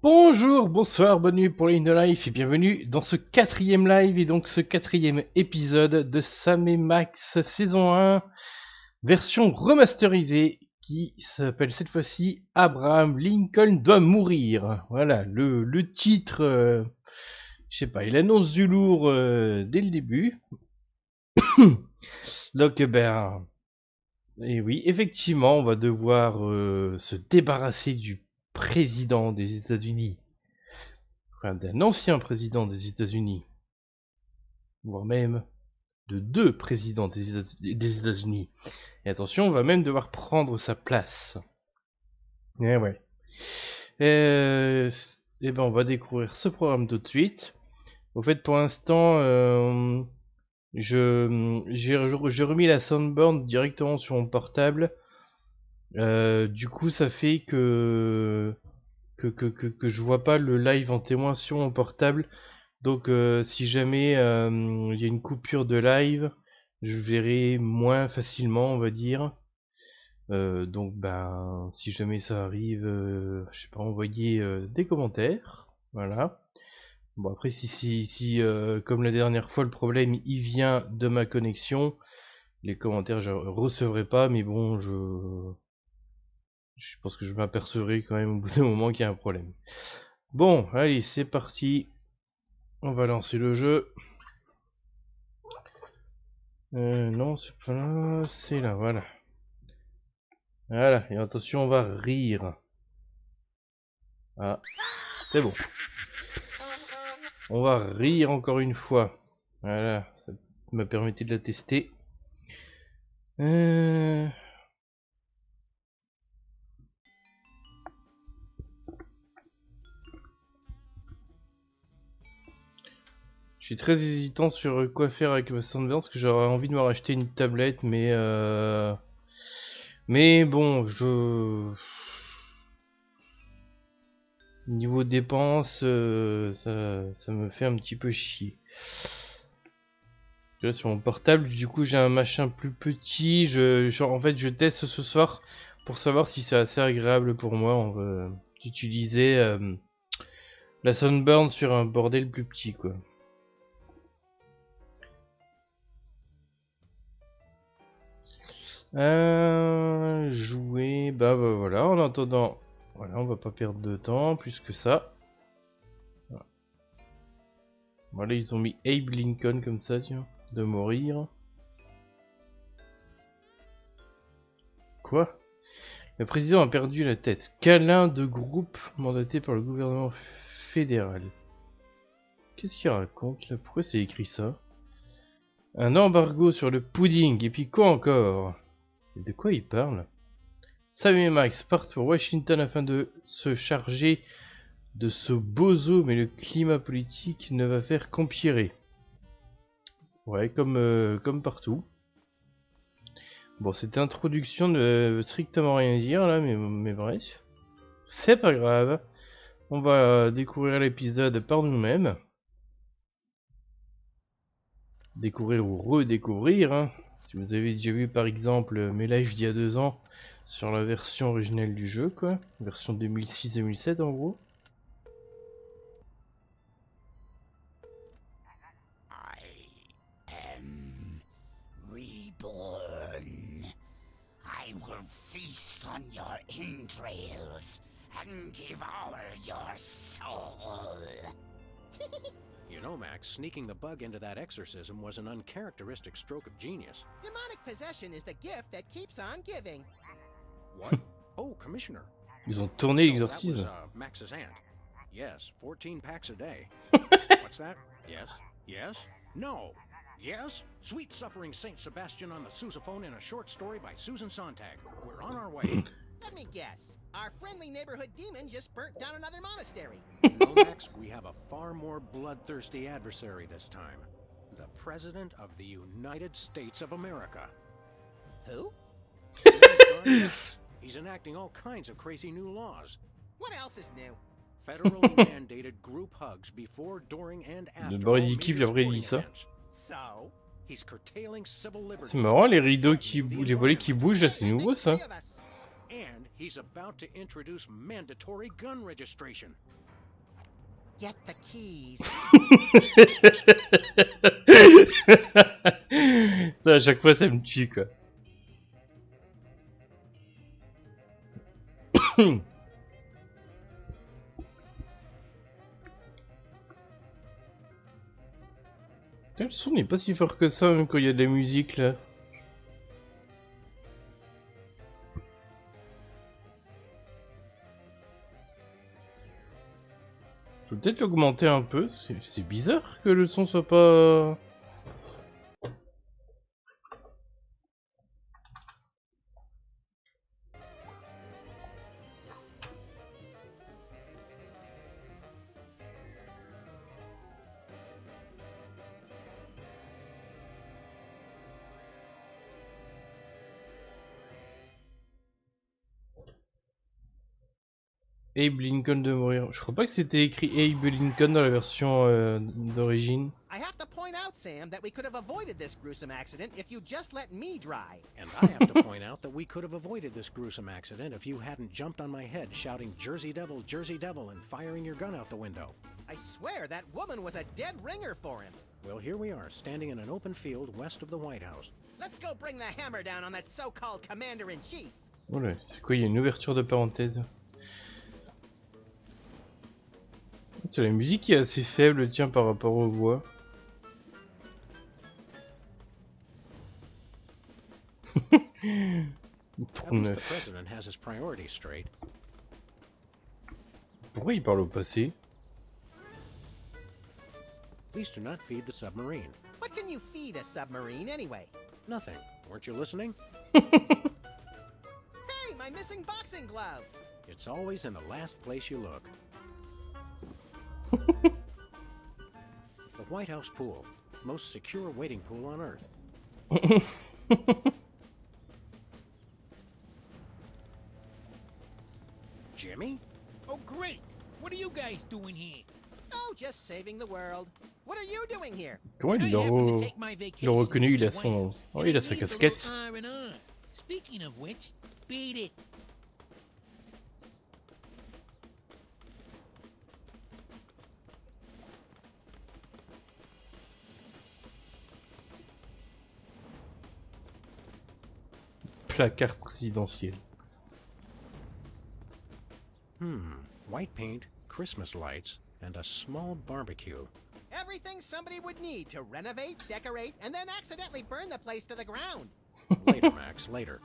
Bonjour, bonsoir, bonne nuit pour les In Life et bienvenue dans ce quatrième live et donc ce quatrième épisode de Sam et Max saison 1 version remasterisée qui s'appelle cette fois-ci Abraham Lincoln doit mourir. Voilà, le titre, je sais pas, il annonce du lourd dès le début. Donc et oui, effectivement, on va devoir se débarrasser du président des États-Unis. Enfin, d'un ancien président des États-Unis, voire même de deux présidents des États-Unis. Et attention, on va même devoir prendre sa place. Eh ouais. Et ben, on va découvrir ce programme tout de suite. Au fait, pour l'instant, j'ai remis la soundboard directement sur mon portable. Du coup, ça fait que je vois pas le live en témoin sur mon portable. Donc si jamais il y a une coupure de live, je verrai moins facilement, on va dire. Donc ben si jamais ça arrive, je sais pas, envoyez des commentaires. Voilà. Bon après si comme la dernière fois le problème il vient de ma connexion, les commentaires je recevrai pas, mais bon je pense que je m'apercevrai quand même au bout d'un moment qu'il y a un problème. Bon, allez, c'est parti. On va lancer le jeu. Non, c'est pas là, c'est là, voilà. Voilà, et attention, on va rire. Ah, c'est bon. On va rire encore une fois. Voilà, ça m'a permis de la tester. Je suis très hésitant sur quoi faire avec ma soundboard parce que j'aurais envie de me racheter une tablette, mais bon, niveau dépenses, ça me fait un petit peu chier. Là, sur mon portable, du coup, j'ai un machin plus petit. En fait, je teste ce soir pour savoir si c'est assez agréable pour moi d'utiliser la Sunburn sur un bordel plus petit, quoi. Jouer, bah voilà, en attendant, voilà, on va pas perdre de temps plus que ça. Voilà, ils ont mis Abe Lincoln comme ça, tiens, de mourir. Quoi? Le président a perdu la tête. Câlin de groupe mandaté par le gouvernement fédéral. Qu'est-ce qu'il raconte là? Pourquoi c'est écrit ça? Un embargo sur le pudding, et puis quoi encore? Et de quoi il parle? Sam et Max partent pour Washington afin de se charger de ce bozo, mais le climat politique ne va faire qu'empirer. Ouais, comme partout. Bon, cette introduction ne veut strictement rien dire là, mais bref. C'est pas grave. On va découvrir l'épisode par nous-mêmes. Découvrir ou redécouvrir. Hein. Si vous avez déjà vu par exemple mes lives d'il y a 2 ans sur la version originale du jeu, quoi. Version 2006-2007 en gros. I will feast on your entrails and devour your soul. You know, Max, sneaking the bug into that exorcism was an uncharacteristic stroke of genius. Demonic possession is the gift that keeps on giving. What? Oh, Commissioner. Ils ont tourné l'exorcisme. Max's aunt. Yes, 14 packs a day. What's that? Yes. Yes? No. Yes? Sweet suffering Saint Sebastian on the sousaphone in a short story by Susan Sontag. We're on our way. Let me guess. Our friendly neighborhood demon just burnt down another monastery. No, Max, we have a far more bloodthirsty adversary this time. The President of the United States of America. Who? He's enacting all kinds of crazy new laws. What else is new? Federally mandated group hugs before, during, and after Le bord all d'équipe major après dit sporting ça. events. So? He's curtailing civil liberties. C'est marrant les rideaux qui bougent, les volets qui bougent là, c'est nouveau ça. And he's about to introduce mandatory gun registration. Get the keys. Ça, à chaque fois, ça me tue, quoi. Putain, le son n'est pas si fort que ça, même quand il y a de la musique, là. Je vais peut-être l'augmenter un peu. C'est bizarre que le son soit pas... Abe Lincoln de mourir. Je crois pas que c'était écrit Abe Lincoln dans la version d'origine. I have to point out, Sam, that we could have avoided this gruesome accident if you just let me drive. And I have to point out that we could have avoided this gruesome accident if you hadn't jumped on my head shouting Jersey Devil, and firing your gun out the window. I swear that woman was a dead ringer for him. Well, here we are, standing in an open field west of the White House. Let's go bring the hammer down on that so-called commander-in-chief. Voilà, c'est quoi, il y a une ouverture de parenthèse. C'est la musique qui est assez faible, tiens, par rapport aux voix. Trop neuf. Pourquoi il parle au passé? Please do not feed the submarine. What can you feed a submarine anyway? Nothing. Weren't you listening? Hey, my missing boxing glove! It's always in the last place you look. The White House pool. Most secure waiting pool on Earth. Jimmy? Oh, great! What are you guys doing here? Oh, just saving the world. What are you doing here? Comment il I l'a happen to take my vacation reconnu? Il a to the son... White House, Oh, and il a it sa needs a casquette. little R&R. Speaking of which, beat it. Placard présidentiel. White paint, Christmas lights, and a small barbecue. Everything somebody would need to renovate, decorate, and then accidentally burn the place to the ground. Later, Max, later.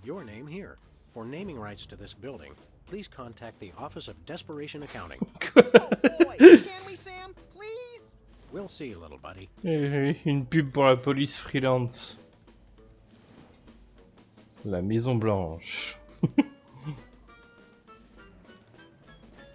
Your name here. For naming rights to this building, please contact the Office of Desperation Accounting. Oh boy, can we, Sam? Please? We'll see, little buddy. Une pub pour la police freelance. La Maison Blanche.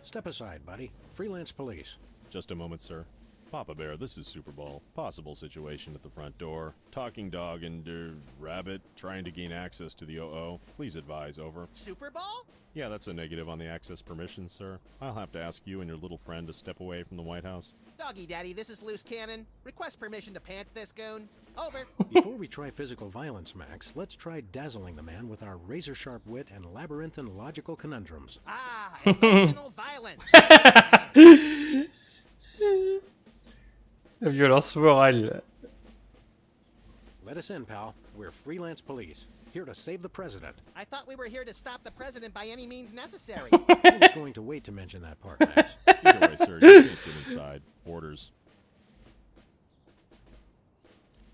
Step aside, buddy. Freelance police. Just a moment, sir. Papa Bear, this is Super Bowl. Possible situation at the front door. Talking dog and, rabbit trying to gain access to the OO. Please advise, over. Super Bowl? Yeah, that's a negative on the access permissions, sir. I'll have to ask you and your little friend to step away from the White House. Doggy Daddy, this is Loose Cannon. Request permission to pants this goon. Over. Before we try physical violence, Max, let's try dazzling the man with our razor-sharp wit and labyrinthine logical conundrums. Ah, emotional violence. La violence morale. Let us in, pal. We're freelance police, here to save the president. I thought we were here to stop the president by any means necessary. I was going to wait to mention that part, Max. Either way, sir, you can't get inside. Orders.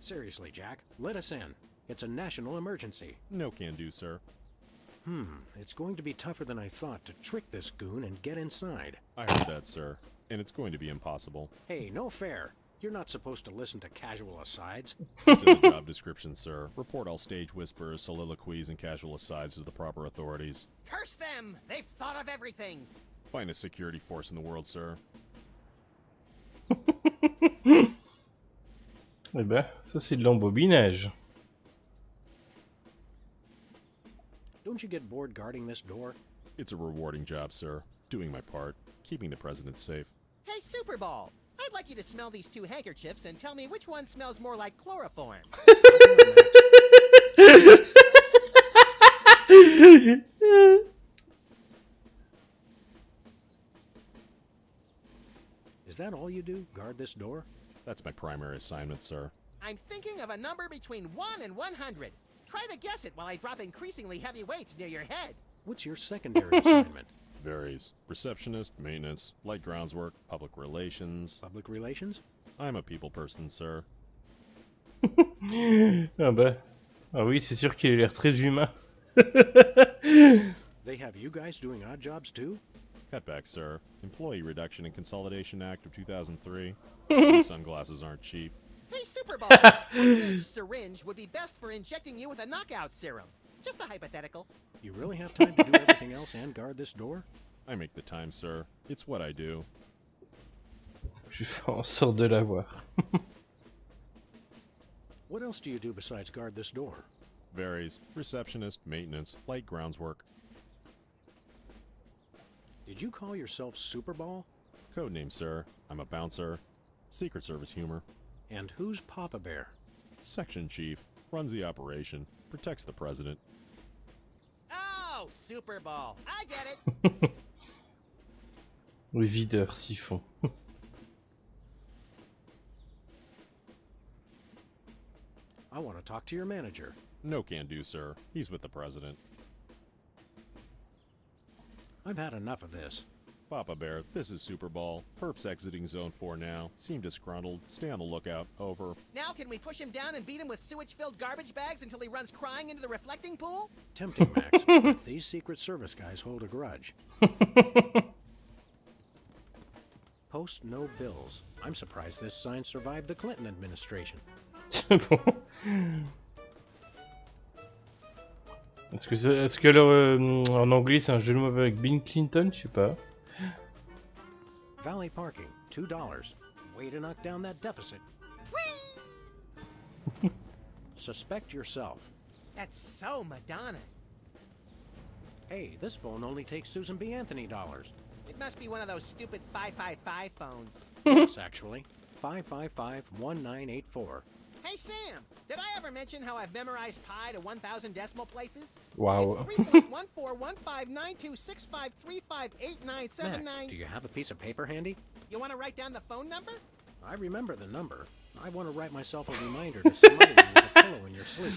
Seriously, Jack, let us in. It's a national emergency. No can do, sir. It's going to be tougher than I thought to trick this goon and get inside. I heard that, sir. And it's going to be impossible. Hey, no fair. You're not supposed to listen to casual asides. It's in the job description, sir. Report all stage whispers, soliloquies, and casual asides to the proper authorities. Curse them! They've thought of everything. Finest security force in the world, sir. Eh ben, ça c'est de l'embobinage. Don't you get bored guarding this door? It's a rewarding job, sir. Doing my part. Keeping the president safe. Hey, Super Bowl, I'd like you to smell these two handkerchiefs and tell me which one smells more like chloroform. that all you do? Guard this door? That's my primary assignment, sir. I'm thinking of a number between 1 and 100. Try to guess it while I drop increasingly heavy weights near your head. What's your secondary assignment? Varies. Receptionist, maintenance, light grounds work, public relations. Public relations? I'm a people person, sir. Ah bah. Ah oui, c'est sûr qu'il a l'air très humain. They have you guys doing odd jobs too? Cutback, sir. Employee Reduction and Consolidation Act of 2003. These sunglasses aren't cheap. Hey, Super Bowl! What gauge syringe would be best for injecting you with a knockout serum? Just a hypothetical. You really have time to do everything else and guard this door? I make the time, sir. It's what I do. Je fais en sorte de l'avoir. What else do you do besides guard this door? Varies. Receptionist, maintenance, light grounds work. Did you call yourself Superball? Codename, sir. I'm a bouncer. Secret Service humor. And who's Papa Bear? Section chief. Runs the operation. Protects the president. Oh, Super Bowl. I get it. Le videur, siphon. I want to talk to your manager. No can do, sir. He's with the president. I've had enough of this. Papa Bear, this is Super Bowl. Perps exiting Zone 4 now. Seem disgruntled. Stay on the lookout. Over. Now can we push him down and beat him with sewage-filled garbage bags until he runs crying into the reflecting pool? Tempting, Max. These Secret Service guys hold a grudge. Post no bills. I'm surprised this sign survived the Clinton administration. Bon. Est-ce que alors, en anglais c'est un jeu de mots avec Bill Clinton? Je sais pas. Valet parking, $2. Way to knock down that deficit. Suspect yourself. That's so Madonna. Hey, this phone only takes Susan B. Anthony dollars. It must be one of those stupid 555 phones. Yes, actually. 555-1984. Hey, Sam, did I ever mention how I've memorized pi to 1,000 decimal places? Wow. It's 3.14159265358979. Mac, do you have a piece of paper handy? You want to write down the phone number? I remember the number. I want to write myself a reminder to smother you with a pillow in your sleep.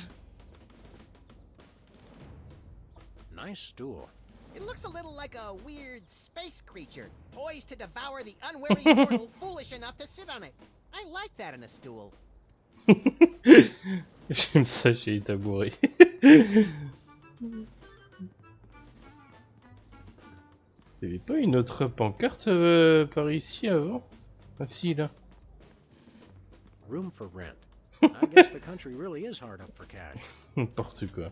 Nice stool. It looks a little like a weird space creature, poised to devour the unwary mortal foolish enough to sit on it. I like that in a stool. J'aime ça chez les tabourets. T'avais pas une autre pancarte par ici avant? Ah si, là. Room for rent. I guess the country really is hard up for cash. N'importe quoi.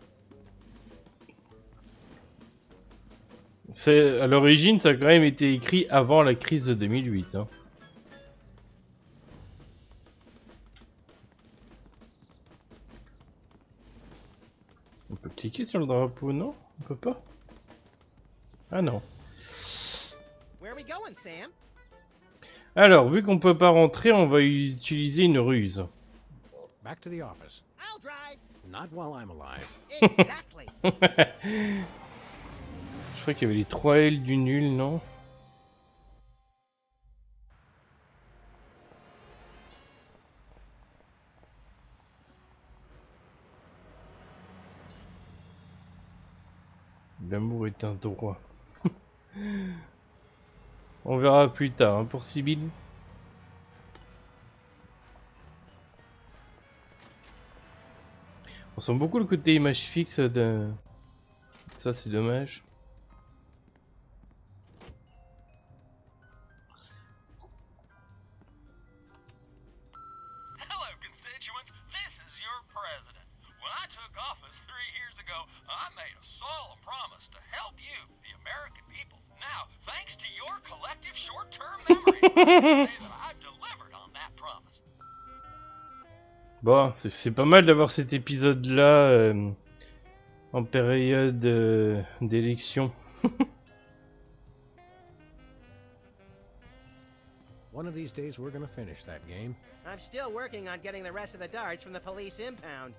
C'est, à l'origine, ça a quand même été écrit avant la crise de 2008. Hein. On peut cliquer sur le drapeau, non? On peut pas? Ah non. Where are we going, Sam? Alors, vu qu'on peut pas rentrer, on va utiliser une ruse. Back to the office. I'll drive. Not while I'm alive. Exactly. Je crois qu'il y avait les 3 L du nul, non? L'amour est un droit. On verra plus tard, hein, pour Sibylle. On sent beaucoup le côté image fixe de... Ça, c'est dommage. Hello, constituents. This is your president. When I took office 3 years ago, I made a solemn promise to help you, the American people. Now, thanks to your collective short-term memory, I can say that I've delivered on that promise. Bon, c'est pas mal d'avoir cet épisode-là en période d'élection. One of these days we're gonna finish that game. I'm still working on getting the rest of the darts from the police impound.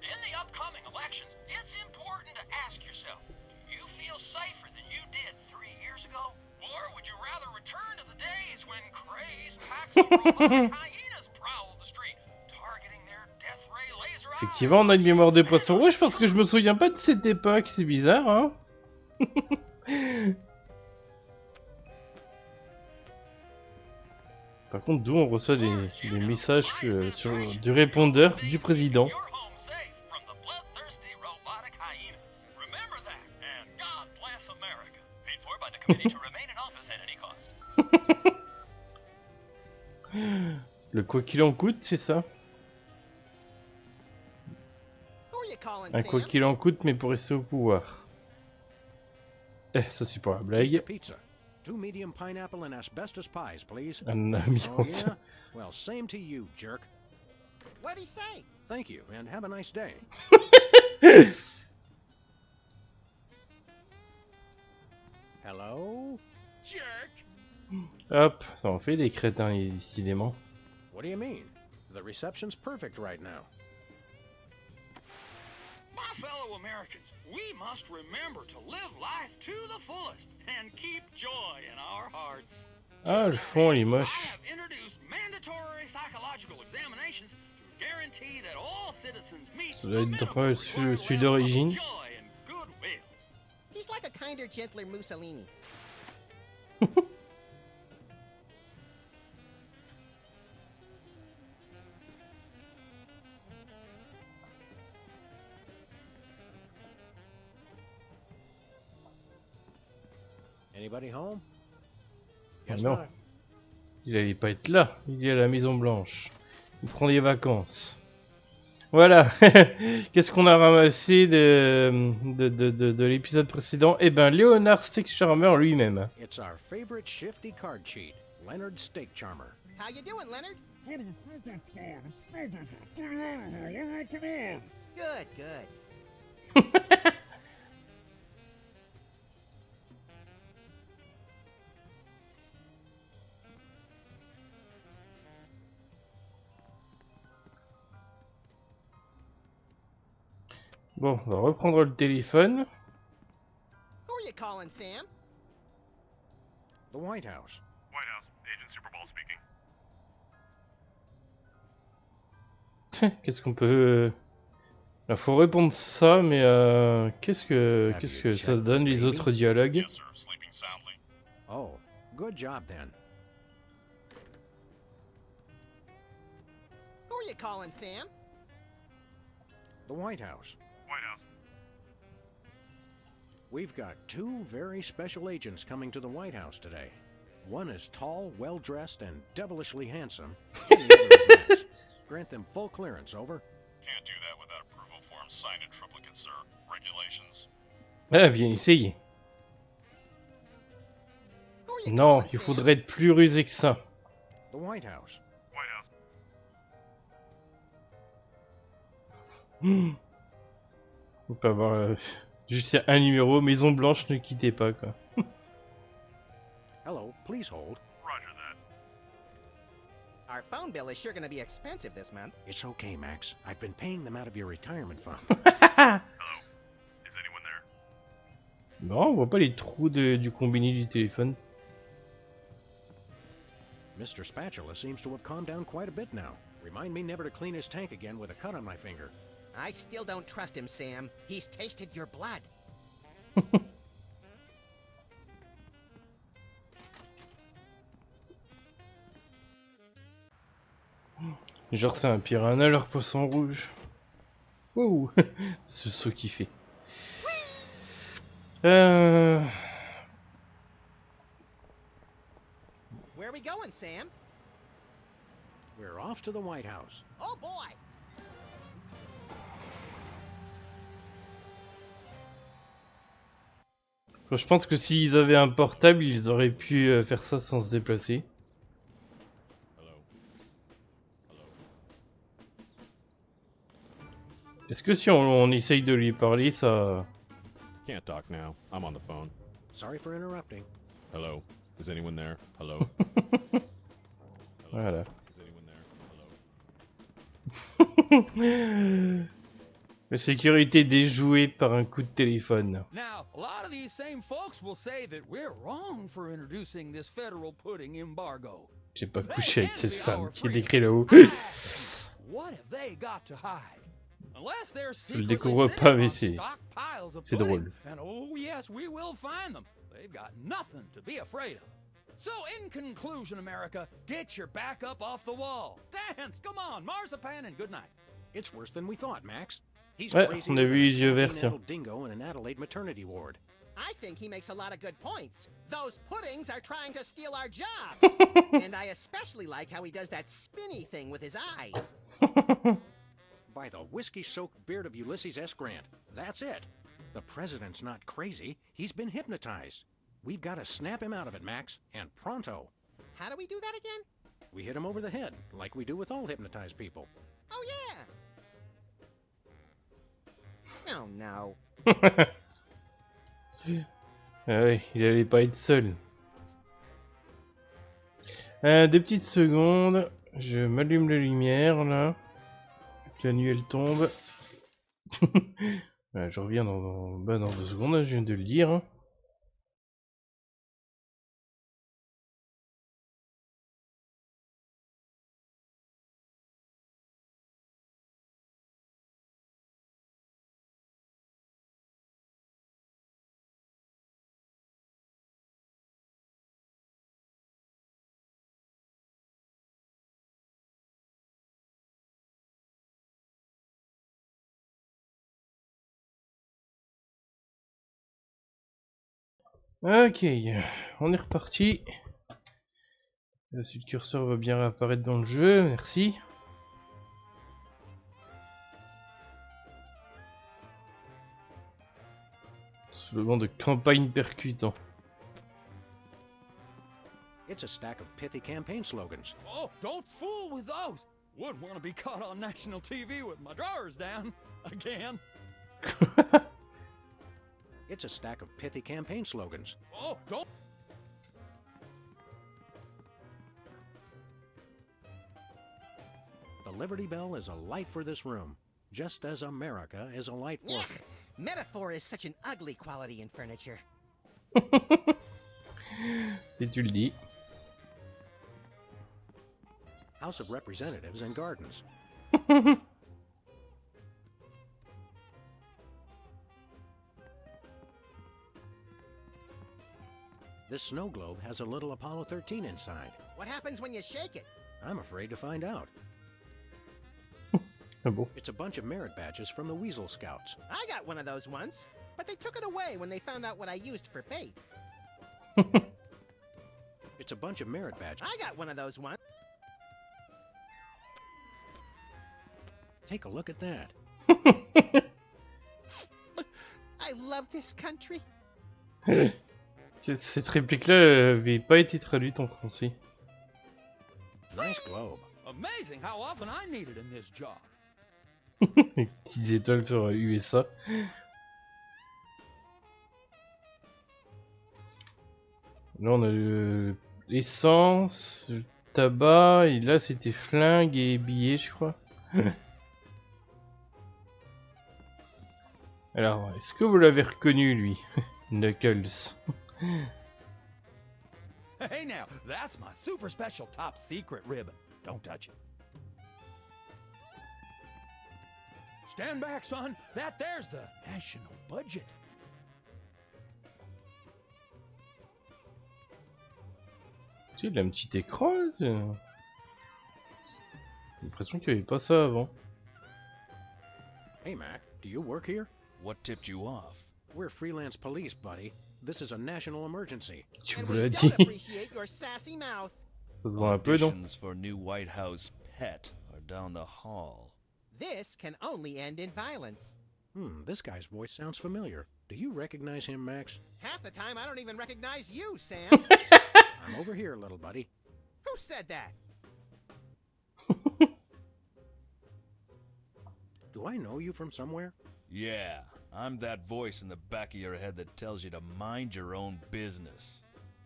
In the upcoming elections, it's important to ask yourself, do you feel safer than you did 3 years ago? Or Effectivement, on a une mémoire de poisson rouge parce que je me souviens pas de cette époque, c'est bizarre, hein. Par contre, d'où on reçoit des messages du répondeur du président. Le quoi qu'il en coûte, c'est ça? Un quoi qu'il en coûte, mais pour rester au pouvoir. Eh, ça c'est pour la blague. Two medium pineapple and asbestos pies, please. Un ambiance. Oh, yeah? Well, same to you, jerk. What'd he say? Thank you, and have a nice day. Hello? Jerk! Hop, ça en fait des crétins, décidément. What do you mean? The reception's perfect right now. My fellow Americans, we must remember to live life to the fullest and keep joy in our hearts. Ah, le fond, il est I moche. have introduced mandatory psychological examinations to guarantee that all citizens meet Ça doit a être minimum celui required d'origine. level of joy and goodwill. He's like a kinder, gentler Mussolini. Anybody home? Ah Guess non. not. Il allait pas être là, il est à la Maison Blanche. Il prend des vacances. Voilà. Qu'est-ce qu'on a ramassé de l'épisode précédent? Eh ben, Leonard Steak Charmer lui-même. It's our favorite shifty card cheat, Leonard Steak Charmer. How you doing, Leonard? Good, good. Bon, on va reprendre le téléphone. Who are you calling, Sam? The White House. White House, Agent Superball speaking. Qu'est-ce qu'on peut... Là, faut répondre ça, mais qu'est-ce que ça donne les autres dialogues? Yes, sir. Sleeping soundly. Oh, good job then. Who are you calling, Sam? The White House. White House. We've got two very special agents coming to the White House today. One is tall, well-dressed, and devilishly handsome. And the other is Max. Grant them full clearance, over. Can't do that without approval forms signed in triplicate, sir. Regulations. Ah, bien essayé. Who are you Non, calling, il Sam? faudrait être plus rusé que ça. The White House. White House. On peut avoir juste un numéro, Maison Blanche, ne quittez pas, quoi. Hello, please hold. Roger that. Our phone bill is sure going to be expensive this month. It's okay, Max. I've been paying them out of your retirement fund. Hello. Is anyone there? Non, on voit pas les trous du combiné du téléphone. Mr. Spatula seems to have calmed down quite a bit now. Remind me never to clean his tank again with a cut on my finger. I still don't trust him, Sam. He's tasted your blood. Genre c'est un piranha leur poisson rouge. Wow. C'est ce qu'il fait. Where are we going, Sam? We're off to the White House. Oh boy! Enfin, je pense que s'ils avaient un portable, ils auraient pu faire ça sans se déplacer. Hello. Hello. Est-ce que si on essaye de lui parler, ça... Can't talk now. I'm on the phone. Sorry for interrupting. Hello. Is anyone there? Hello. Voilà. Is anyone there? Hello. La sécurité déjouée par un coup de téléphone. Now, a lot of these same folks will say that we're wrong for introducing this federal pudding embargo. J'ai pas couché avec cette femme qui est décrite là-haut. What have they got to hide? Unless they're Je le secretly découvre sitting pas, on mais c'est stockpiles of c'est pudding. drôle. And oh yes, we will find them. They've got nothing to be afraid of. So in conclusion, America, get your back up off the wall. Dance, come on, marzipan and good night. It's worse than we thought, Max. He's Ouais, crazy on a vu les yeux verts, tiens. little dingo in an Adelaide maternity ward. I think he makes a lot of good points. Those puddings are trying to steal our jobs. And I especially like how he does that spinny thing with his eyes. By the whiskey-soaked beard of Ulysses S. Grant. That's it. The president's not crazy. He's been hypnotized. We've got to snap him out of it, Max, and pronto. How do we do that again? We hit him over the head, like we do with all hypnotized people. Oh, yeah. Oh, no. Ah ouais, il allait pas être seul. 2 petites secondes. Je m'allume la lumière là. La nuit elle tombe. Voilà, je reviens dans 2 secondes, je viens de le lire. Ok, on est reparti. Si le curseur va bien apparaître dans le jeu, merci. Slogan de campagne percutant. It's a stack of pithy campaign slogans. Oh, don't fool with those. Wouldn't want to be caught on national TV with my drawers down again. It's a stack of pithy campaign slogans. Oh, don't. The Liberty Bell is a light for this room, just as America is a light for... Yuck. Metaphor is such an ugly quality in furniture. Si tu le dis. House of Representatives and Gardens. This snow globe has a little Apollo 13 inside. What happens when you shake it? I'm afraid to find out. Ah bon. It's a bunch of merit badges from the Weasel Scouts. I got one of those once, but they took it away when they found out what I used for bait. It's a bunch of merit badges. I got one of those once. Take a look at that. I love this country. Cette réplique-là avait pas été traduite en français. Nice globe. Amazing how often I need it in this job. Les petites étoiles sur USA. Là on a l'essence, le tabac, et là c'était flingue et billets je crois. Alors, est-ce que vous l'avez reconnu lui? Knuckles. Hey now, that's my super special top secret ribbon. Don't touch it. Stand back, son. There's the national budget. Tu sais, il a un petit écran là. J'ai l'impression qu'il n'y avait pas ça avant. Hey, Mac, do you work here? What tipped you off? We're freelance police, buddy. This is a national emergency. Tu And vous we l'as don't dit. appreciate your sassy mouth. Ça se voit un peu non? Auditions for new White House pet are down the hall. This can only end in violence. This guy's voice sounds familiar. Do you recognize him, Max? Half the time, I don't even recognize you, Sam. I'm over here, little buddy. Who said that? Do I know you from somewhere? Yeah, I'm that voice in the back of your head that tells you to mind your own business.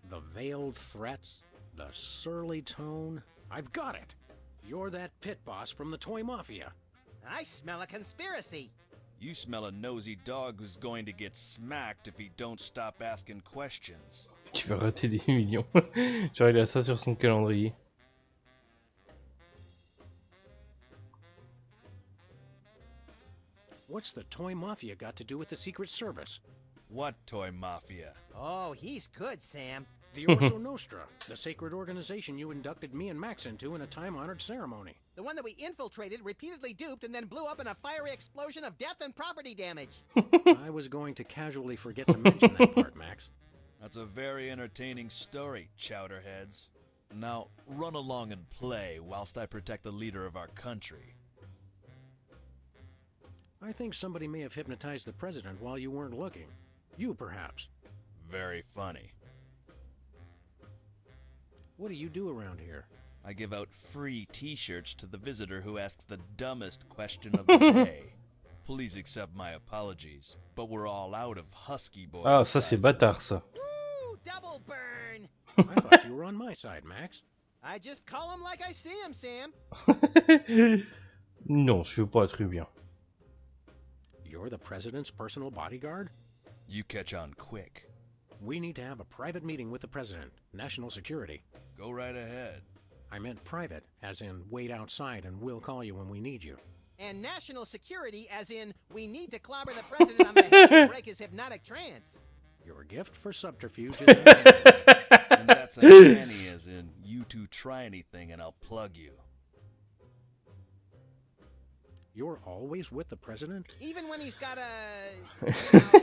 The veiled threats, the surly tone. I've got it. You're that pit boss from the Toy Mafia. I smell a conspiracy. You smell a nosy dog who's going to get smacked if he don't stop asking questions. Tu vas rater des millions. Genre il a ça sur son calendrier. What's the toy mafia got to do with the Secret Service? What toy mafia? Oh, he's good, Sam. The Orso Nostra, the sacred organization you inducted me and Max into in a time-honored ceremony. The one that we infiltrated, repeatedly duped, and then blew up in a fiery explosion of death and property damage. I was going to casually forget to mention that part, Max. That's a very entertaining story, chowderheads. Now, run along and play whilst I protect the leader of our country. I think somebody may have hypnotized the president while you weren't looking. You, perhaps. Very funny. What do you do around here? I give out free t-shirts to the visitor who asks the dumbest question of the day. Please accept my apologies, but we're all out of husky boys. Ah, ça c'est bâtard ça. Woo! Double burn! I thought you were on my side, Max. I just call him like I see him, Sam. Non, je veux pas être bien. You're the president's personal bodyguard? You catch on quick. We need to have a private meeting with the president. National security. Go right ahead. I meant private, as in wait outside and we'll call you when we need you. And national security, as in, we need to clobber the president on the head to break his hypnotic trance. Your gift for subterfuge is uncanny. And that's uncanny as in, you two try anything and I'll plug you. You're always with the president? Even when he's got a...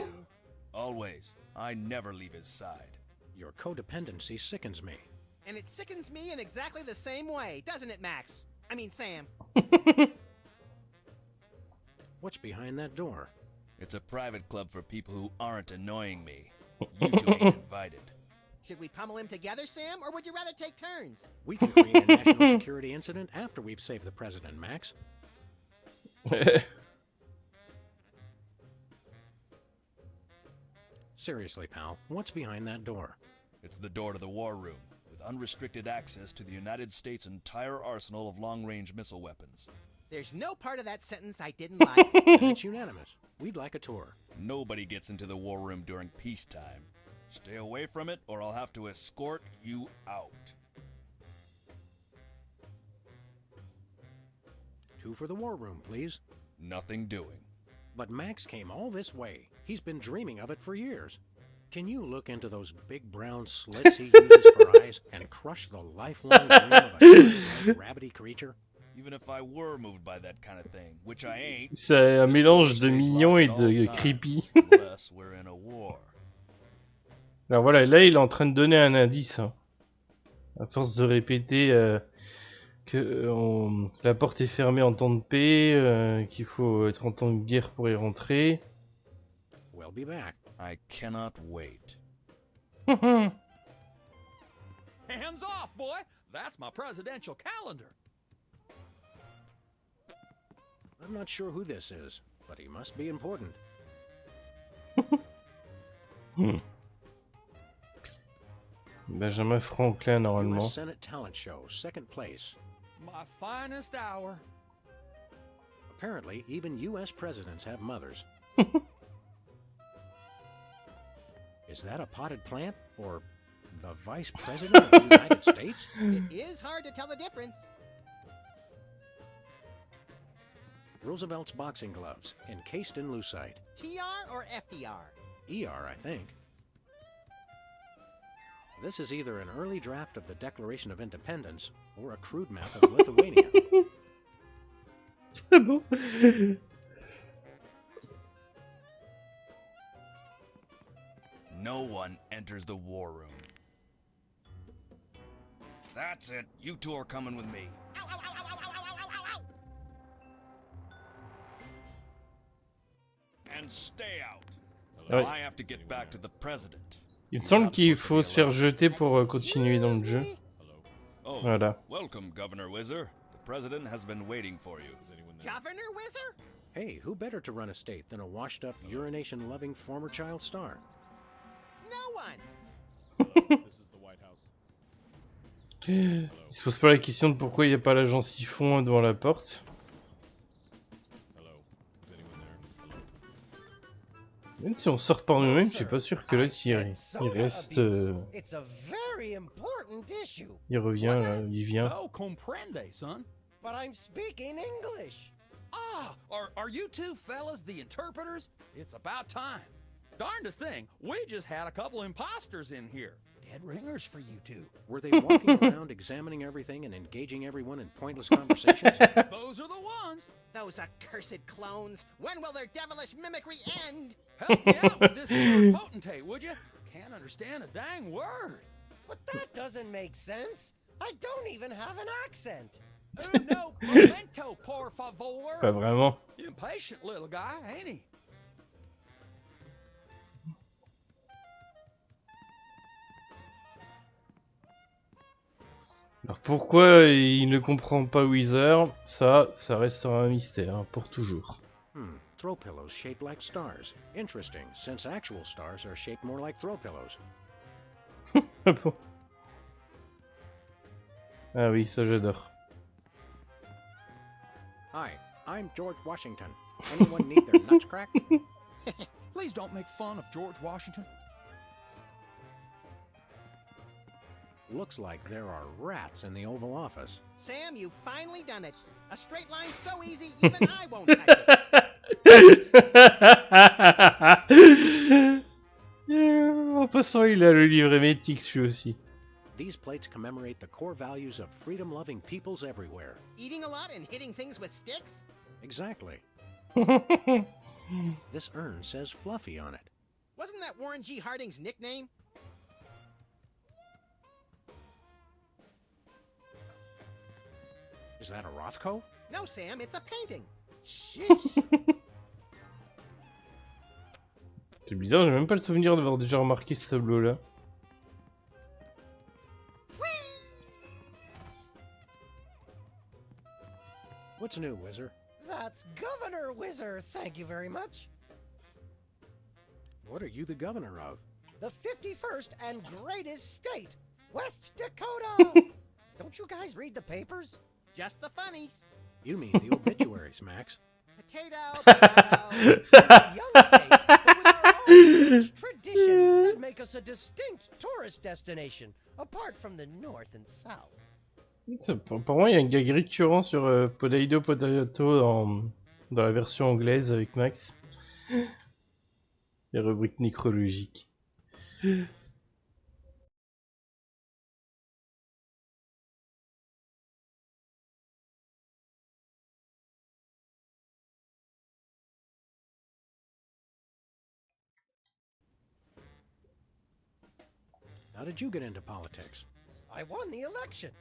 Always. I never leave his side. Your codependency sickens me. And it sickens me in exactly the same way, doesn't it, Max? I mean, Sam. What's behind that door? It's a private club for people who aren't annoying me. You two ain't invited. Should we pummel him together, Sam, or would you rather take turns? We can create a national security incident after we've saved the president, Max. Seriously, pal, what's behind that door? It's the door to the war room, with unrestricted access to the United States' entire arsenal of long-range missile weapons. There's no part of that sentence I didn't like. It's unanimous. We'd like a tour. Nobody gets into the war room during peacetime. Stay away from it, or I'll have to escort you out. 2 for the war room, please. Nothing doing. But Max came all this way. He's been dreaming of it for years. Can you look into those big brown slits he uses for eyes and crush the lifelong dream of a giant, rabbity creature? Even if I were moved by that kind of thing, which I ain't. C'est un mélange de mignon et de creepy. Unless we're in a war. Alors voilà, là il est en train de donner un indice. Hein. À force de répéter que la porte est fermée en temps de paix, qu'il faut être en temps de guerre pour y rentrer. We'll be back. I cannot wait. Hands off, boy! That's my presidential calendar. I'm not sure who this is, but he must be important. Benjamin Franklin normalement. US Senate talent show, 2nd place. My finest hour. Apparently, even US presidents have mothers. Is that a potted plant? Or the vice president of the United States? It is hard to tell the difference. Roosevelt's boxing gloves, encased in lucite. TR or FDR? ER, I think. This is either an early draft of the Declaration of Independence or a crude map of Lithuania. Bon. No one enters the war room. That's it. You two are coming with me. Ow, ow, ow, ow, ow, ow, ow, ow, ow. And stay out. Ouais. I have to get back to the president. Il me semble qu'il faut se faire jeter pour continuer dans le jeu. Oh, Voilà. welcome, Governor Whizzer. The president has been waiting for you. Governor Whizzer? Hey, who better to run a state than a washed-up, urination-loving former child star? No one. Il se pose pas la question de pourquoi il n'y a pas l'agent siphon devant la porte. Même si on sort par nous-mêmes, je suis pas sûr que là il reste. Il revient là, il vient. Oh, comprende, son. But I'm speaking English. Ah, are Are you two fellas the interpreters? It's about time. Darndest thing, we just had a couple imposters in here. Dead ringers for you two. Were they walking around examining everything and engaging everyone in pointless conversations? Those are the ones. Those accursed clones. When will their devilish mimicry end? Help me out with this here potentate, would you? Can't understand a dang word. But that doesn't make sense. I don't even have an accent. No momento, por favor. Pas vraiment. Impatient little guy, ain't he? Alors pourquoi il ne comprend pas Weezer, ça restera un mystère hein, pour toujours. Throw pillows shaped like stars. Interesting, since actual stars are shaped more like throw pillows. Ah bon. Ah oui, ça j'adore. Hi, I'm George Washington. Anyone need their nuts cracked? Please don't make fun of George Washington. Looks like there are rats in the Oval Office. Sam, you've finally done it. A straight line so easy, even I won't touch it. En passant, il a le livre hémétique, celui aussi. These plates commemorate the core values of freedom-loving peoples everywhere. Eating a lot and hitting things with sticks? Exactly. This urn says Fluffy on it. Wasn't that Warren G. Harding's nickname? Is that a Rothko? No, Sam, it's a painting. Sheesh. C'est bizarre, j'ai même pas le souvenir d'avoir déjà remarqué ce tableau-là. What's new, Whizzer? That's Governor Whizzer, thank you very much. What are you the governor of? The 51st and greatest state, West Dakota. Don't you guys read the papers? Just the funnies. You mean the obituaries, Max. Potato, potato. A young state, but with our own rich traditions that make us a distinct tourist destination, apart from the north and south. Apparemment, il y a un gag récurrent sur Potato Potato dans la version anglaise avec Max. Les rubriques nécrologiques. How did you get into politics? I won the election.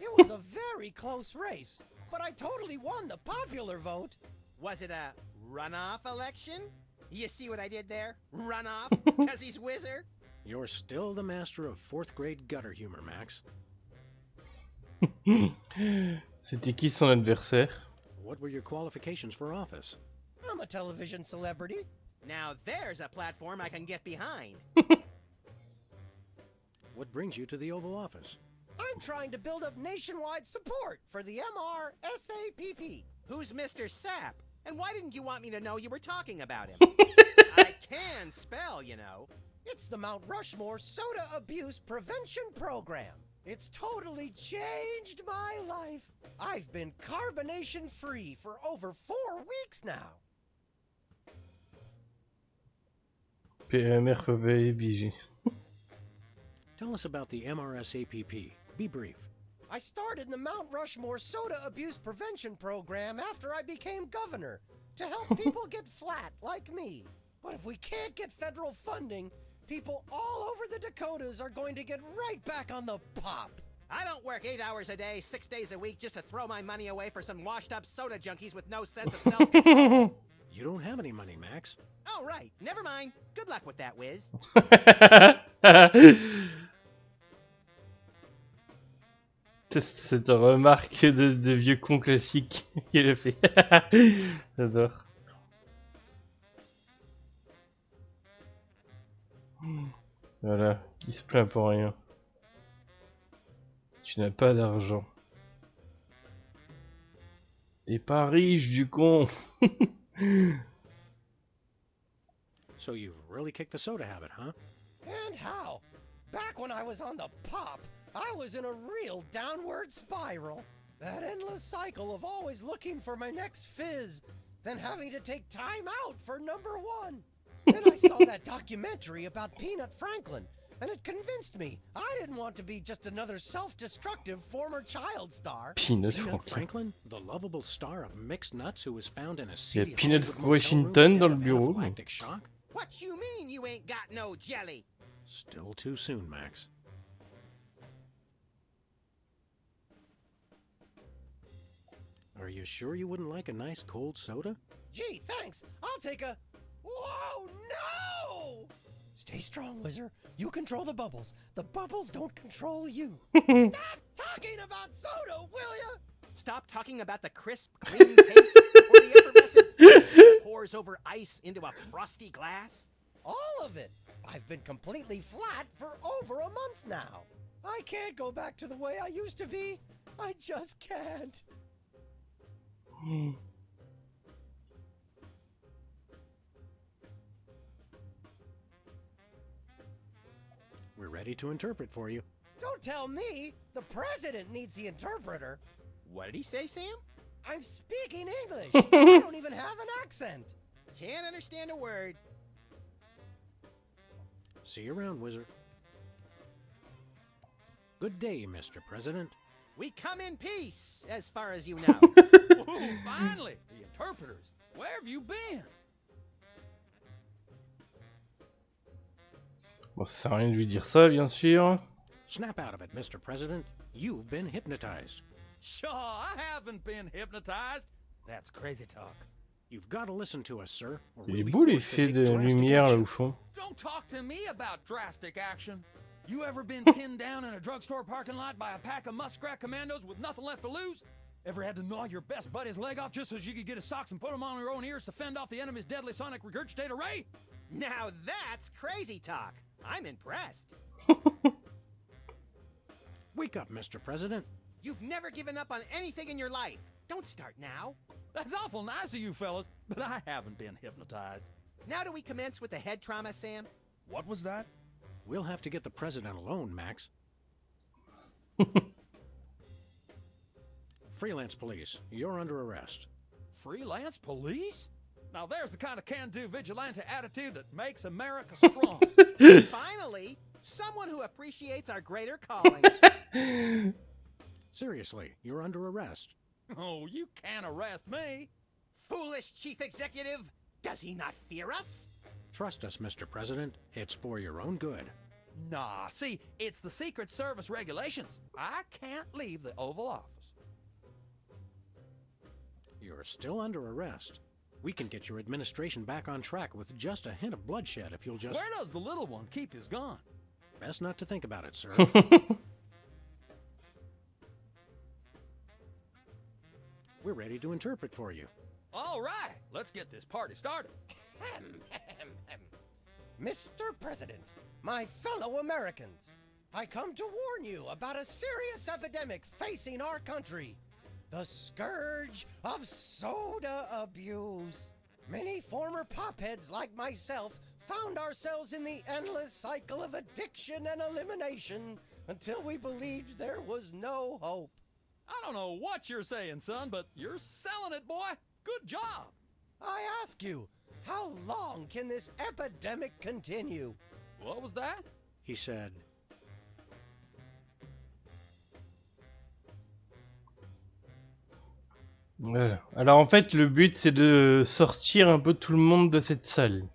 It was a very close race, but I totally won the popular vote. Was it a runoff election? You see what I did there? Runoff? Because he's Whizzer? You're still the master of 4th grade gutter humor, Max. C'était qui son adversaire? What were your qualifications for office? I'm a television celebrity. Now there's a platform I can get behind. What brings you to the Oval Office? I'm trying to build up nationwide support for the MRSAPP. Who's Mr. Sap? And why didn't you want me to know you were talking about him? I can spell, you know. It's the Mount Rushmore Soda Abuse Prevention Program. It's totally changed my life. I've been carbonation-free for over 4 weeks now. PMR, pavé, BG. Tell us about the MRSAPP. Be brief. I started the Mount Rushmore Soda Abuse Prevention Program after I became governor to help people get flat like me. But if we can't get federal funding, people all over the Dakotas are going to get right back on the pop. I don't work 8 hours a day, 6 days a week just to throw my money away for some washed-up soda junkies with no sense of self-control. You don't have any money, Max. Oh, right. Never mind. Good luck with that, Wiz. Cette remarque de vieux con classique qu'il a fait. J'adore. Voilà, qui se plaint pour rien. Tu n'as pas d'argent. T'es pas riche, du con. So you've really kicked the soda habit, huh? And how? Back when I was on the pop, I was in a real downward spiral. That endless cycle of always looking for my next fizz than having to take time out for number one. Then I saw that documentary about Peanut Franklin, and it convinced me I didn't want to be just another self-destructive former child star. Peanut Peanut Franklin. Franklin, the lovable star of mixed nuts who was found in a Il y a seedy Peanut Hollywood motel Washington room dans le dead of bureau. anaphylactic shock? What you mean you ain't got no jelly? Still too soon, Max. Are you sure you wouldn't like a nice cold soda? Gee, thanks. I'll take a... Whoa, no! Stay strong, Wizard. You control the bubbles. The bubbles don't control you. Stop talking about soda, will ya? Stop talking about the crisp, clean taste or the effervescent fizz that pours over ice into a frosty glass. All of it. I've been completely flat for over a month now. I can't go back to the way I used to be. I just can't. We're ready to interpret for you. Don't tell me. The president needs the interpreter. What did he say, Sam? I'm speaking English. I don't even have an accent. Can't understand a word. See you around, Wizard. Good day, Mr. President. We come in peace, as far as you know. Ooh, finally! The interpreters! Where have you been? Bon, ça sert à rien de lui dire ça, bien sûr. Snap out of it, Mr. President. You've been hypnotized. Sure, I haven't been hypnotized. That's crazy talk. You've got to listen to us, sir. or Il we'll est be beau forced to l'effet take de drastic lumière là action. au fond. Don't talk to me about drastic action. You ever been pinned down in a drugstore parking lot by a pack of muskrat commandos with nothing left to lose? Ever had to gnaw your best buddy's leg off just so you could get his socks and put them on your own ears to fend off the enemy's deadly sonic regurgitator ray? Now that's crazy talk. I'm impressed. Wake up, Mr. President. You've never given up on anything in your life. Don't start now. That's awful nice of you fellas, but I haven't been hypnotized. Now do we commence with the head trauma, Sam? What was that? We'll have to get the president alone, Max. Freelance police, you're under arrest. Freelance police? Now there's the kind of can-do vigilante attitude that makes America strong. Finally, someone who appreciates our greater calling. Seriously, you're under arrest. Oh, you can't arrest me. Foolish chief executive. Does he not fear us? Trust us, Mr. President. It's for your own good. Nah, see, it's the Secret Service regulations. I can't leave the Oval Office. You're still under arrest. We can get your administration back on track with just a hint of bloodshed if you'll just... Where does the little one keep his gun? Best not to think about it, sir. We're ready to interpret for you. All right, let's get this party started. Mr. President, my fellow Americans, I come to warn you about a serious epidemic facing our country. The scourge of soda abuse. Many former popheads like myself found ourselves in the endless cycle of addiction and elimination until we believed there was no hope. I don't know what you're saying, son, but you're selling it, boy. Good job. I ask you, how long can this epidemic continue? What was that? He said, Voilà. Alors en fait, le but c'est de sortir un peu tout le monde de cette salle.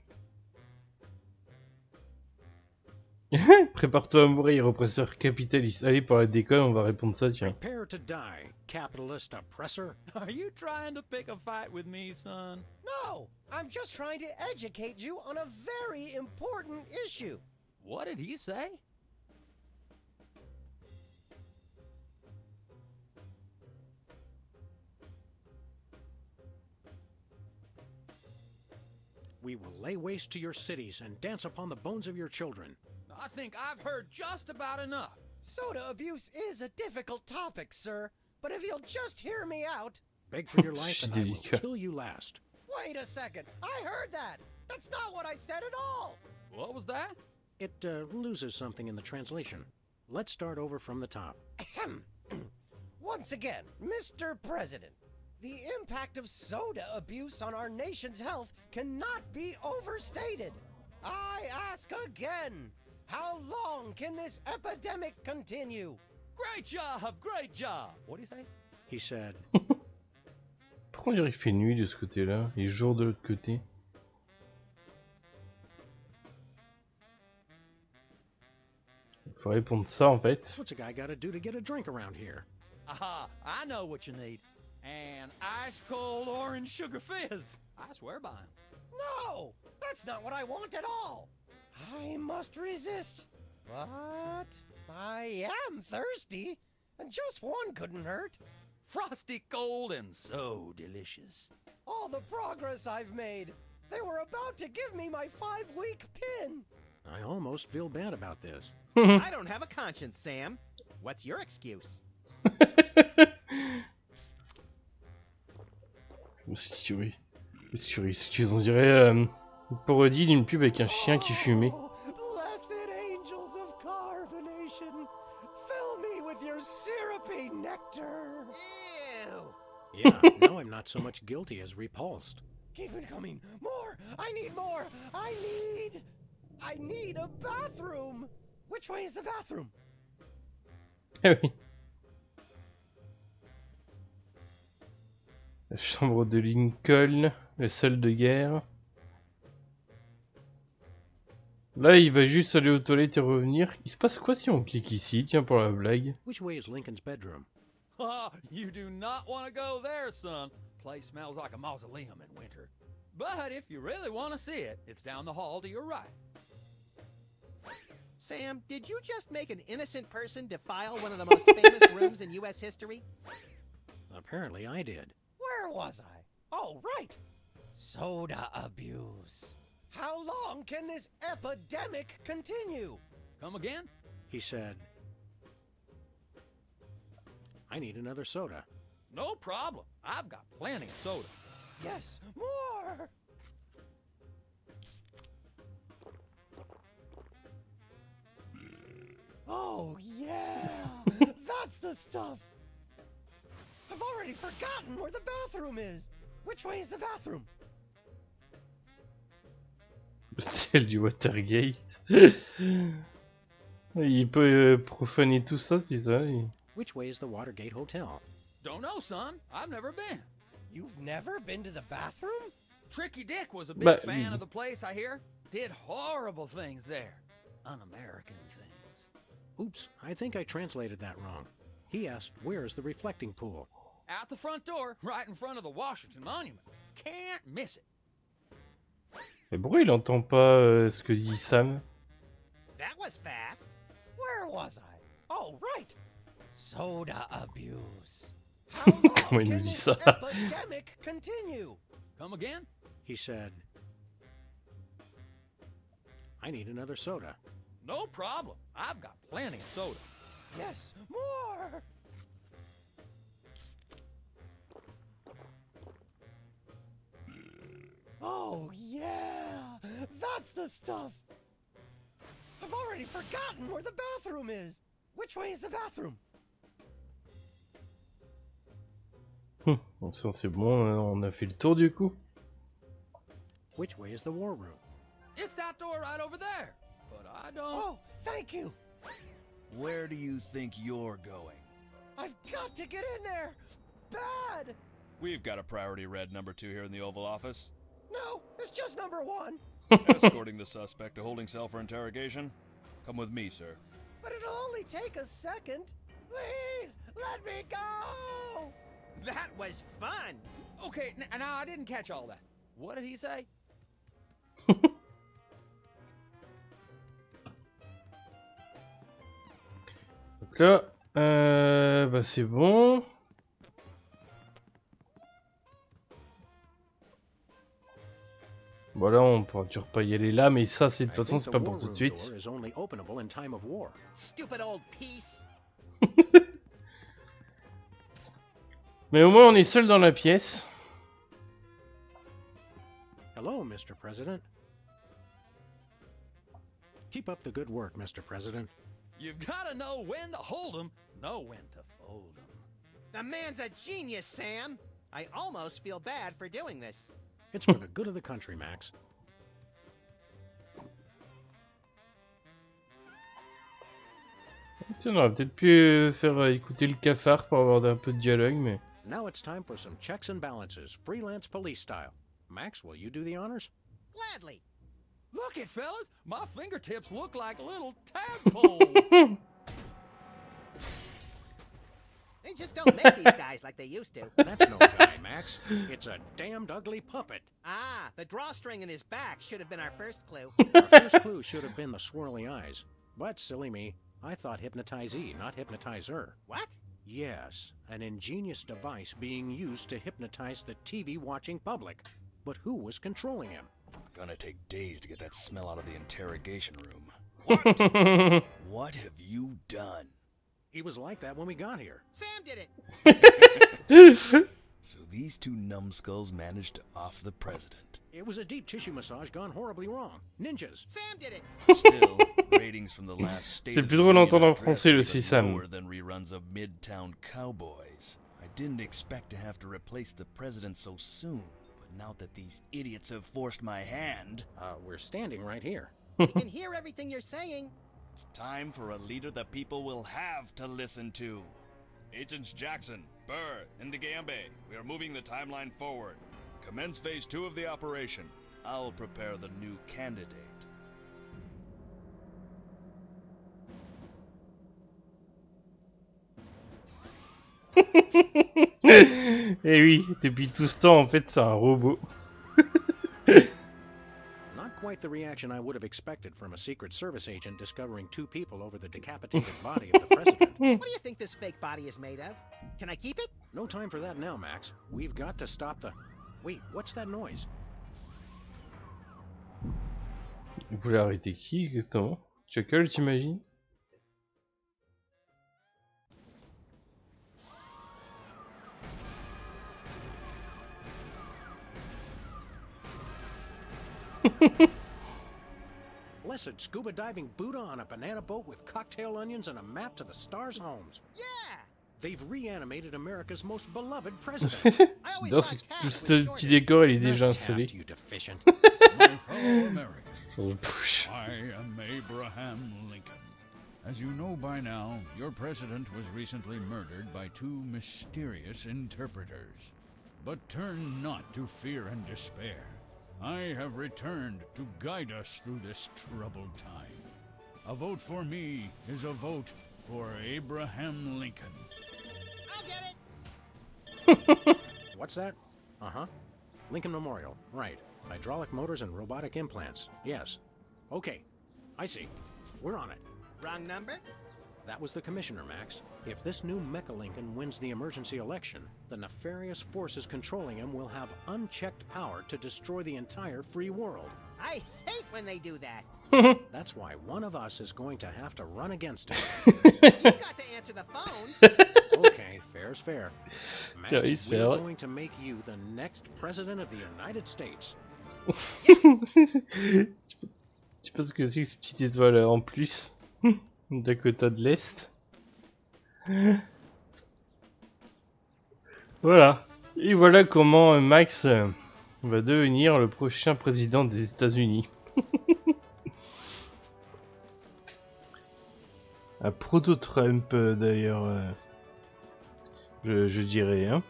Prépare-toi à mourir, oppresseur capitaliste. Allez, pour la déconne, on va répondre ça, tiens. prepare to die, capitalist oppressor. Are you trying to pick a fight with me, son? No, I'm just trying to educate you on a very important issue. What did he say? We will lay waste to your cities and dance upon the bones of your children. I think I've heard just about enough. Soda abuse is a difficult topic, sir, but if you'll just hear me out... Beg for your life and I will kill you last. Wait a second, I heard that! That's not what I said at all! What was that? It loses something in the translation. Let's start over from the top. Once again, Mr. President, The impact of soda abuse on our nation's health cannot be overstated. I ask again, how long can this epidemic continue? Great job, great job. What do you say? He said, Pourquoi on dirait qu'il fait nuit de ce côté-là et jour de l'autre côté? Faut répondre ça en fait. what's a guy gotta do to get a drink around here? Aha, I know what you need. An ice cold orange sugar fizz. I swear by him. No, that's not what I want at all. I must resist. But I am thirsty, and just one couldn't hurt. Frosty cold and so delicious. All the progress I've made. They were about to give me my 5-week pin. I almost feel bad about this. I don't have a conscience, Sam. What's your excuse? Excuse, on dirait une parodie d'une pub avec un chien qui fumait. Oh, blessed angels of carbonation, fill me with your syrupy nectar. Ew. Yeah, now I'm not so much guilty as repulsed. Keep it coming. More. I need more. I need a bathroom. Which way is the bathroom? Ah oui. La chambre de Lincoln, la salle de guerre. Là, il va juste aller aux toilettes et revenir. Il se passe quoi si on clique ici? Tiens, pour la blague. Which way is Lincoln's bedroom? Ah, you do not want to go there, son. Place smells like a mausoleum in winter. But if you really want to see it, it's down the hall to your right. Sam, did you just make an innocent person defile one of the most famous rooms in U.S. history? Apparently I did. Where was I? Oh, right. Soda abuse. How long can this epidemic continue? Come again? He said, I need another soda. No problem. I've got plenty of soda. Yes, more. Oh, yeah. That's the stuff. I've already forgotten where the bathroom is. Which way is the bathroom? Celle du Watergate. Il peut profaner tout ça, c'est ça. Which way is the Watergate Hotel? Don't know, son. I've never been. You've never been to the bathroom? Tricky Dick was a big But- fan of the place, I hear. Did horrible things there. Un-American things. Oops, I think I translated that wrong. He asked, where's the reflecting pool? Out the front door, right in front of the Washington Monument. Can't miss it. Mais pourquoi il entend pas ce que dit Sam? That was fast. Where was I? Oh, right. Soda abuse. How long Comment il nous can dit this ça? epidemic continue? Come again? He said, I need another soda. No problem. I've got plenty of soda. Yes, more. Oh, yeah. That's the stuff. I've already forgotten where the bathroom is. Which way is the bathroom? Bon, ça c'est bon, on a fait le tour du coup. Which way is the war room? It's that door right over there. But I don't... Oh, thank you. Where do you think you're going? I've got to get in there. Bad. We've got a priority red number 2 here in the Oval Office. No, it's just number 1. Escorting the suspect to holding cell for interrogation. Come with me, sir. But it'll only take a second. Please, let me go. That was fun. Okay, now I didn't catch all that. What did he say? Donc là, bah c'est bon. Voilà, on pourra toujours pas y aller là, mais ça, c'est de toute façon, c'est pas pour tout de suite. Is only openable in time of war. Stupid old piece. Mais au moins, on est seul dans la pièce. Hello, Mr. President. Keep up the good work, Mr. President. You've got to know when to hold 'em, know when to fold 'em. The man's a genius, Sam. I almost feel bad for doing this. It's for the good of the country, Max. Tiens, on aurait peut-être pu faire écouter le cafard pour avoir un peu de dialogue, mais... Now it's time for some checks and balances, freelance police style. Max, will you do the honors? Gladly. Look it, fellas! My fingertips look like little tadpoles! They just don't make these guys like they used to. That's no guy, Max. It's a damned ugly puppet. Ah, the drawstring in his back should have been our first clue. Our first clue should have been the swirly eyes. But silly me, I thought hypnotizee, not hypnotizer. What? Yes, an ingenious device being used to hypnotize the TV-watching public. But who was controlling him? Gonna take days to get that smell out of the interrogation room. What? What have you done? He was like that when we got here. Sam did it. So these two numbskulls managed to off the president. It was a deep tissue massage gone horribly wrong. Ninjas. Sam did it. Still, ratings from the last State C'est of plus the drôle Union d'entendre en address français le were Sisam. lower than reruns of Midtown Cowboys. I didn't expect to have to replace the president so soon, but now that these idiots have forced my hand, We're standing right here. We can hear everything you're saying. it's time for a leader the people will have to listen to. Agents Jackson, Burr, and Ndigambe, we are moving the timeline forward. Commence phase 2 of the operation. I'll prepare the new candidate. Eh oui, depuis tout ce temps, en fait, c'est un robot. Not quite the reaction I would have expected from a Secret Service agent discovering two people over the decapitated body of the president. What do you think this fake body is made of? Can I keep it? No time for that now, Max. We've got to stop the... Wait, what's that noise? Vous voulez arrêter qui exactement? Chuckle, j'imagine? Blessed scuba diving Buddha on a banana boat with cocktail onions and a map to the stars' homes. Yeah. They've reanimated America's most beloved president. I always Non, thought c'est Taft tout was ce shorter. petit décor, il est Not déjà Taft, installé. you deficient. My fellow Americans, Oh, push. I am Abraham Lincoln. As you know by now, your president was recently murdered by two mysterious interpreters. But turn not to fear and despair. I have returned to guide us through this troubled time. A vote for me is a vote for Abraham Lincoln. I'll get it. What's that? Uh-huh. Lincoln Memorial. Right. Hydraulic motors and robotic implants. Yes. Okay. I see. We're on it. Wrong number? That was the commissioner, Max. If this new Mecha Lincoln wins the emergency election, the nefarious forces controlling him will have unchecked power to destroy the entire free world. I hate when they do that. That's why one of us is going to have to run against him. You got to answer the phone. Okay, fair's fair. Max, Yeah, he's we're fair. going to make you the next president of the United States. Tu penses que c'est cette petite étoile en plus Dakota de l'Est. Voilà. Et voilà comment Max va devenir le prochain président des États-Unis. Un proto-Trump d'ailleurs, je dirais. Hein.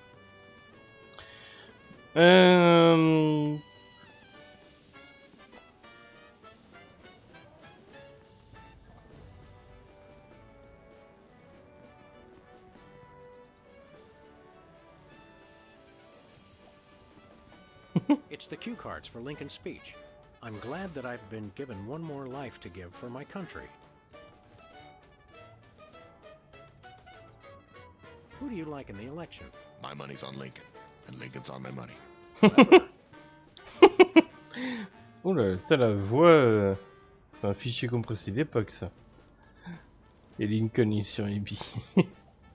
It's the cue cards for Lincoln's speech. I'm glad that I've been given one more life to give for my country. Who do you like in the election? My money's on Lincoln, and Lincoln's on my money. Oh là, t'as la voix un fichier compressé d'époque ça. Et Lincoln est sur les billes.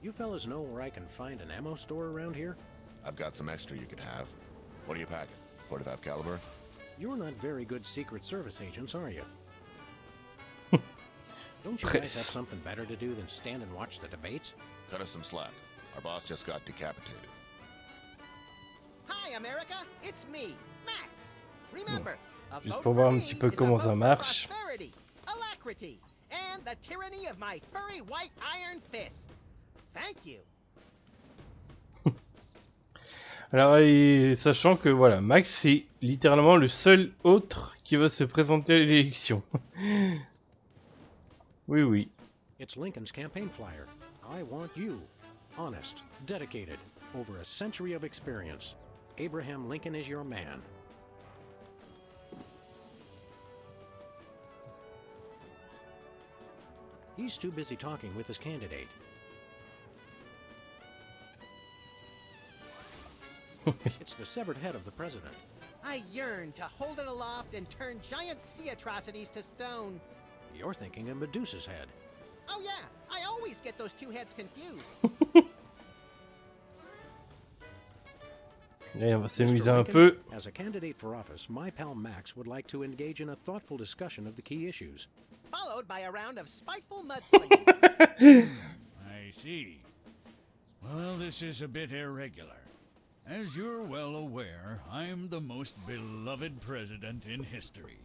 You fellas know where I can find an ammo store around here? I've got some extra you could have. What are you packing? 45 caliber? You're not very good Secret Service agents, are you? Don't you guys have Press. something better to do than stand and watch the debates? Cut us some slack. Our boss just got decapitated. Hi, America. It's me, Max. Remember, a Juste vote pour for voir un me petit peu is a comment vote ça for marche. prosperity, alacrity, and the tyranny of my furry white iron fist. Thank you. Alors, et sachant que voilà, Max c'est littéralement le seul autre qui va se présenter à l'élection. Oui, oui. It's Lincoln's campaign flyer. I want you. Honest, dedicated, over a century of experience. Abraham Lincoln is your man. He's too busy talking with his candidate. It's the severed head of the president. I yearn to hold it aloft and turn giant sea atrocities to stone. You're thinking of Medusa's head. Oh yeah, I always get those two heads confused. Allez, on va s'amuser Mr. un Lincoln, peu. As a candidate for office, my pal Max would like to engage in a thoughtful discussion of the key issues. Followed by a round of spiteful mudslinging. I see. Well, this is a bit irregular. As you're well aware, I'm the most beloved president in history.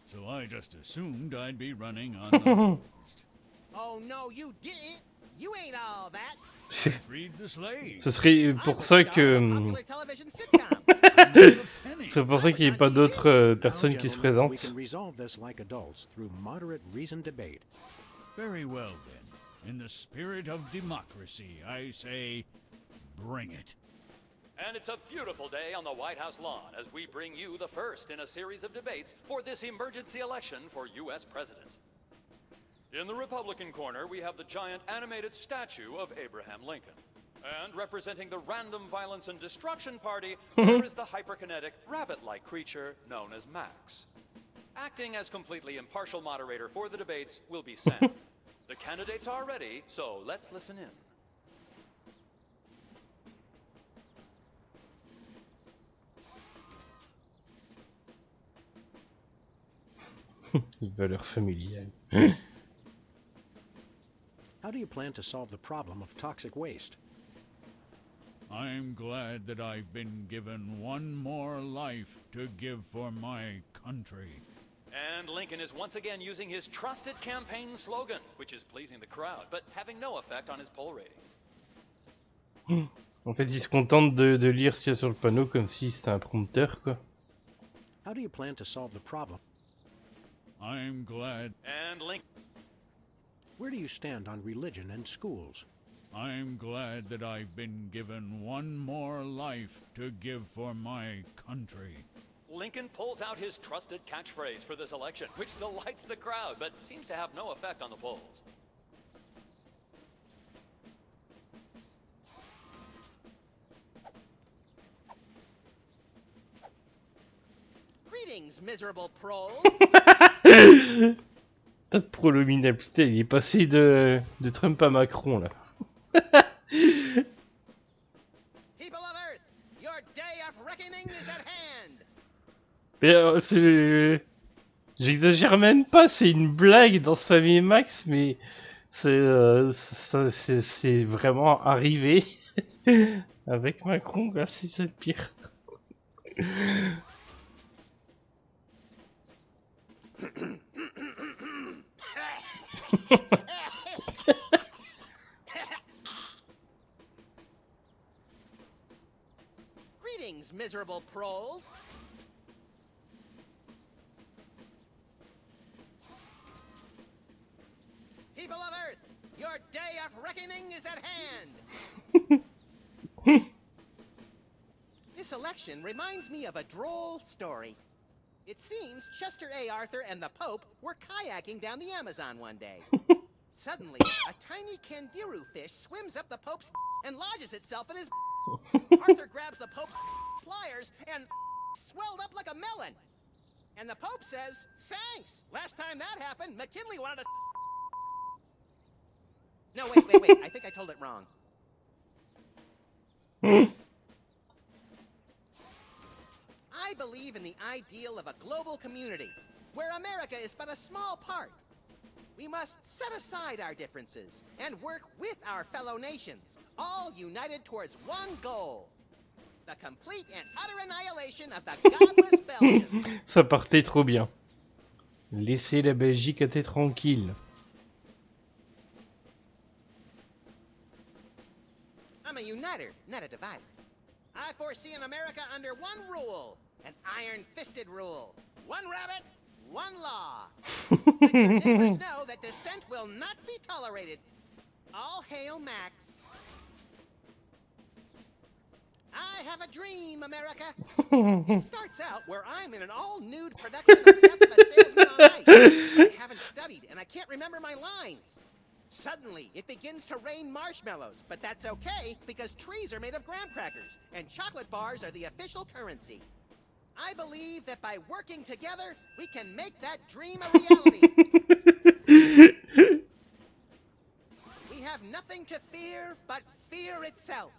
So I just assumed I'd be running unopposed. Oh no, you didn't. You ain't all that. Freed the slaves. Ce serait pour ça que... Popular television sitcom. C'est pour ça qu'il n'y ait pas d'autres personnes qui se We présentent. can resolve this like adults through moderate reasoned debate. Very well then. In the spirit of democracy, I say, bring it. And it's a beautiful day on the White House lawn as we bring you the first in a series of debates for this emergency election for U.S. President. In the Republican corner, we have the giant animated statue of Abraham Lincoln. And representing the Random Violence and Destruction Party, there is the hyperkinetic, rabbit-like creature known as Max. Acting as completely impartial moderator for the debates will be Sam. The candidates are ready, so let's listen in. Valeurs familiales. How do you plan to solve the problem of toxic waste? I'm glad that I've been given one more life to give for my country. And Lincoln is once again using his trusted campaign slogan, which is pleasing the crowd, but having no effect on his poll ratings. En fait, il se contente de lire ce qu'il y a sur le panneau comme si c'était un prompteur, quoi. How do you plan to solve the problem? I'm glad. And Lincoln. Where do you stand on religion and schools? I'm glad that I've been given one more life to give for my country. Lincoln pulls out his trusted catchphrase for this election, which delights the crowd, but seems to have no effect on the polls. Greetings, miserable proles. Pas de prolominal, putain, il est passé de Trump à Macron, là. People of Earth, your day of reckoning is at hand. Mais j'exagère même pas, c'est une blague dans sa vie Max, mais c'est vraiment arrivé avec Macron, quoi, c'est ça le pire. Greetings, miserable proles. People of Earth, your day of reckoning is at hand. This election reminds me of a droll story. It seems Chester A. Arthur and the Pope were kayaking down the Amazon one day. Suddenly, a tiny kangaroo fish swims up the Pope's and lodges itself in his. Arthur grabs the Pope's pliers and swelled up like a melon. And the Pope says, "Thanks. Last time that happened, McKinley wanted to." No, wait. I think I told it wrong. I believe in the ideal of a global community, where America is but a small part. We must set aside our differences and work with our fellow nations, all united towards one goal: The complete and utter annihilation of the godless Belgians. Ça partait trop bien. Laissez la Belgique à tête tranquille. I'm a uniter, not a divider. I foresee an America under one rule, an iron-fisted rule. One rabbit, one law. Let your neighbors know that dissent will not be tolerated. All hail Max. I have a dream, America. It starts out where I'm in an all-nude production of Death of a Salesman on Ice. I haven't studied, and I can't remember my lines. Suddenly, it begins to rain marshmallows, but that's okay, because trees are made of graham crackers, and chocolate bars are the official currency. I believe that by working together, we can make that dream a reality. We have nothing to fear but fear itself.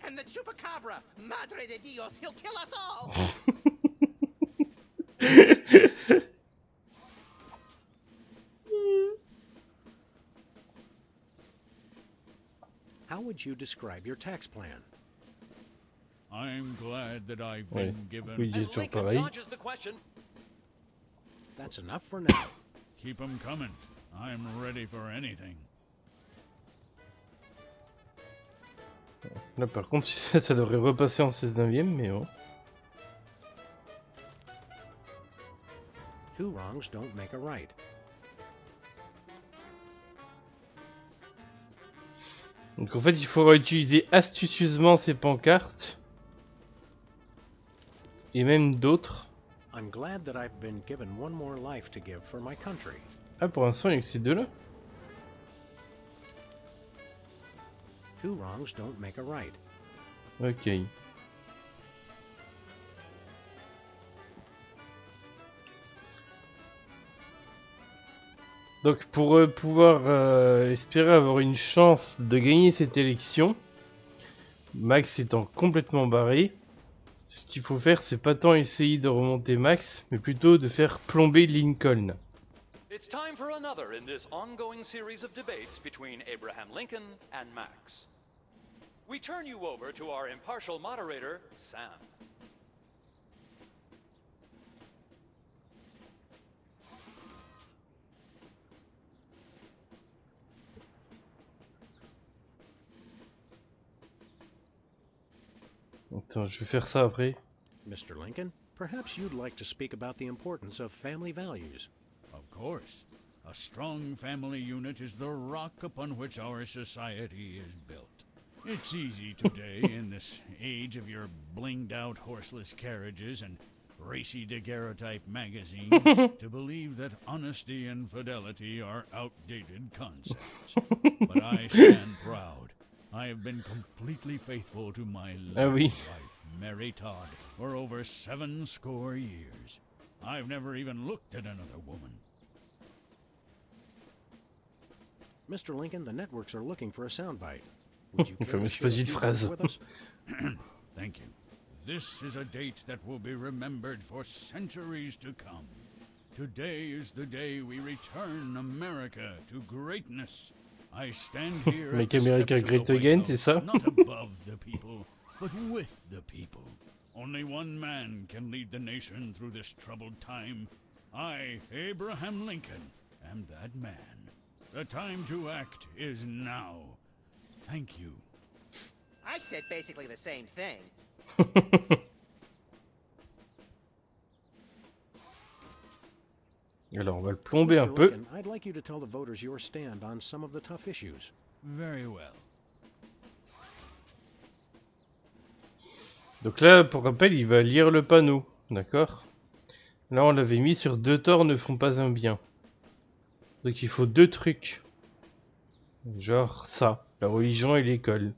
And the chupacabra, Madre de Dios, he'll kill us all! How would you describe your tax plan? I'm glad that I've been given... Oui, il est toujours pareil. That's enough for now. Keep 'em coming. I'm ready for anything. Là par contre ça devrait repasser en 16e mais bon. Two wrongs don't make a right. Donc en fait il faudra utiliser astucieusement ces pancartes. Et même d'autres. I'm glad that I've been given one more life to give for my country. Ah pour l'instant il y a que ces deux là. Two wrongs don't make a right. Ok. Donc pour pouvoir espérer avoir une chance de gagner cette élection, Max étant complètement barré, ce qu'il faut faire c'est pas tant essayer de remonter Max, mais plutôt de faire plomber Lincoln. It's time for another in this ongoing series of debates between Abraham Lincoln and Max. We turn you over to our impartial moderator, Sam. Attends, je vais faire ça après. Mr. Lincoln, perhaps you'd like to speak about the importance of family values. Of course. A strong family unit is the rock upon which our society is built. It's easy today, in this age of your blinged-out horseless carriages and racy daguerreotype magazines, to believe that honesty and fidelity are outdated concepts. But I stand proud. I have been completely faithful to my lovely wife, Mary Todd, for over 70 years. I've never even looked at another woman. Mr. Lincoln, the networks are looking for a soundbite. Would you Fameuse petite phrase. Thank you. This is a date that will be remembered for centuries to come. Today is the day we return America to greatness. I stand here Make America great again, c'est ça? Not above the people, but with the people. Only one man can lead the nation through this troubled time. I, Abraham Lincoln, am that man. The time to act is now. Thank you. I said basically the same thing. Alors on va le plomber un peu. Lincoln, I'd like you to tell the voters your stand on some of the tough issues. Very well. Donc là, pour rappel, il va lire le panneau, d'accord? Là, on l'avait mis sur 2 torts ne font pas un bien. Donc il faut 2 trucs. Genre ça, la religion et l'école.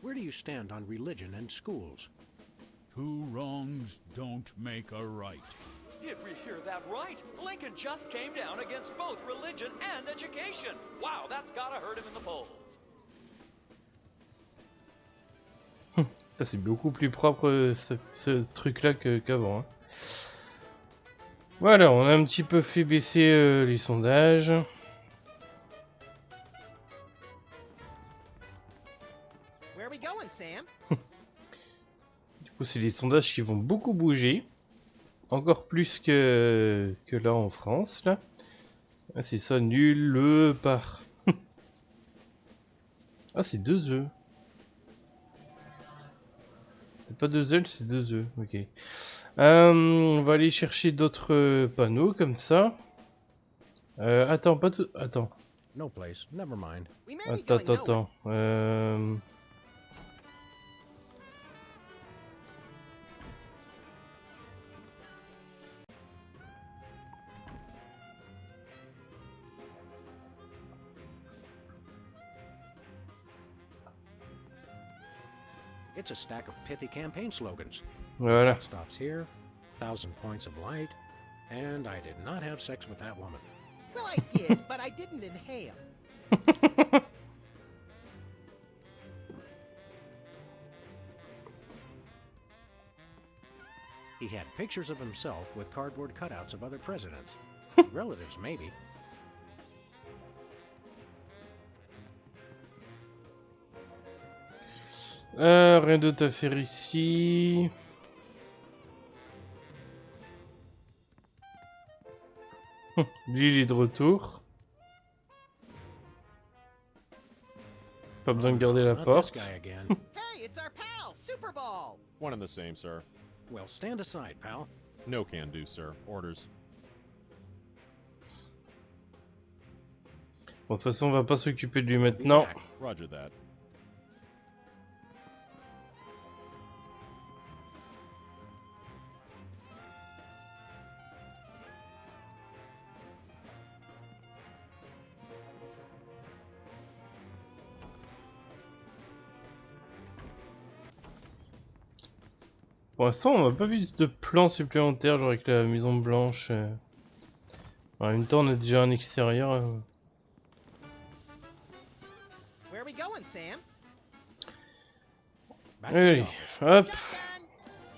Where do you stand on religion and schools? Two wrongs don't make a right. Did we hear that right? Lincoln just came down against both religion and education. Wow, that's gotta hurt him in the polls. Ça c'est beaucoup plus propre ce truc-là qu'avant. Hein. Voilà, on a un petit peu fait baisser les sondages. Where are we going, Sam? coup, c'est des sondages qui vont beaucoup bouger. Encore plus que là en France, là. Ah, c'est ça, nul part. Ah, c'est 2 œufs. C'est pas 2 œufs, c'est 2 œufs. Ok. On va aller chercher d'autres panneaux comme ça. Attends, pas tout. Attends. No place. Never mind. Attends. It's a stack of pithy campaign slogans. Voilà. Stops here, 1,000 points of light, and I did not have sex with that woman. Well, I did, but I didn't inhale. He had pictures of himself with cardboard cutouts of other presidents. Relatives, maybe. Rien d'autre à faire ici. Lui, il est de retour. Pas besoin de garder la Not this porte. guy again. Hey, it's our pal, Super Ball. One and the same, sir. Well, stand aside, pal. No can do, sir. Orders. Bon, de toute façon, on va pas s'occuper de lui maintenant. Roger that. Pour l'instant, on n'a pas vu de plan supplémentaire, genre avec la maison blanche. En même temps, on a déjà un extérieur. Where are we going, Sam? Back to the Allez, office. hop. Shotgun.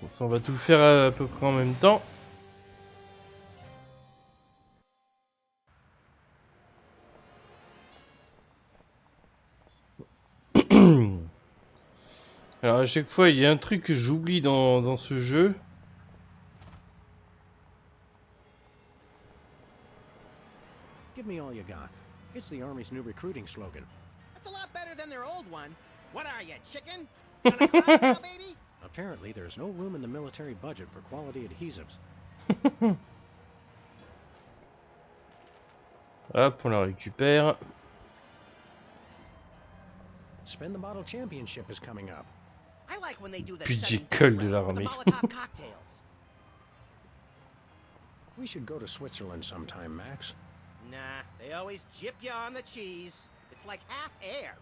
Bon, ça, on va tout faire à peu près en même temps. Alors à chaque fois, il y a un truc que j'oublie dans ce jeu. Give me all you got. It's the Army's new recruiting slogan. That's a lot better than their old one. What are you, chicken? Gonna cry now, baby? Apparently, there's no room in the military budget for quality adhesives. Hop, on la récupère. Spend the Bottle Championship is coming up. I like when they do the Budget sudden colle de death round with l'armée. the Molotov cocktails. We should go to Switzerland sometime, Max. Nah, they always jip you on the cheese. It's like half air.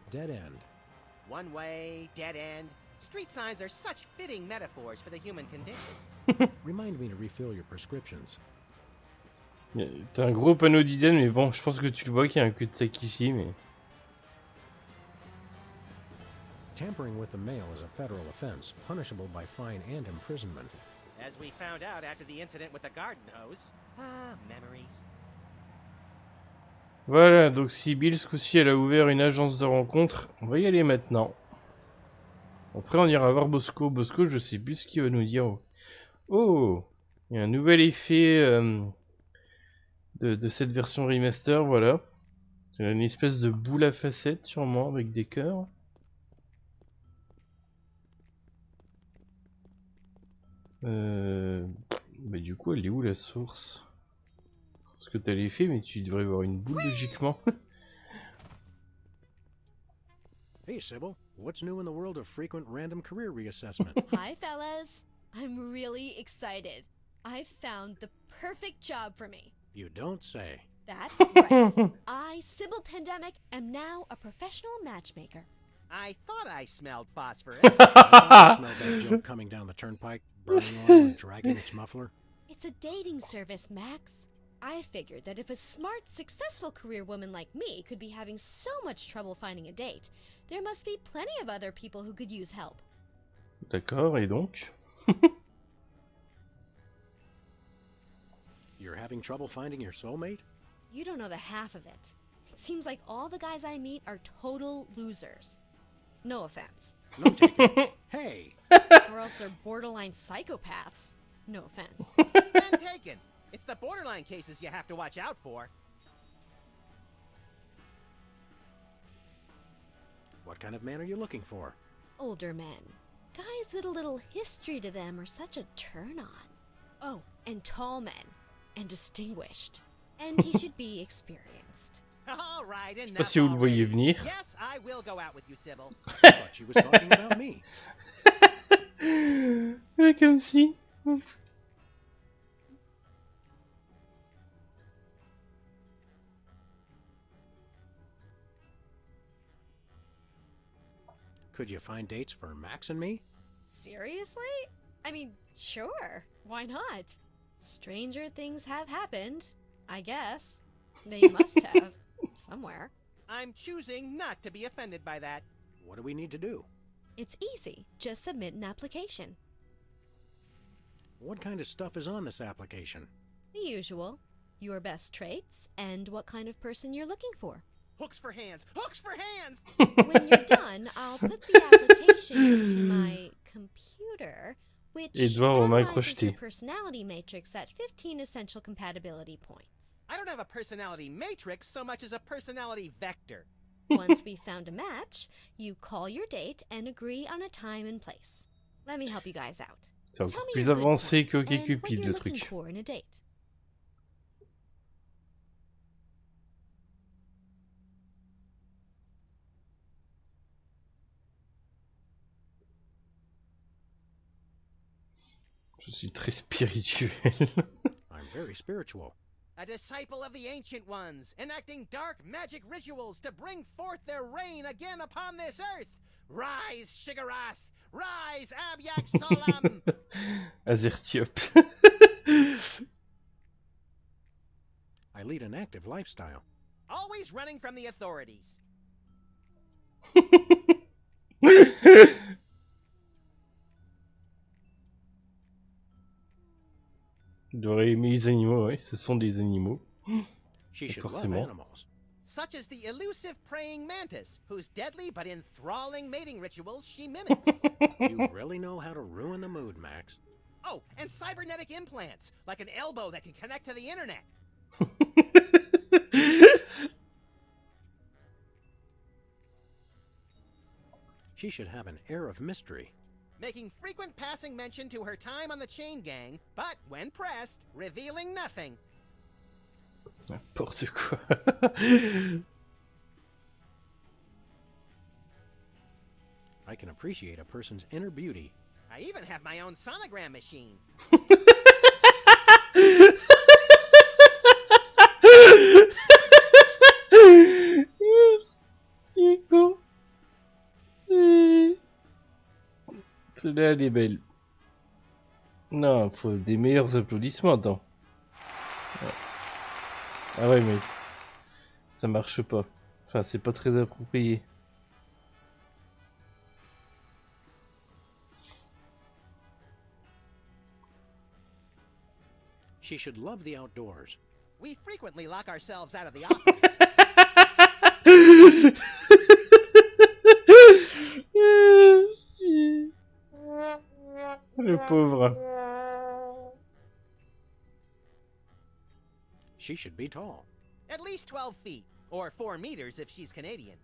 Dead end. One way, dead end. Street signs are such fitting metaphors for the human condition. Remind me to refill your prescriptions. T'as un gros panneau d'idées, mais bon, je pense que tu le vois qu'il y a un cul-de-sac ici, mais... Tampering with the mail is a federal offense, punishable by fine and imprisonment. As we found out after the incident with the garden hose. Ah, memories. Voilà, donc si Bill, ce coup-ci, elle a ouvert une agence de rencontres, on va y aller maintenant. Après, on ira voir Bosco. Bosco, je sais plus ce qu'il va nous dire. Oh, il y a un nouvel effet de cette version remaster, voilà. C'est une espèce de boule à facettes, sûrement, avec des cœurs. Bah du coup, elle est où la source? Parce que t'as l'effet, mais tu devrais voir une boule logiquement. Hey, Sybil, what's new in the world of frequent random career reassessment? Hi, fellas. I'm really excited. I've found the perfect job for me. You don't say. That's right. I, Sybil Pandemic, am now a professional matchmaker. I thought I smelled phosphorus. I thought I smelled that joke coming down the turnpike, burning oil and dragging its muffler. It's a dating service, Max. I figured that if a smart, successful career woman like me could be having so much trouble finding a date, there must be plenty of other people who could use help. D'accord, et donc? You're having trouble finding your soulmate? You don't know the half of it. It seems like all the guys I meet are total losers. No offense. No taking. Hey! Or else they're borderline psychopaths. No offense. And taken. It's the borderline cases you have to watch out for. What kind of man are you looking for? Older men. Guys with a little history to them are such a turn-on. Oh, and tall men. And distinguished. And he should be experienced. All right, Je sais pas enough si vous le voyez already. venir. Yes, I will go out with you, Sybil. I thought she was talking about me. Ouais, comme si. Could you find dates for Max and me? Seriously? I mean, sure. Why not? Stranger things have happened, I guess. They must have. Somewhere. I'm choosing not to be offended by that. What do we need to do? It's easy. Just submit an application. What kind of stuff is on this application? The usual. Your best traits and what kind of person you're looking for. Hooks for hands! Hooks for hands! When you're done, I'll put the application into my computer, which Et doit Romain analyzes your crocheter. personality matrix at 15 essential compatibility points. I don't have a personality matrix so much as a personality vector. Once we've found a match, you call your date and agree on a time and place. Let me help you guys out. C'est Tell encore me plus your good avancé que points and what Cupid, you're le looking truc. for in a date. Je suis très spirituel. I'm very spiritual. A disciple of the Ancient Ones, enacting dark magic rituals to bring forth their reign again upon this earth. Rise, Shigarath! Rise, Abyak Solam! Azertiop. I lead an active lifestyle. Always running from the authorities. Il aurait aimé les animaux, ouais, ce sont des animaux. She should love Forcément. animals. Such as the elusive praying mantis, whose deadly but enthralling mating rituals she mimics. You really know how to ruin the mood, Max. Oh, and cybernetic implants, like an elbow that can connect to the internet. She should have an air of mystery. Making frequent passing mention to her time on the chain gang, but when pressed, revealing nothing. N'importe quoi. I can appreciate a person's inner beauty. I even have my own sonogram machine. Yes. Nico. Celle-là, elle est belle. Non, faut des meilleurs applaudissements, attends. Ouais. Ah ouais, mais ça marche pas. Enfin, c'est pas très approprié. She should love the outdoors. We frequently lock ourselves out of the office. Le pauvre. She should be tall. At least 12 feet, or 4 meters if she's Canadian.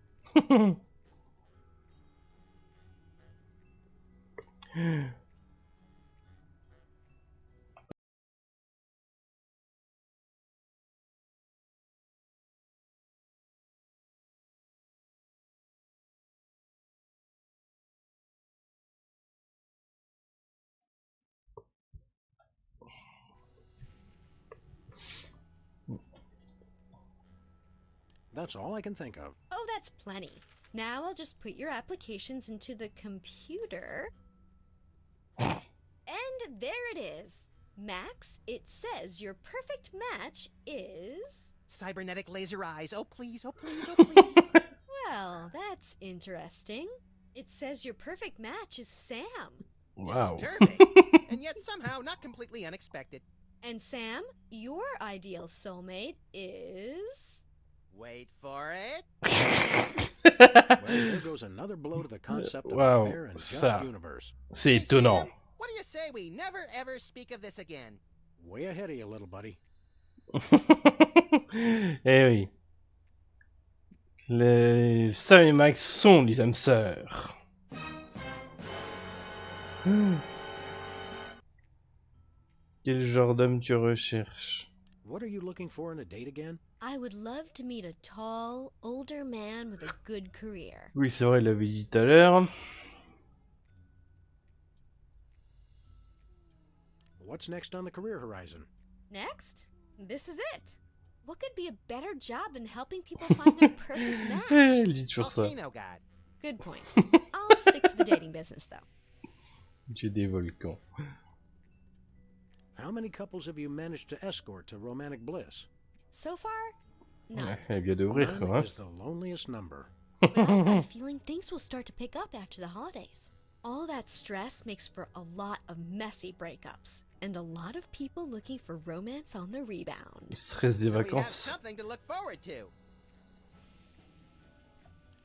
That's all I can think of. Oh, that's plenty. Now I'll just put your applications into the computer. And there it is. Max, it says your perfect match is... Cybernetic laser eyes. Oh, please, oh, please, oh, please. Well, that's interesting. It says your perfect match is Sam. Wow. Disturbing, and yet somehow not completely unexpected. And Sam, your ideal soulmate is... Wait for it. Well, there goes another blow to the concept of Wow, a fair and just ça, universe. c'est Hey, étonnant. Sam, what do you say we never ever speak of this again? Way ahead of you, little buddy. Eh oui. Les Sam et Max sont des âmes sœurs. Quel genre d'homme tu recherches? What are you looking for in a date again? I would love to meet a tall, older man with a good career. Oui, c'est vrai, il l'avait dit tout à l'heure. What's next on the career horizon? Next? This is it. What could be a better job than helping people find their perfect match? Il dit toujours ça. Volcano God. Good point. I'll stick to the dating business, though. Dieu des volcans. How many couples have you managed to escort to romantic bliss? So far, none. Ouais, elle vient d'ouvrir, None quoi. Hein. is the loneliest number. But I've got a feeling things will start to pick up after the holidays. All that stress makes for a lot of messy breakups, and a lot of people looking for romance on the rebound. Le stress des So we have vacances. something to look forward to.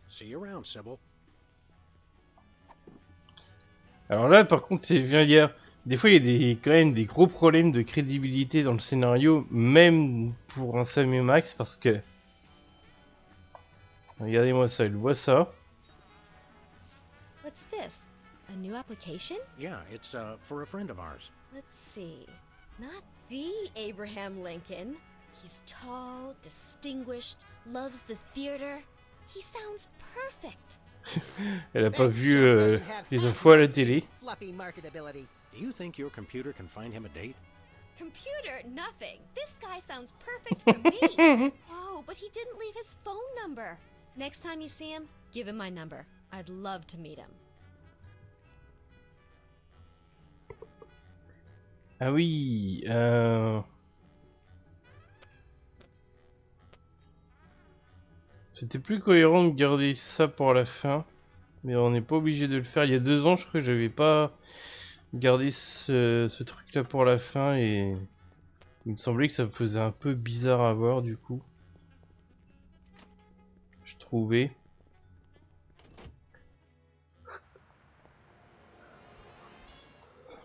See you around, Sybil. Alors là, par contre, il y a... Des fois, il y a quand même des gros problèmes de crédibilité dans le scénario, même pour un Sam et Max, parce que... Regardez-moi ça, il voit ça. What's this? A new application? Yeah, it's for a friend of ours. Let's see. Not the Abraham Lincoln. He's tall, distinguished, loves the theater. He sounds perfect. Elle a pas vu les infos à la télé. Fluffy marketability. Do you think your computer can find him a date? Computer, nothing. This guy sounds perfect for me. Oh, but he didn't leave his phone number. Next time you see him, give him my number. I'd love to meet him. Ah oui, c'était plus cohérent de garder ça pour la fin, mais on n'est pas obligé de le faire. Il y a 2 ans, je crois que j'avais pas gardé ce truc là pour la fin et il me semblait que ça me faisait un peu bizarre à voir du coup. Je trouvais.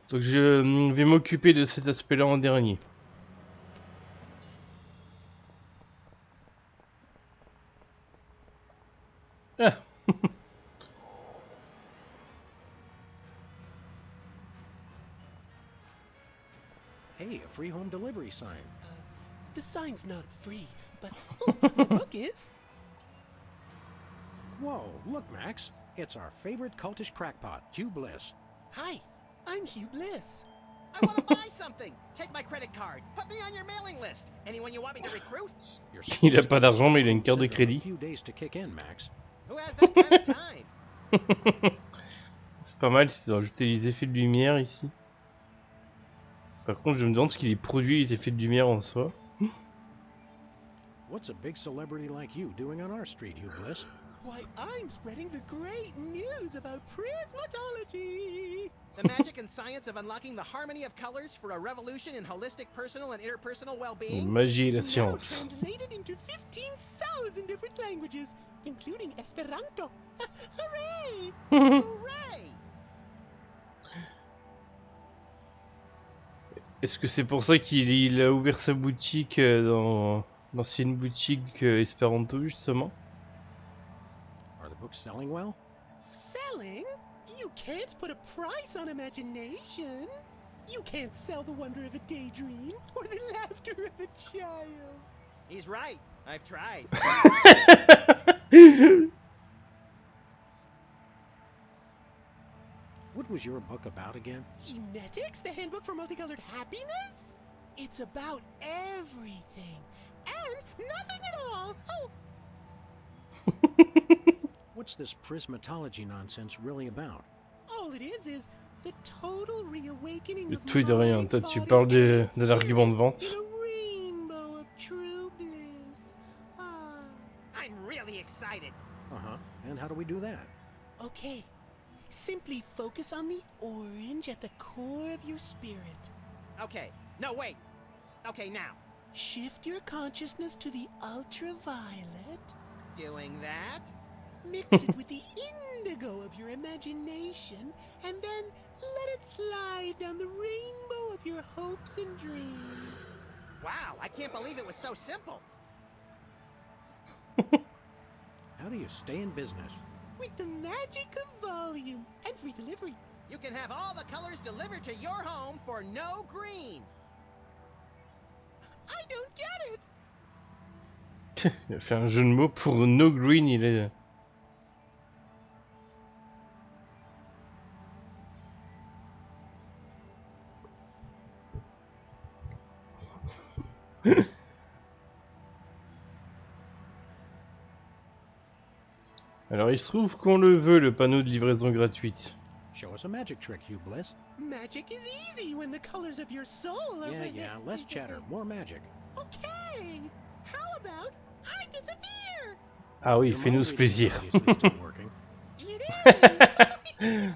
Donc je vais m'occuper de cet aspect-là en dernier. Ah. Hey, a free home delivery sign. The sign's not free, but the book is. Whoa, look, Max. It's our favorite cultish crackpot, Hugh Bliss. Hi, I'm Hugh Bliss. I want to buy something. Take my credit card. Put me on your mailing list. Anyone you want me to recruit? Il a pas d'argent mais il a une carte de crédit. Few days to kick in, Max. Who has that kind of time? C'est pas mal, ils ont ajouté les effets de lumière ici. Par contre, je me demande ce qu'il est produit les effets de lumière en soi. What's a big celebrity like you doing on our street, Hugh Bliss? Why, I'm spreading the great news about prismatology. The magic and science of unlocking the harmony of colors for a revolution in holistic personal and interpersonal well-being. Magie et la Now science. translated into 15,000 different languages, including Esperanto. Hooray! Hooray! Est-ce que c'est pour ça qu'il a ouvert sa boutique dans l'ancienne boutique Esperanto justement? Are the books selling well? Selling? You can't put a price on imagination. You can't sell the wonder of a daydream or the laughter of a child. He's right. I've tried. What was your book about again? Emetics, the handbook for multicolored happiness? It's about everything and nothing at all. Oh. What's this prismatology nonsense really about? All it is the total reawakening Le of tout et de rien, mind, toi tu body, parles de and l'argument de spirit vente. in a rainbow of true bliss. Ah. I'm really excited. Uh-huh. And how do we do that? Okay. Simply focus on the orange at the core of your spirit. Okay. No, wait. Okay, now. Shift your consciousness to the ultraviolet. Doing that. Mix it with the indigo of your imagination, and then let it slide down the rainbow of your hopes and dreams. Wow, I can't believe it was so simple. How do you stay in business? With the magic of volume and free delivery. You can have all the colors delivered to your home for no green. I don't get it. Il a fait un jeu de mots pour no green, il est... Alors il se trouve qu'on le veut, le panneau de livraison gratuite. Show us a magic trick, Hugh Bliss. Magic is easy when the colors of your soul are... Yeah, less chatter, more magic. Okay, how about I disappear? Ah oui, fais-nous ce plaisir. It is!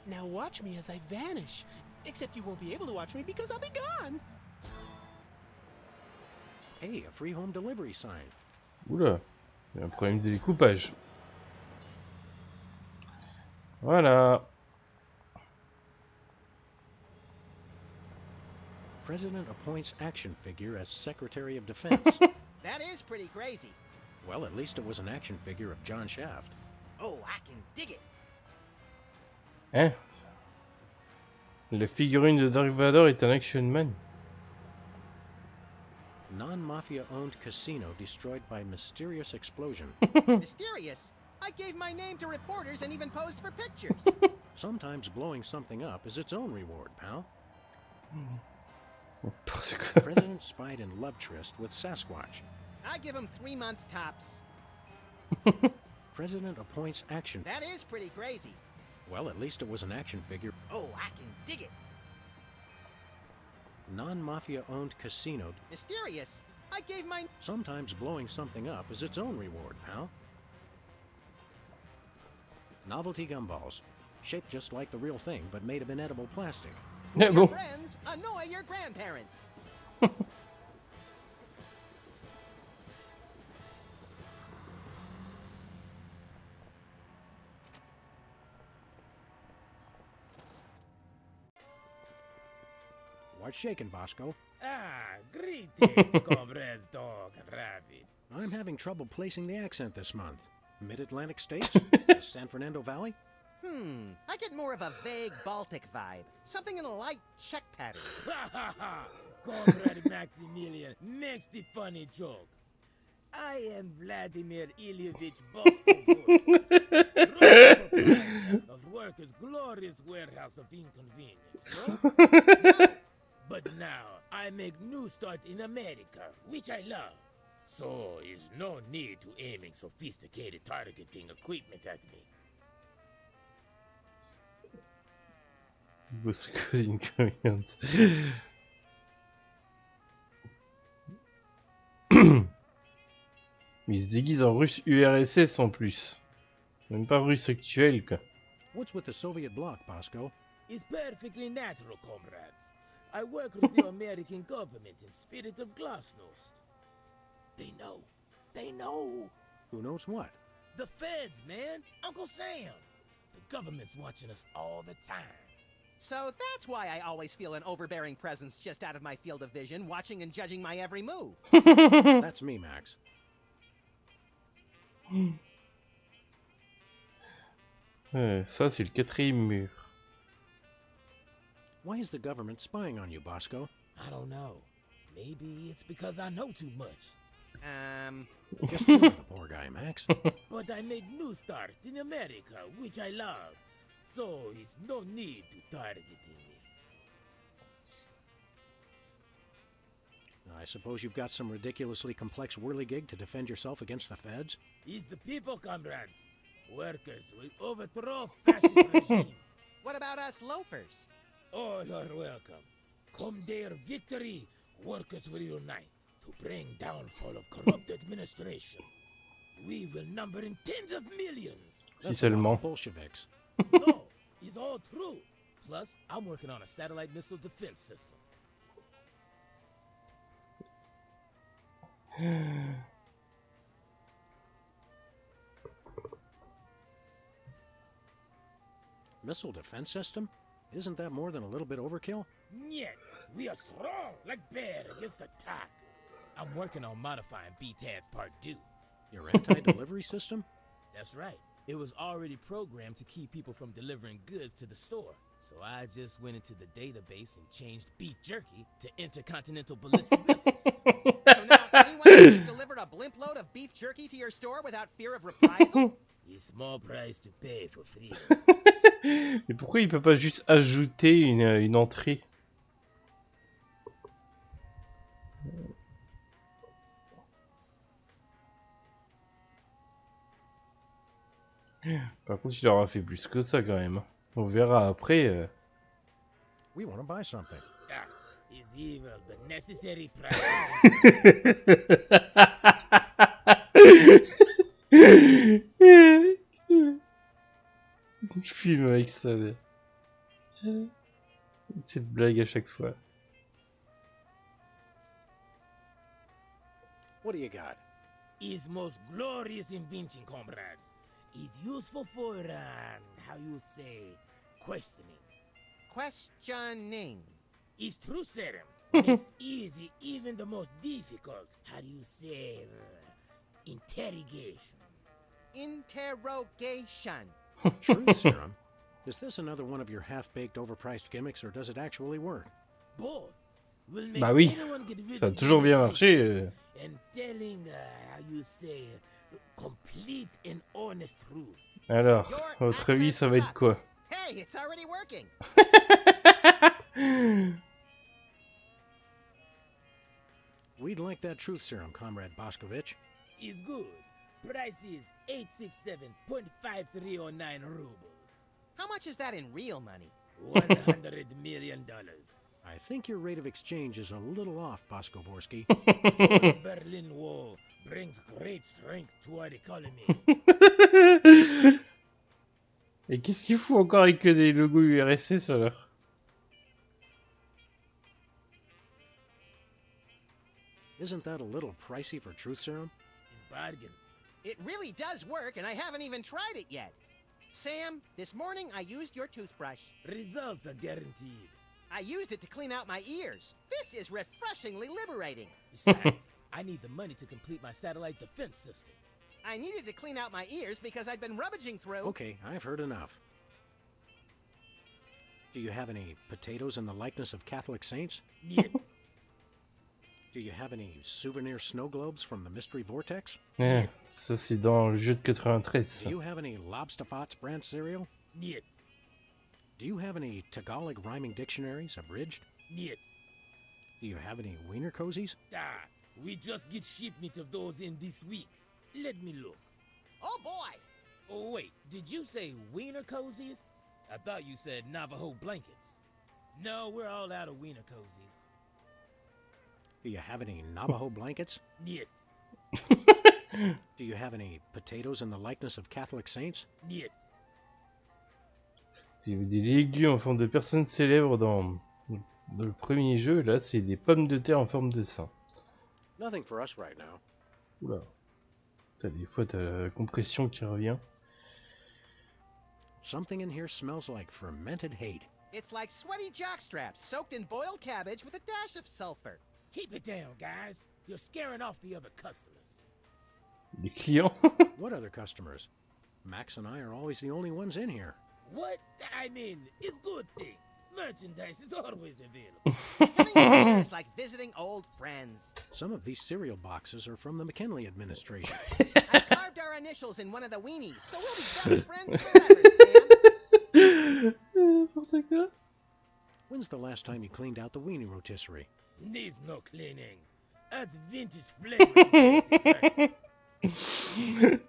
Now watch me as I vanish. Except you won't be able to watch me because I'll be gone. Hey, a free home delivery sign. Oula, il y a un problème de découpage. Voilà. President appoints action figure as Secretary of Defense. That is pretty crazy. Well, at least it was an action figure of John Shaft. Oh, I can dig it. Hein? La figurine de Dark Vador est un action man. Non-mafia-owned casino destroyed by mysterious explosion. Mysterious? I gave my name to reporters and even posed for pictures. Sometimes blowing something up is its own reward, pal. Quoi. President spied in love tryst with Sasquatch. I give him 3 months tops. President appoints action. That is pretty crazy. Well, at least it was an action figure. Oh, I can dig it. Non-mafia-owned casino. Mysterious? I gave my... Sometimes blowing something up is its own reward, pal. Novelty gumballs. Shaped just like the real thing, but made of inedible plastic. Yeah, Your bon. friends annoy your grandparents. What's shaking, Bosco? Ah, greetings, comrades, dog and rabbit. I'm having trouble placing the accent this month. Mid-Atlantic states? The San Fernando Valley? I get more of a vague Baltic vibe. Something in a light Czech pattern. Ha ha ha! Comrade Maximilian makes the funny joke. I am Vladimir Ilyevich Boskovich, of Workers' Glorious Warehouse of Inconvenience, no? But now, I make new start in America, which I love. So, is no need to aiming sophisticated targeting equipment at me. Il se déguise en russe URSS en plus. Même pas russe actuel, quoi. What's with the Soviet bloc, Bosco? It's perfectly natural, comrades. I work with the American government in spirit of glasnost. They know. They know. Who knows what? The feds, man. Uncle Sam. The government's watching us all the time. So that's why I always feel an overbearing presence just out of my field of vision, watching and judging my every move. That's me, Max. Ça, c'est le 4e mur. Why is the government spying on you, Bosco? I don't know. Maybe it's because I know too much. Just humor the poor guy, Max. But I made new start in America, which I love. So it's no need to target me. I suppose you've got some ridiculously complex whirligig to defend yourself against the feds? It's the people, comrades. Workers will overthrow fascist regime. What about us loafers? All are welcome. Come their victory, workers will unite to bring downfall of corrupt administration. We will number in tens of millions. Si seulement. Bolsheviks. No, it's all true. Plus, I'm working on a satellite missile defense system. Missile defense system? Isn't that more than a little bit overkill? Yet, we are strong like bear against attack. I'm working on modifying BTAD's Part 2. Your anti-delivery system? That's right. It was already programmed to keep people from delivering goods to the store. So I just went into the database and changed beef jerky to intercontinental ballistic missiles. So now anyone can just deliver a blimp load of beef jerky to your store without fear of reprisal? A small price to pay for freedom. Mais pourquoi il peut pas juste ajouter une entrée? Par contre, il aura fait plus que ça quand même. On verra après. We want to buy something. Ah, it's evil, but necessary price. Je filme avec ça. Cette blague à chaque fois. What do you got? His most glorious invention, comrades, is useful for, how you say, questioning. Questioning. His true serum makes easy even the most difficult, how do you say, interrogation. Interrogation. Truth serum? Is this another one of your half-baked, overpriced gimmicks, or does it actually work? Both will make Bah oui, anyone get rid ça a of toujours bien marché. and telling, how you say, complete and honest truth. Alors, à votre avis, ça va être quoi? Hey, it's already working. We'd like that truth serum, Comrade Boscovich. Is good. Price is 867.5309 rubles. How much is that in real money? $100 million. I think your rate of exchange is a little off, Boskovorsky. The Berlin Wall brings great strength to our economy. Et qu'est-ce qu'il fout encore avec que des logos URSS alors? Isn't that a little pricey for truth serum? It's bargain. It really does work, and I haven't even tried it yet. Sam, this morning I used your toothbrush. Results are guaranteed. I used it to clean out my ears. This is refreshingly liberating. Besides, I need the money to complete my satellite defense system. I needed to clean out my ears because I'd been rummaging through... Okay, I've heard enough. Do you have any potatoes in the likeness of Catholic saints? Niet. Do you have any souvenir snow globes from the Mystery Vortex? Ça c'est dans le jeu de 93. Do you have any Lobsterfots brand cereal? Niet. Do you have any Tagalog rhyming dictionaries abridged? Niet. Do you have any wiener cozies? Ah, we just get shipment of those in this week. Let me look. Oh boy! Oh wait, did you say wiener cozies? I thought you said Navajo blankets. No, we're all out of wiener cozies. Do you have any Navajo blankets? Niet. Do you have any potatoes in the likeness of Catholic saints? Niet. Il y avait des légumes en forme de personnes célèbres dans le premier jeu, là c'est des pommes de terre en forme de saint. Nothing for us right now. Oula. Des fois t'as la compression qui revient. Something in here smells like fermented hate. It's like sweaty jockstraps soaked in boiled cabbage with a dash of sulfur. Keep it down, guys. You're scaring off the other customers. Les clients. What other customers? Max and I are always the only ones in here. What? I mean, it's good thing. Merchandise is always available. Coming here is like visiting old friends. Some of these cereal boxes are from the McKinley administration. I carved our initials in one of the weenies, so we'll be best friends forever, Sam. N'importe quoi. When's the last time you cleaned out the weenie rotisserie? Needs no cleaning. Adds vintage flavor to tasty friends. See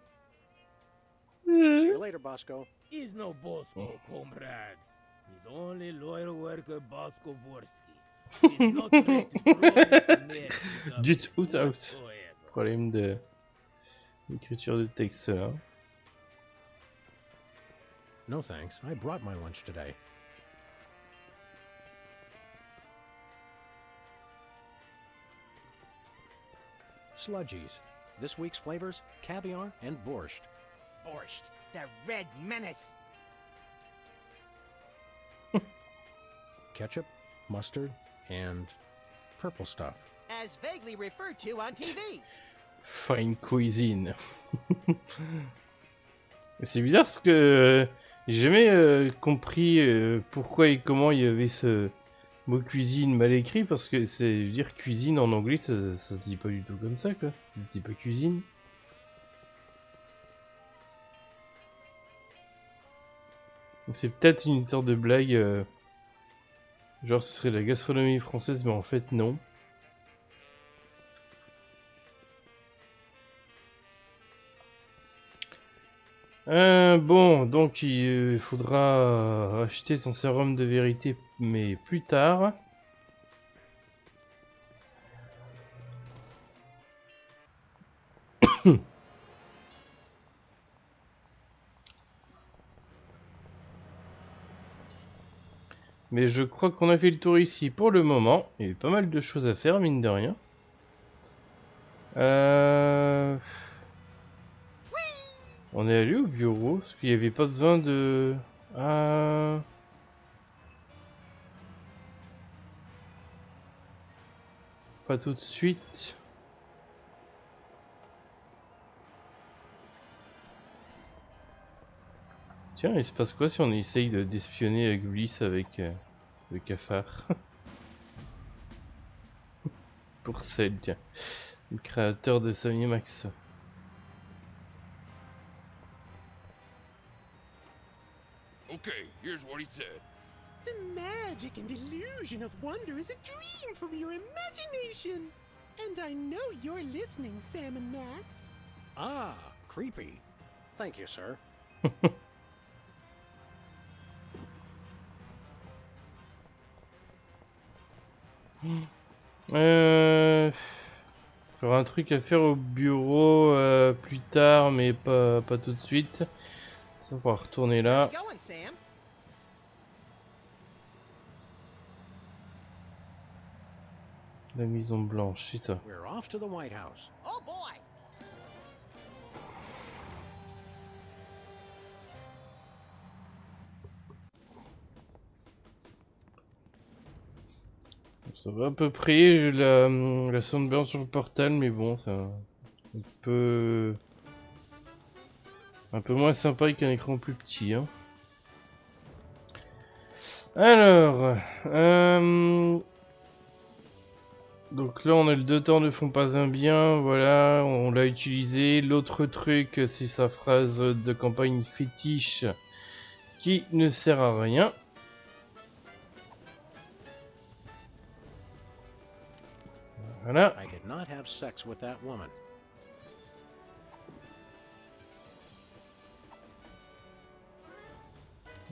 you later, Bosco. He's no Bosco, comrades. He's only loyal worker Bosco Vorsky. He's not ready to progress American Du tout out. whatsoever. Problème de l'écriture de texte là. No thanks. I brought my lunch today. sludgies. This week's flavors, caviar and borscht. Borscht, the red menace. Ketchup, mustard, and purple stuff. As vaguely referred to on TV. Fine cuisine. C'est bizarre parce que j'ai jamais compris pourquoi et comment il y avait ce mot cuisine mal écrit, parce que c'est, je veux dire, cuisine en anglais ça se dit pas du tout comme ça quoi. Ça se dit pas cuisine. C'est peut-être une sorte de blague, genre ce serait la gastronomie française, mais en fait non. Bon, donc il faudra acheter son sérum de vérité, mais plus tard. Mais je crois qu'on a fait le tour ici pour le moment. Il y a eu pas mal de choses à faire, mine de rien. On est allé au bureau, parce qu'il n'y avait pas besoin de... Pas tout de suite. Tiens, il se passe quoi si on essaye d'espionner Gullis avec le cafard? Pour celle, tiens. Le créateur de Sammy Max. Okay, here's what he said. The magic and illusion of wonder is a dream from your imagination. And I know you're listening, Sam and Max. Ah, creepy. Thank you, sir. J'aurai un truc à faire au bureau plus tard, mais pas tout de suite. Ça va retourner là. La maison blanche, c'est ça. We're off to the White House. Oh boy! Ça va à peu près, j'ai la sonde blanche sur le portal, mais bon, c'est un peu moins sympa qu'un écran plus petit, hein. Alors, donc là on a le deux temps ne font pas un bien, voilà, on l'a utilisé. L'autre truc, c'est sa phrase de campagne fétiche qui ne sert à rien. Voilà. I did not have sex with that woman.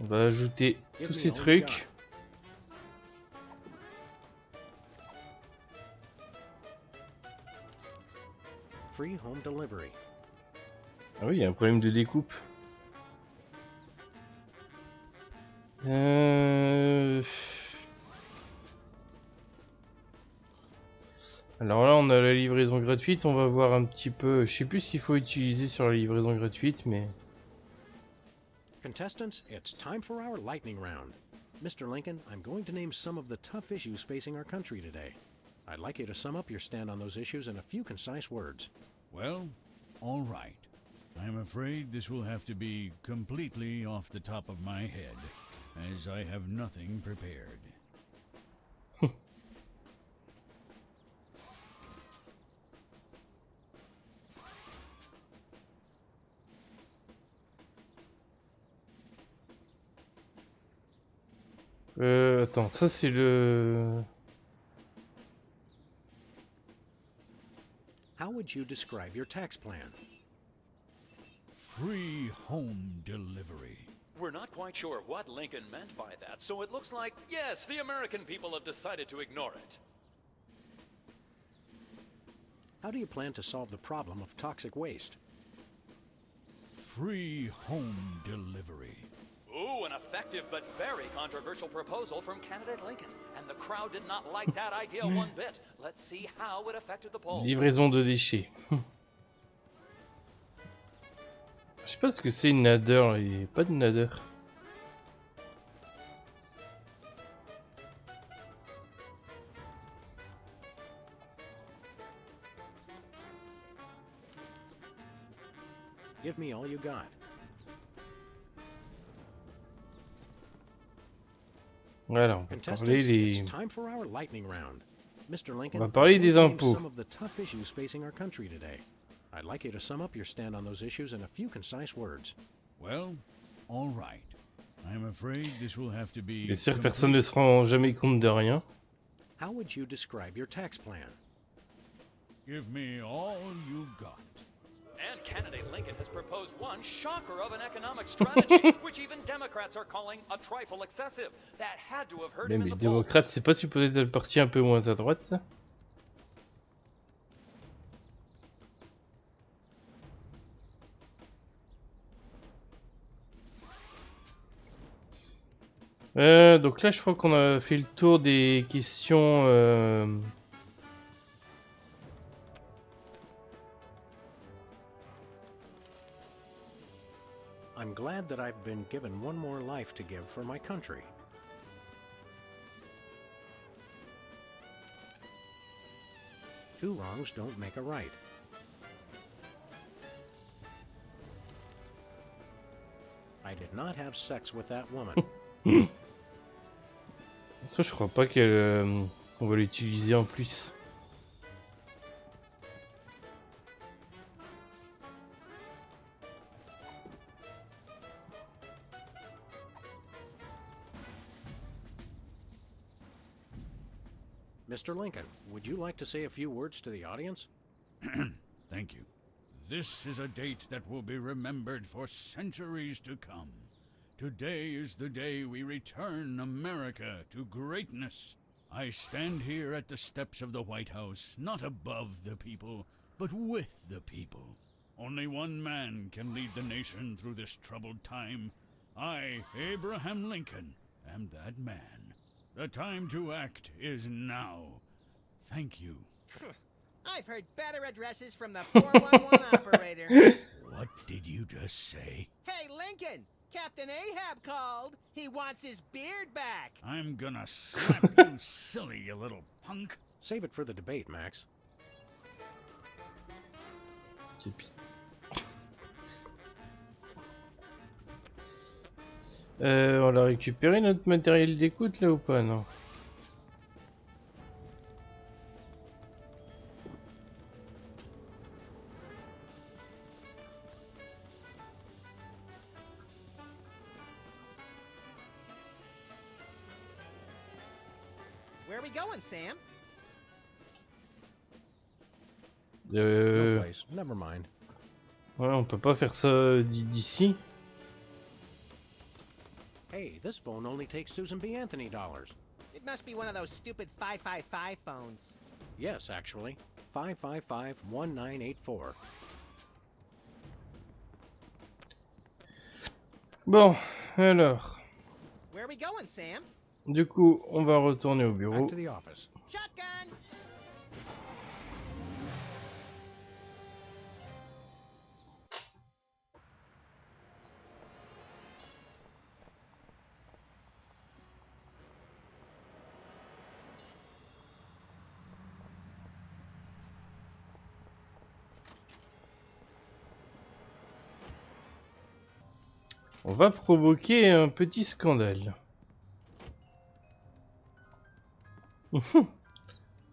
On va ajouter tous ces trucs. Free home delivery. Ah oui, il y a un problème de découpe. Alors là, on a la livraison gratuite. On va voir un petit peu. Je sais plus ce qu'il faut utiliser sur la livraison gratuite, mais. Contestants, it's time for our lightning round. Mr. Lincoln, I'm going to name some of the tough issues facing our country today. I'd like you to sum up your stand on those issues in a few concise words. Well, all right. I'm afraid this will have to be completely off the top of my head, as I have nothing prepared. Attends, ça c'est le... How would you describe your tax plan? Free home delivery. We're not quite sure what Lincoln meant by that, so it looks like, yes, the American people have decided to ignore it. How do you plan to solve the problem of toxic waste? Free home delivery. Ooh, and a effective but very controversial proposal from candidate Lincoln, and the crowd did not like that idea one bit. Let's see how it affected the poll. Livraison de déchets. Je sais pas ce que c'est une nader, il n'y a pas de nader. Give me all you got. Voilà, on va parler des... Time for our lightning round. Mr. Lincoln, On va parler des impôts. some of the tough issues facing our country today. I'd like you to sum up your stand on those issues in a few concise words. Well, all right. I'm afraid this will have to be... Bien sûr que personne ne se rend jamais compte de rien. How would you describe your tax plan? Give me all you got. And candidate Lincoln has proposed one shocker of an economic strategy, which even Democrats are calling a trifle excessive. That had to have hurt him in Mais the les polls. démocrates, c'est pas supposé être le parti un peu moins à droite, ça? Donc là, je crois qu'on a fait le tour des questions. I'm glad that I've been given one more life to give for my country. Two wrongs don't make a right. I did not have sex with that woman. Ça, je crois pas qu'elle, on va l'utiliser en plus. Mr. Lincoln, would you like to say a few words to the audience? Thank you. This is a date that will be remembered for centuries to come. Today is the day we return America to greatness. I stand here at the steps of the White House, not above the people, but with the people. Only one man can lead the nation through this troubled time. I, Abraham Lincoln, am that man. The time to act is now. Thank you. I've heard better addresses from the 411 operator. What did you just say? Hey, Lincoln! Captain Ahab called. He wants his beard back. I'm gonna slap you silly, you little punk. Save it for the debate, Max. On a récupéré notre matériel d'écoute là ou pas, non? Where are we going, Sam? No place. Never mind. Ouais, on peut pas faire ça d'ici. Hey, this phone only takes Susan B. Anthony dollars. It must be one of those stupid 555 phones. Yes, actually. 555-1984. Bon, alors. Where are we going, Sam? Du coup, on va retourner au bureau. Back to the office. Shotgun! On va provoquer un petit scandale.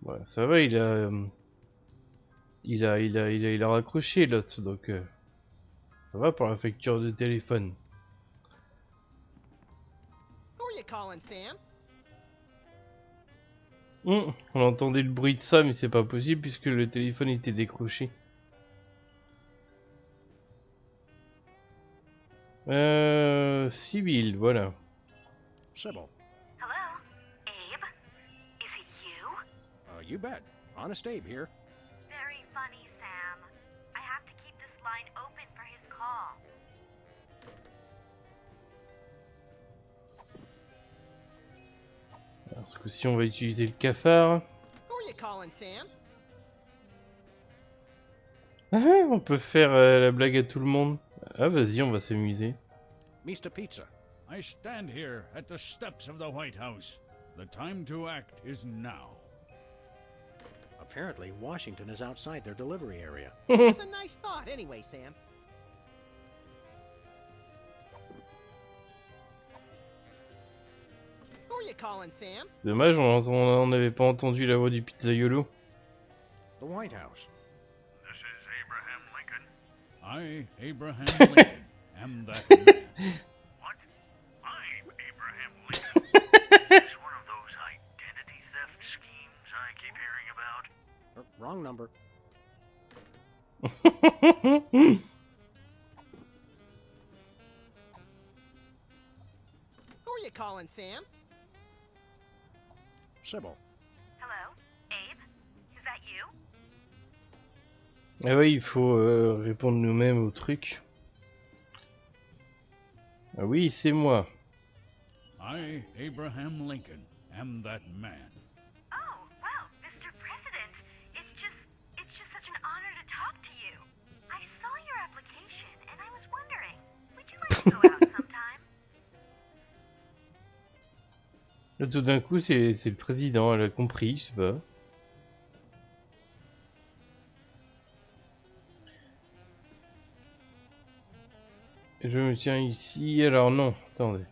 Voilà, ça va, il a raccroché l'autre, donc ça va pour la facture de téléphone. Who are you calling, Sam? On entendait le bruit de ça, mais c'est pas possible puisque le téléphone était décroché. Civil, voilà. Sybil. Hello, Abe? Is it you? You bet. Honest Abe here. Very funny, Sam. I have to keep this line open for his call. Ce coup-ci, on va utiliser le cafard. Who are you calling, Sam? Ah, on peut faire la blague à tout le monde. Ah, vas-y, on va s'amuser. Mr. Pizza. I stand here at the steps of the White House. The time to act is now. Apparently, Washington is outside their delivery area. It's a nice thought anyway, Sam. Who are you calling, Sam? Dommage, on n'avait pas entendu la voix du pizzaiolo. The White House. This is Abraham Lincoln. I, Abraham Lincoln, am that man. What? I'm Abraham Lincoln. It's one of those identity theft schemes I keep hearing about. Wrong number. Who are you calling, Sam? Sybil. Hello? Abe? Is that you? Ah oui, il faut répondre nous-mêmes au truc. Ah oui, c'est moi. I, Abraham Lincoln, am that man. Oh, well, Mr. President, it's just such an honor to talk to you. I saw your application and I was wondering, would you like to go out sometime? Là, tout d'un coup, c'est le président, elle a compris, je sais pas. Je me tiens ici, alors non, attendez.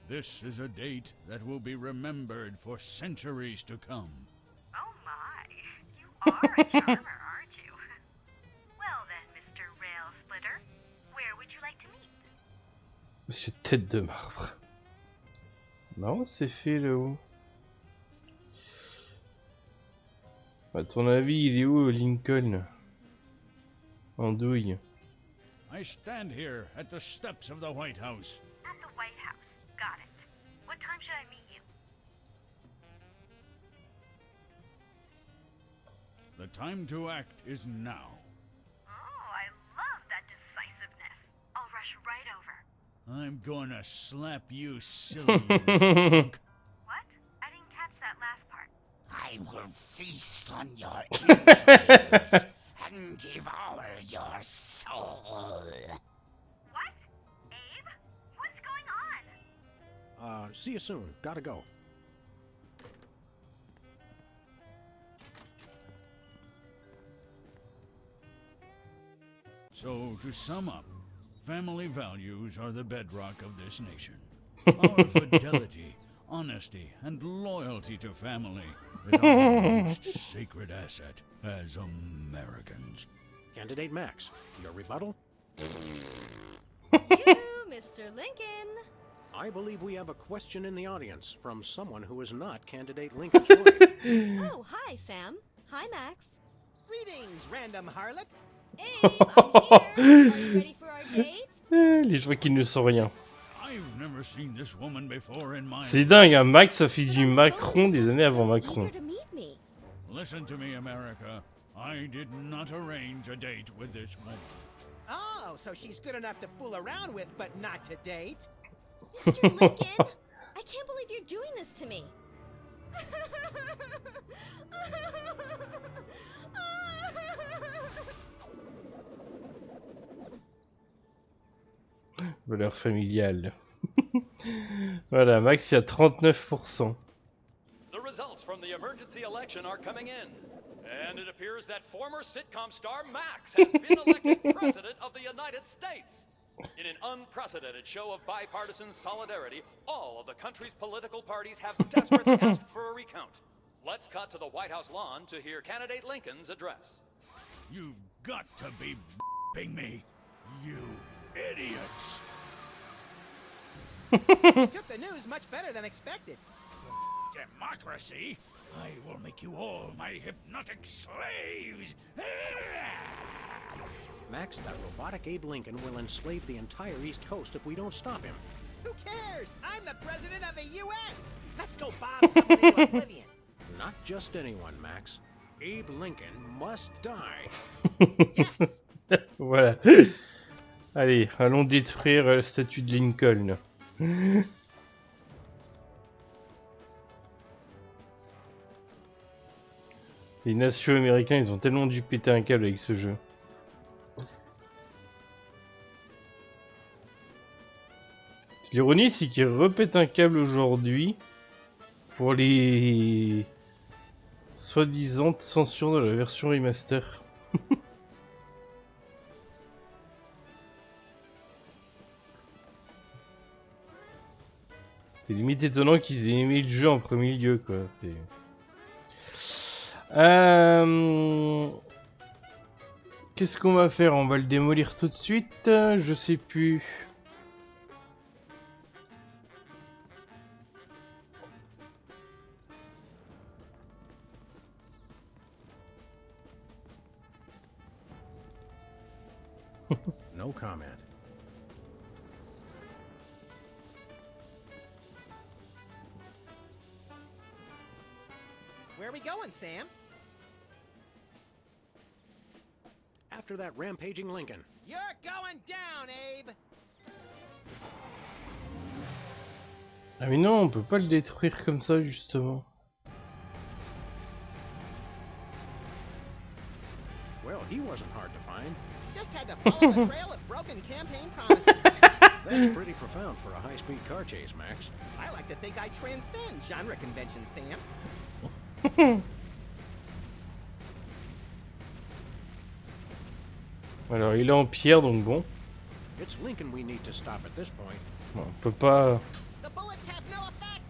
This is a date that will be remembered for centuries to come. Oh my, you are a charmer, aren't you? Well then, Mr. Rail Splitter, where would you like to meet? Monsieur Tête de Marbre. Non, c'est fait là-haut. À ton avis, il est où Lincoln? En douille. I stand here at the steps of the White House. At the White House. Got it. What time should I meet you? The time to act is now. Oh, I love that decisiveness. I'll rush right over. I'm gonna slap you silly. What? I didn't catch that last part. I will feast on your entrails and devour your soul. What? Abe? What's going on? See you soon. Gotta go. So, to sum up, family values are the bedrock of this nation. Our fidelity, honesty, and loyalty to family is our most sacred asset as Americans. Candidate Max, your rebuttal? You, Mr. Lincoln. I believe we have a question in the audience from someone who is not Candidate Lincoln's wife. Oh, hi, Sam. Hi, Max. Greetings, random harlot. Abe, I'm here. Are you ready for our date? Les gens qui ne sont rien. I've never seen this woman before in my C'est dingue, hein, Max a fait du Macron des années avant Macron. Listen to me, America. I did not arrange a date with this woman. Oh, so she's good enough to fool around with, but not to date? Mr. Lincoln, I can't believe you're doing this to me. Valeur familiale. Voilà, Max, il y a 39%. The results from the emergency election are coming in. And it appears that former sitcom star Max has been elected President of the United States. In an unprecedented show of bipartisan solidarity, all of the country's political parties have desperately asked for a recount. Let's cut to the White House lawn to hear Candidate Lincoln's address. You've got to be b***ing me, you idiots. You took the news much better than expected. Democracy? I will make you all my hypnotic slaves. Max, that robotic Abe Lincoln will enslave the entire East Coast if we don't stop him. Who cares? I'm the president of the U.S. Let's go bomb someone into oblivion. Not just anyone, Max. Abe Lincoln must die. Voilà. Allez, allons détruire la statue de Lincoln. Les nations américains, ils ont tellement dû péter un câble avec ce jeu. L'ironie, c'est qu'ils repètent un câble aujourd'hui pour les soi-disant censures de la version remaster. C'est limite étonnant qu'ils aient aimé le jeu en premier lieu, quoi. Qu'est-ce qu'on va faire? On va le démolir tout de suite? Je sais plus. No comment. Where are we going, Sam? After that rampaging Lincoln. You're going down, Abe! Ah mais non, on peut pas le détruire comme ça, justement. Well, he wasn't hard to find. Just had to follow the trail of broken campaign promises. That's pretty profound for a high-speed car chase, Max. I like to think I transcend genre conventions, Sam. Alors il est en pierre, donc bon. It's Lincoln we need to stop at this point. Bon, on peut pas. The bullets have no effect.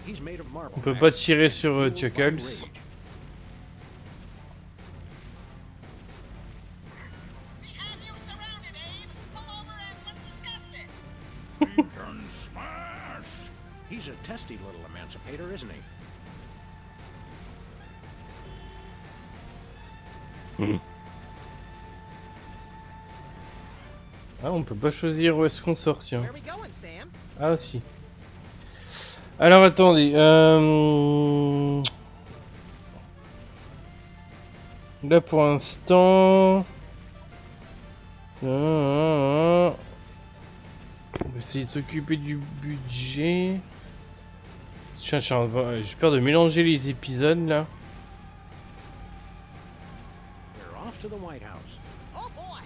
He's made of marble. On peut pas tirer sur Chuckles. Lincoln smash! He's a testy little emancipator, isn't he? Ah, on peut pas choisir où est-ce qu'on sort, tiens. Where are we going, Sam? Ah si. Alors attendez, là pour l'instant, on va essayer de s'occuper du budget. J'ai peur de mélanger les épisodes là. We're off to the White House. Oh boy!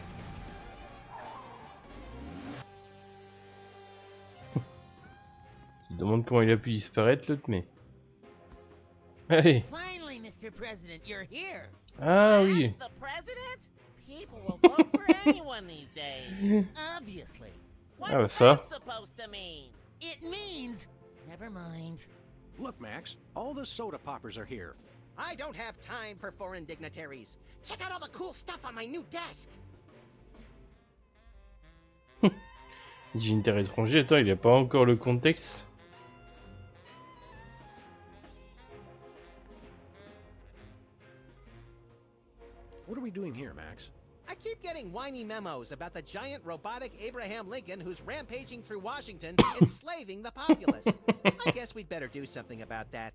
Je demande comment il a pu disparaître l'autre, mais. Allez. Finally, Mr. President, you're here. Ah oui. The president? People will vote for anyone these days. Obviously. Ah bah What's ça. that supposed to mean? It means... Never mind. Look, Max, all the soda poppers are here. I don't have time for foreign dignitaries. Check out all the cool stuff on my new desk. Dignitaire étranger, attends, il a pas encore le contexte. What are we doing here, Max? I keep getting whiny memos about the giant robotic Abraham Lincoln who's rampaging through Washington, enslaving the populace. I guess we'd better do something about that.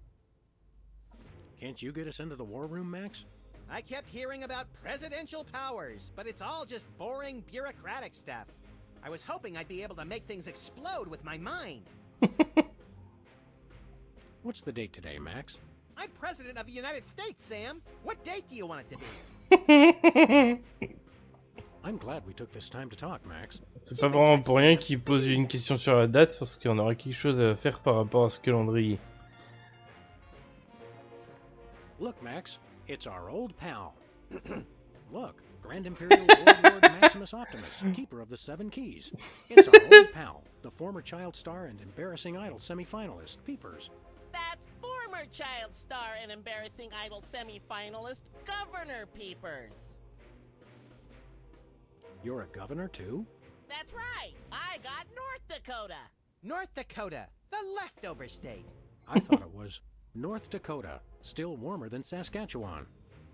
Can't you get us into the war room, Max? I kept hearing about presidential powers, but it's all just boring bureaucratic stuff. I was hoping I'd be able to make things explode with my mind. What's the date today, Max? I'm President of the United States, Sam. What date do you want it to be? I'm glad we took this time to talk, Max. C'est pas vraiment pour rien qu'il pose une question sur la date, parce qu'on aura quelque chose à faire par rapport à ce calendrier. Look, Max, it's our old pal. Look, Grand Imperial Warlord Maximus Optimus, keeper of the Seven Keys. It's our old pal, the former Child Star and Embarrassing Idol semi-finalist, Peepers. That's former Child Star and Embarrassing Idol semi-finalist, Governor Peepers. You're a governor, too? That's right. I got North Dakota. North Dakota, the leftover state. I thought it was North Dakota, still warmer than Saskatchewan.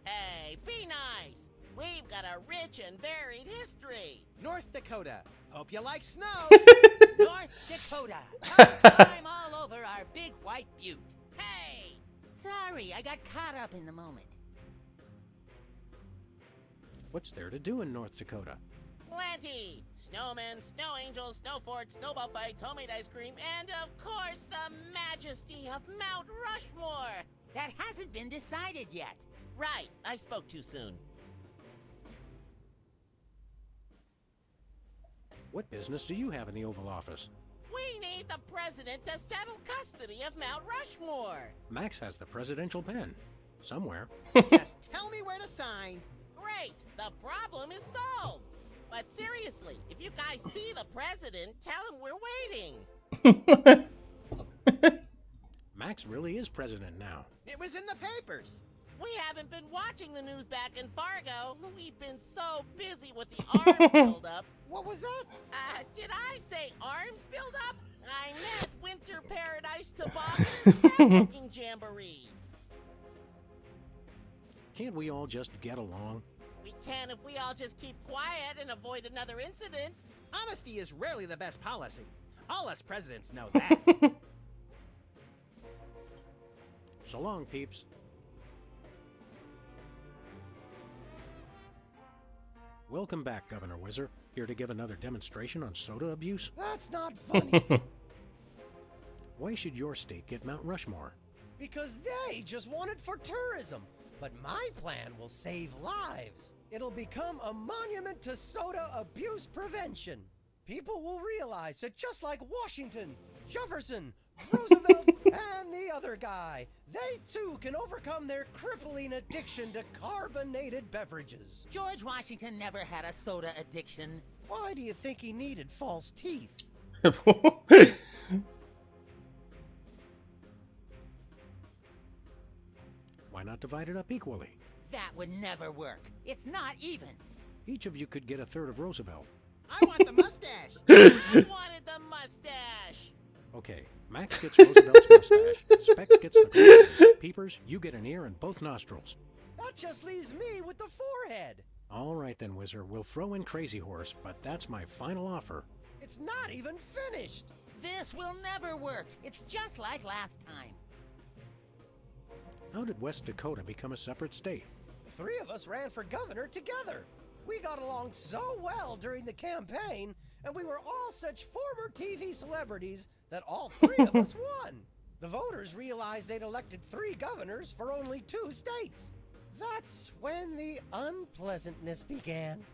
Hey, be nice. We've got a rich and varied history. North Dakota, hope you like snow. North Dakota, come climb all over our big white butte. Hey! Sorry, I got caught up in the moment. What's there to do in North Dakota? Plenty! Snowmen, snow angels, snow forts, snowball fights, homemade ice cream, and of course the majesty of Mount Rushmore! That hasn't been decided yet. Right, I spoke too soon. What business do you have in the Oval Office? We need the president to settle custody of Mount Rushmore. Max has the presidential pen. Somewhere. Just tell me where to sign. Great, the problem is solved. But seriously, if you guys see the president, tell him we're waiting. Max really is president now. It was in the papers. We haven't been watching the news back in Fargo. We've been so busy with the arms buildup. What was that? Did I say arms buildup? I meant Winter Paradise Toboggan Scrapbooking Jamboree. Can't we all just get along? We can if we all just keep quiet and avoid another incident. Honesty is rarely the best policy. All us presidents know that. So long, peeps. Welcome back, Governor Whizzer. Here to give another demonstration on soda abuse? That's not funny. Why should your state get Mount Rushmore? Because they just want it for tourism. But my plan will save lives. It'll become a monument to soda abuse prevention. People will realize that just like Washington, Jefferson, Roosevelt, and the other guy, they too can overcome their crippling addiction to carbonated beverages. George Washington never had a soda addiction. Why do you think he needed false teeth? Why not divide it up equally? That would never work. It's not even. Each of you could get a third of Roosevelt. I want the mustache. I wanted the mustache. Okay, Max gets Roosevelt's mustache, Specs gets the glasses, Peepers, you get an ear and both nostrils. That just leaves me with the forehead. All right then, Whizzer, we'll throw in Crazy Horse, but that's my final offer. It's not even finished. This will never work. It's just like last time. How did West Dakota become a separate state? The three of us ran for governor together. We got along so well during the campaign, and we were all such former TV celebrities that all three of us won. The voters realized they'd elected 3 governors for only 2 states. That's when the unpleasantness began.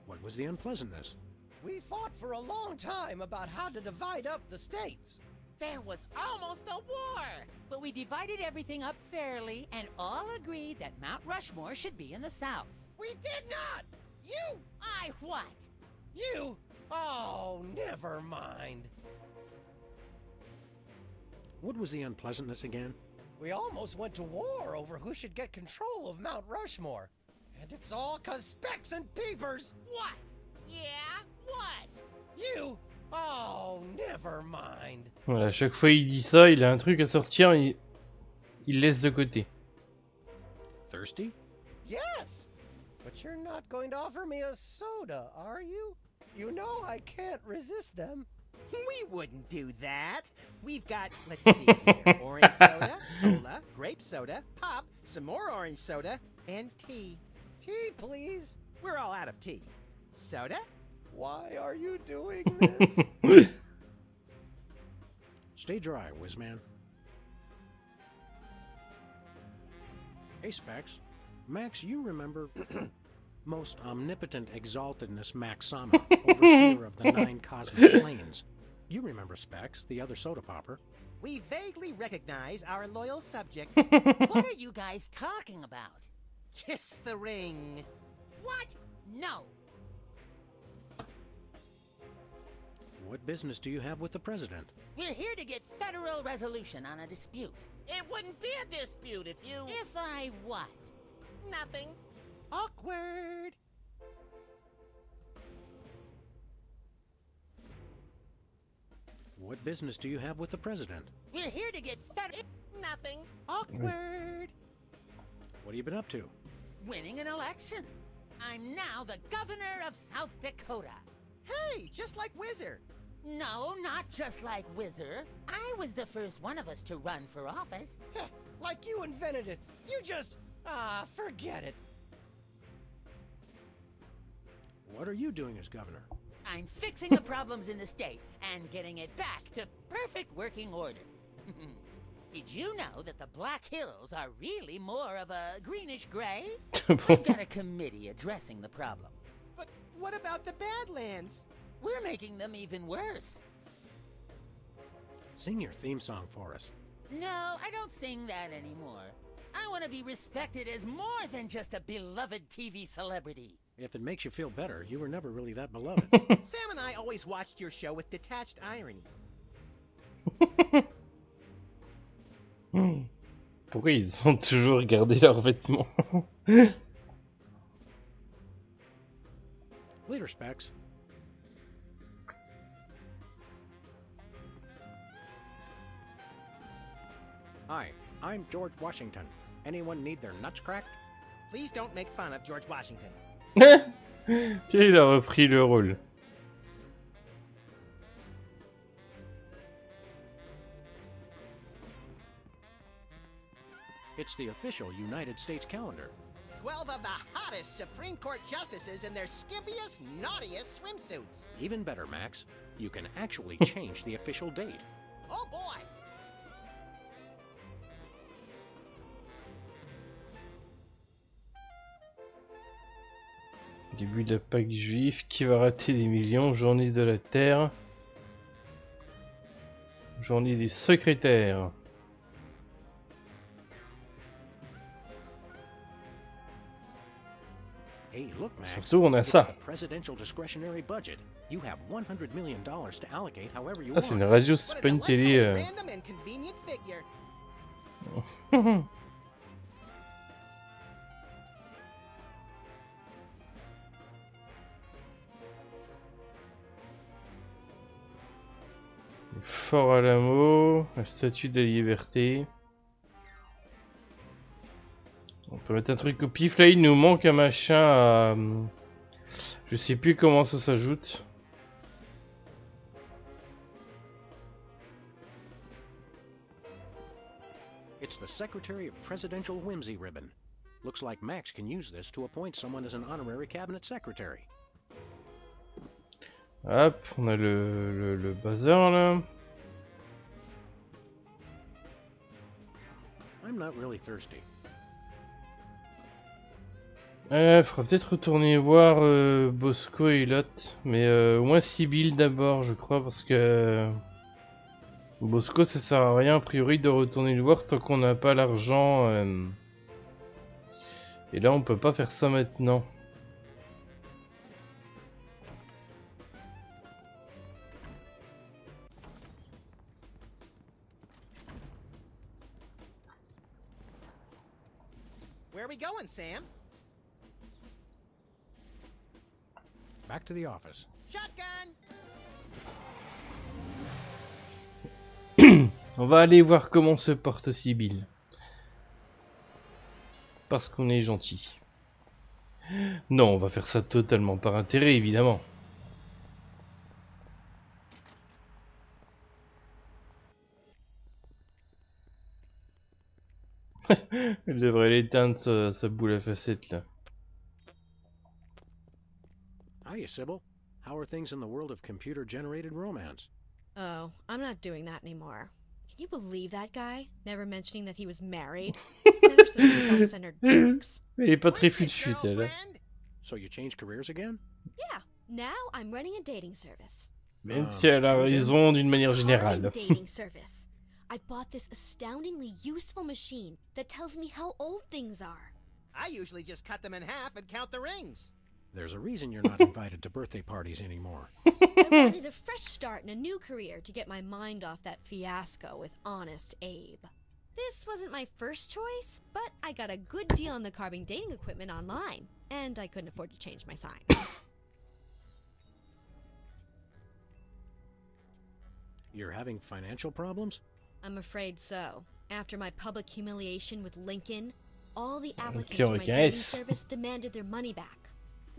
What was the unpleasantness? We fought for a long time about how to divide up the states. There was almost a war. But we divided everything up fairly and all agreed that Mount Rushmore should be in the South. We did not! You! I what? You! Oh, never mind. What was the unpleasantness again? We almost went to war over who should get control of Mount Rushmore. And it's all 'cause Specs and Peepers. What? Yeah? What? You! Oh, never mind. Voilà, à chaque fois il dit ça, il a un truc à sortir, il laisse de côté. Thirsty? Yes! But you're not going to offer me a soda, are you? You know I can't resist them. We wouldn't do that. We've got, let's see here, orange soda, cola, grape soda, pop, some more orange soda, and tea. Tea, please. We're all out of tea. Soda? Why are you doing this? Stay dry, Whizman. Hey, Specs. Max, you remember most omnipotent exaltedness Max Sama, overseer of the 9 cosmic planes. You remember Specs, the other soda popper. We vaguely recognize our loyal subject. What are you guys talking about? Kiss the ring. What? No. What business do you have with the president? We're here to get federal resolution on a dispute. It wouldn't be a dispute if you... If I what? Nothing. Awkward. What business do you have with the president? We're here to get federal... Nothing. Awkward. What have you been up to? Winning an election. I'm now the governor of South Dakota. Hey, just like Whizzer. No, not just like Whizzer. I was the first one of us to run for office. Like you invented it. You just... forget it. What are you doing as governor? I'm fixing the problems in the state and getting it back to perfect working order. Did you know that the Black Hills are really more of a greenish gray? We've got a committee addressing the problem. But what about the Badlands? We're making them even worse. Sing your theme song for us. No, I don't sing that anymore. I want to be respected as more than just a beloved TV celebrity. If it makes you feel better, you were never really that beloved. Sam and I always watched your show with detached irony. Pourquoi ils ont toujours gardé leurs vêtements? Leader specs. Hi, I'm George Washington. Anyone need their nuts cracked? Please don't make fun of George Washington. Tiens, il a repris le rôle. It's the official United States calendar. 12 of the hottest Supreme Court justices in their skimpiest, naughtiest swimsuits. Even better, Max. You can actually change the official date. Oh boy! Début de la Pâque juive, qui va rater des millions, journée de la Terre, journée des secrétaires. Hey, look, Max. Surtout, on a It's ça. the presidential discretionary budget. You have $100 million to allocate however you Ah, c'est want. une radio, c'est pas une télé. Random and convenient figure. Fort à l'amour, la statue de la liberté. On peut mettre un truc au pif. Là, il nous manque un machin à... Je sais plus comment ça s'ajoute. It's the Secretary of Presidential Whimsy ribbon. Looks like Max can use this to appoint someone as an honorary cabinet secretary. Hop, on a le buzzer là. I'm not really thirsty. Faudra peut-être retourner voir Bosco et Lot, mais au moins Sibyl d'abord, je crois, parce que Bosco ça sert à rien a priori de retourner le voir tant qu'on n'a pas l'argent. Et là on peut pas faire ça maintenant. Where are we going, Sam? Back to the office. Shotgun! On va aller voir comment se porte Sibyl. Parce qu'on est gentil. Non, on va faire ça totalement par intérêt, évidemment. Elle devrait l'éteindre sa boule à facettes là. Hiya, Sybil. How are things in the world of computer-generated romance? Oh, I'm not doing that anymore. Can you believe that guy? Never mentioning that he was married. Never so self-centered jerks. Elle est pas très fut-fut, elle. So you changed careers again? Yeah, now I'm running a dating service. Même si elle a raison d'une manière générale. Dating service. I bought this astoundingly useful machine that tells me how old things are. I usually just cut them in half and count the rings. There's a reason you're not invited to birthday parties anymore. I wanted a fresh start in a new career to get my mind off that fiasco with Honest Abe. This wasn't my first choice, but I got a good deal on the carving dating equipment online, and I couldn't afford to change my sign. You're having financial problems? I'm afraid so. After my public humiliation with Lincoln, all the applicants for my dating service demanded their money back.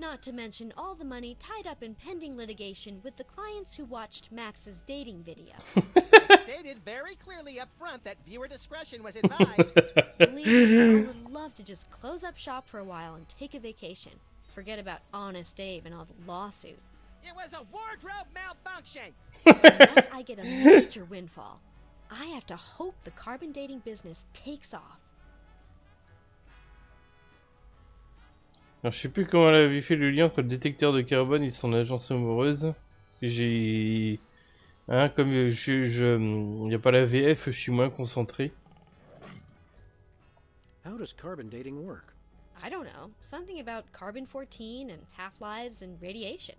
Not to mention all the money tied up in pending litigation with the clients who watched Max's dating video. It stated very clearly up front that viewer discretion was advised. Believe me, I would love to just close up shop for a while and take a vacation. Forget about Honest Abe and all the lawsuits. It was a wardrobe malfunction! Unless I get a major windfall. I have to hope the carbon dating business takes off. Alors, je sais plus comment elle avait fait le lien entre le détecteur de carbone et son agence amoureuse. Parce que j'ai... Hein, comme il n'y a pas la VF, je suis moins concentré. How does carbon dating work? I don't know. Something about carbon-14 and half-lives and radiation.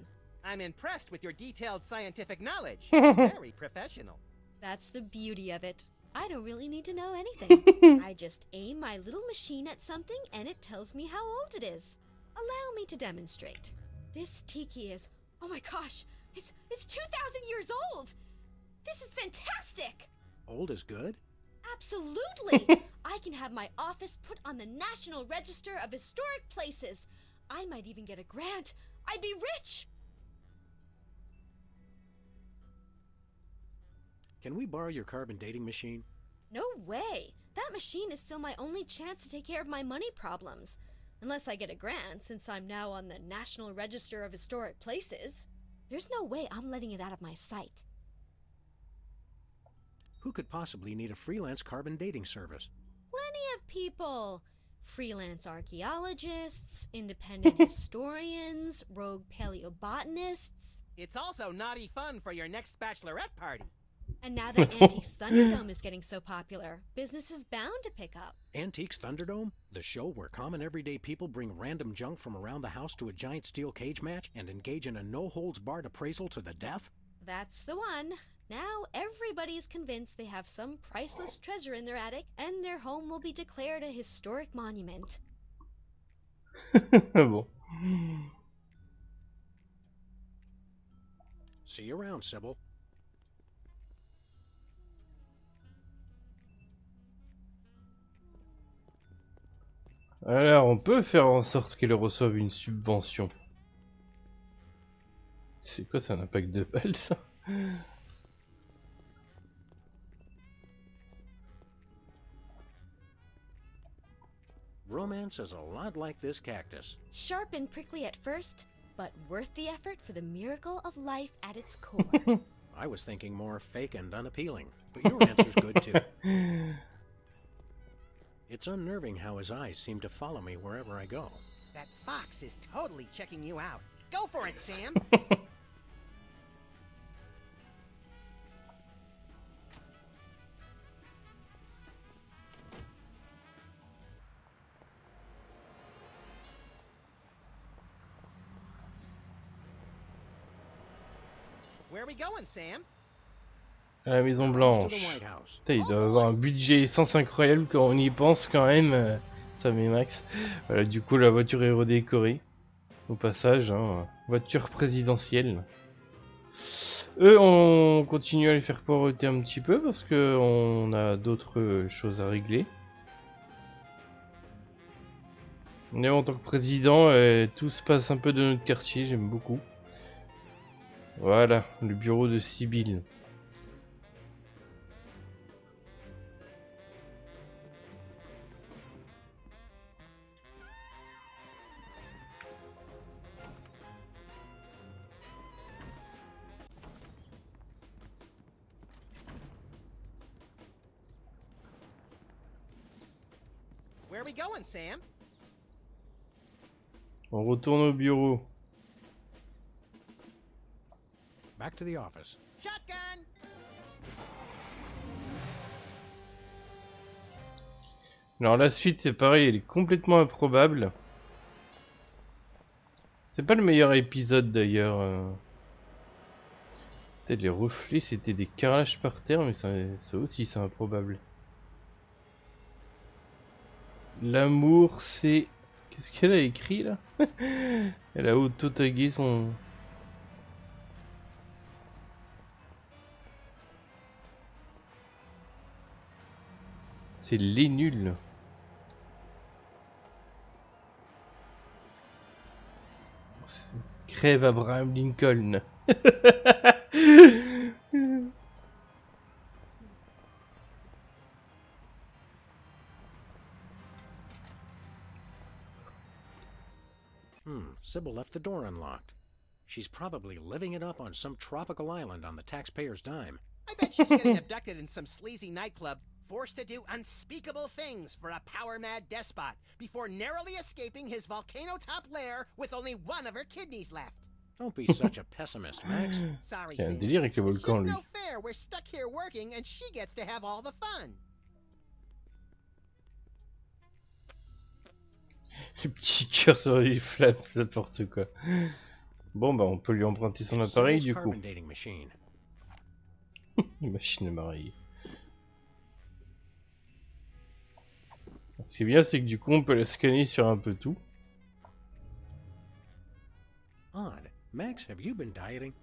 I'm impressed with your detailed scientific knowledge. Very professional. That's the beauty of it. I don't really need to know anything. I just aim my little machine at something and it tells me how old it is. Allow me to demonstrate. This tiki is... Oh my gosh! It's 2,000 years old! This is fantastic! Old is good? Absolutely! I can have my office put on the National Register of Historic Places. I might even get a grant. I'd be rich! Can we borrow your carbon dating machine? No way! That machine is still my only chance to take care of my money problems. Unless I get a grant, since I'm now on the National Register of Historic Places. There's no way I'm letting it out of my sight. Who could possibly need a freelance carbon dating service? Plenty of people. Freelance archaeologists, independent historians, rogue paleobotanists. It's also naughty fun for your next bachelorette party. And now that Antiques Thunderdome is getting so popular, business is bound to pick up. Antiques Thunderdome? The show where common everyday people bring random junk from around the house to a giant steel cage match and engage in a no-holds-barred appraisal to the death? That's the one. Now everybody's convinced they have some priceless treasure in their attic, and their home will be declared a historic monument. Bon. See you around, Sybil. Alors, on peut faire en sorte qu'elle reçoive une subvention. C'est quoi, c'est un impact de balle, ça? Romance is a lot like this cactus. Sharp and prickly at first, but worth the effort for the miracle of life at its core. I was thinking more fake and unappealing, but your answer's good too. It's unnerving how his eyes seem to follow me wherever I go. That fox is totally checking you out. Go for it, Sam! Where are we going, Sam? À la Maison Blanche. Putain, il doit avoir un budget essence incroyable quand on y pense quand même. Ça met Max. Voilà, du coup la voiture est redécorée. Au passage, hein, voiture présidentielle. Eux, on continue à les faire poireauter un petit peu parce que on a d'autres choses à régler. On est en tant que président, tout se passe un peu de notre quartier, j'aime beaucoup. Voilà, le bureau de Sibylle. Where are we going, Sam? On retourne au bureau. Back to the office. Shotgun! Alors la suite c'est pareil, elle est complètement improbable. C'est pas le meilleur épisode d'ailleurs. Peut-être les reflets c'était des carrelages par terre, mais ça aussi c'est improbable. L'amour c'est... Qu'est-ce qu'elle a écrit là? Elle a auto-tagué son... C'est les nuls. Crève Abraham Lincoln. Sybil left the door unlocked. She's probably living it up on some tropical island on the taxpayer's dime. I bet she's getting abducted in some sleazy nightclub, forced to do unspeakable things for a power-mad despot, before narrowly escaping his volcano-top lair with only one of her kidneys left. Don't be such a pessimist, Max. Sorry, Il y a un Sam. délire avec le It's just volcan, lui. no fair. We're stuck here working, and she gets to have all the fun. Le petit cœur sur les flammes, c'est n'importe quoi. Bon, bah, on peut lui emprunter son appareil, du coup. Carbon dating machine. Une machine à marier. Ce qui est bien, c'est que du coup, on peut la scanner sur un peu tout. Odd. Max, have you been dieting?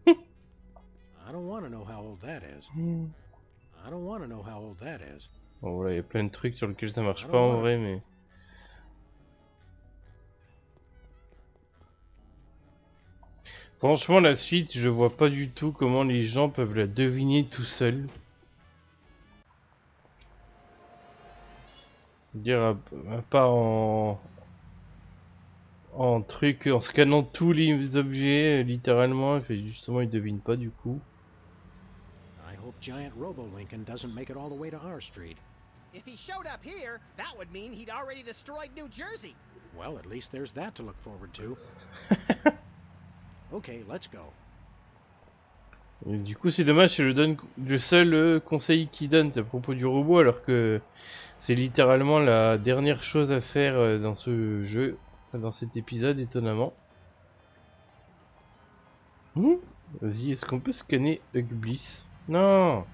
I don't want to know how old that is. I don't want to know how old that is. Bon, voilà, il y a plein de trucs sur lesquels ça marche pas en vrai, mais... Franchement, la suite, je vois pas du tout comment les gens peuvent la deviner tout seuls. Dire à part en truc, en scannant tous les objets, littéralement, et fait justement ils devinent pas du coup. I hope Giant Robo Lincoln doesn't make it all the way to our street. If he showed up here, that would mean he'd already destroyed New Jersey. Well, at least there's that to look forward to. Okay, let's go. Et du coup c'est dommage, c'est le seul conseil qu'il donne à propos du robot, alors que c'est littéralement la dernière chose à faire dans ce jeu, dans cet épisode étonnamment. Vas-y, est-ce qu'on peut scanner Hugbliss? Non.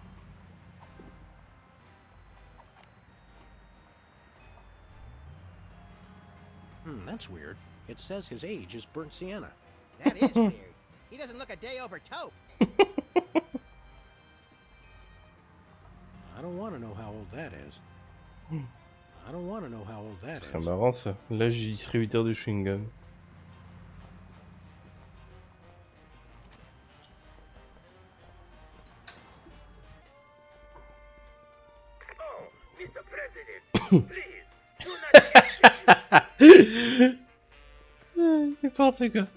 That's weird. It says his age is burnt sienna. That is weird. He doesn't look a day over taupe. I don't want to know how old that is. I don't want to know how old that C'est is. marrant ça. L'âge du distributeur de chewing-gum. Oh, Mr. President, please, do not N'importe quoi.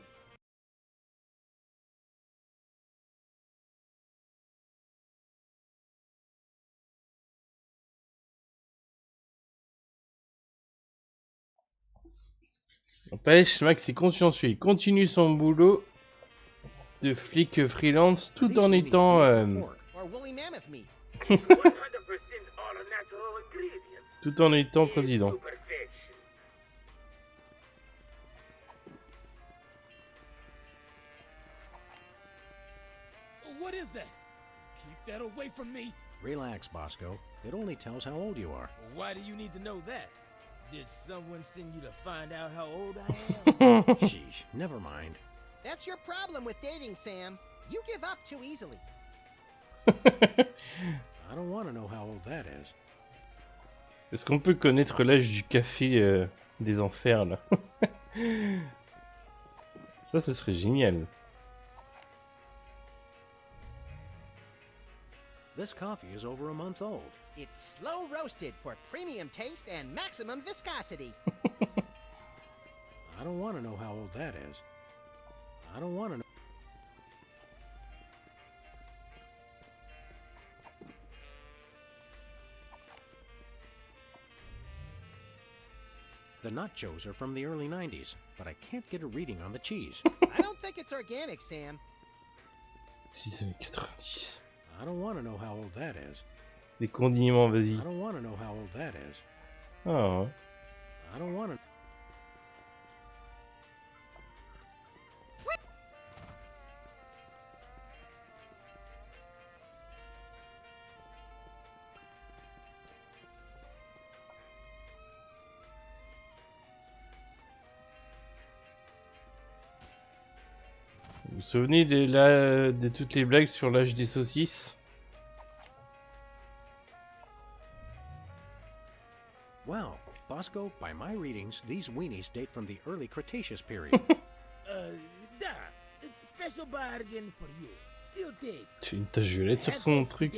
N'empêche, Max est consciencieux, il continue son boulot de flic freelance tout en étant tout en étant président. What is that? Keep that away from me. Relax, Bosco. It only tells how old you are. Why do you need to know that? Did someone send you to find out how old I am? Sheesh, never mind. That's your problem with dating, Sam. You give up too easily. I don't want to know how old that is. Est-ce qu'on peut connaître l'âge du café des enfers là? Ça, ce serait génial. This coffee is over a month old. It's slow roasted for premium taste and maximum viscosity. I don't want to know how old that is. I don't want to know. The nachos are from the early 90s, but I can't get a reading on the cheese. I don't think it's organic, Sam. 6 années 90. I don't want to know how old that is. Les condiments, vas-y. I don't want to know how old that is. Ah ouais. I don't want to. Vous vous souvenez de toutes les blagues sur l'âge des saucisses? Wow, Bosco, by my readings, these weenies date from the early Cretaceous period. Da, it's a special bargain for you. Still taste. Tu as une tache violette sur son truc.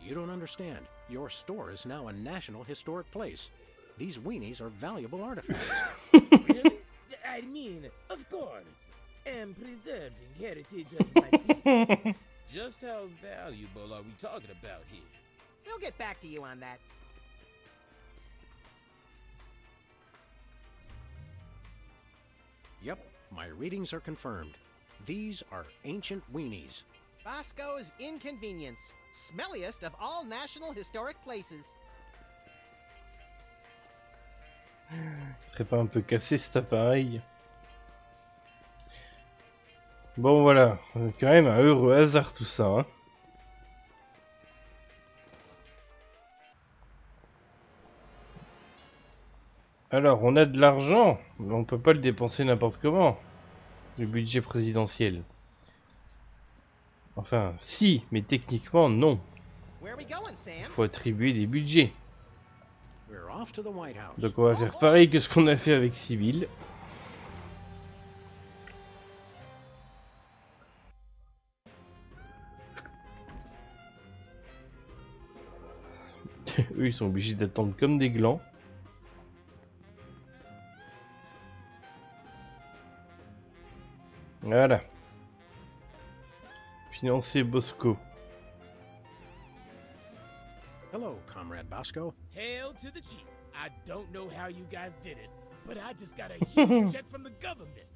You don't understand. Your store is now a national historic place. These weenies are valuable artifacts. Really? I mean, of course. Am preserving heritage of my people. Just how valuable are we talking about here? We'll get back to you on that. Yep, my readings are confirmed. These are ancient weenies. Bosco's Inconvenience, smelliest of all National Historic Places. Serait pas un peu cassé cet appareil? Bon voilà, quand même un heureux hasard tout ça. Hein. Alors on a de l'argent, mais on peut pas le dépenser n'importe comment. Le budget présidentiel. Enfin, si, mais techniquement non. Il faut attribuer des budgets. Donc on va faire pareil que ce qu'on a fait avec Civil. Eux ils sont obligés d'attendre comme des glands. Voilà. Financer Bosco. Hello, Comrade Bosco. Hail to the chief. I don't know how you guys did it, but I just got a huge check from the government.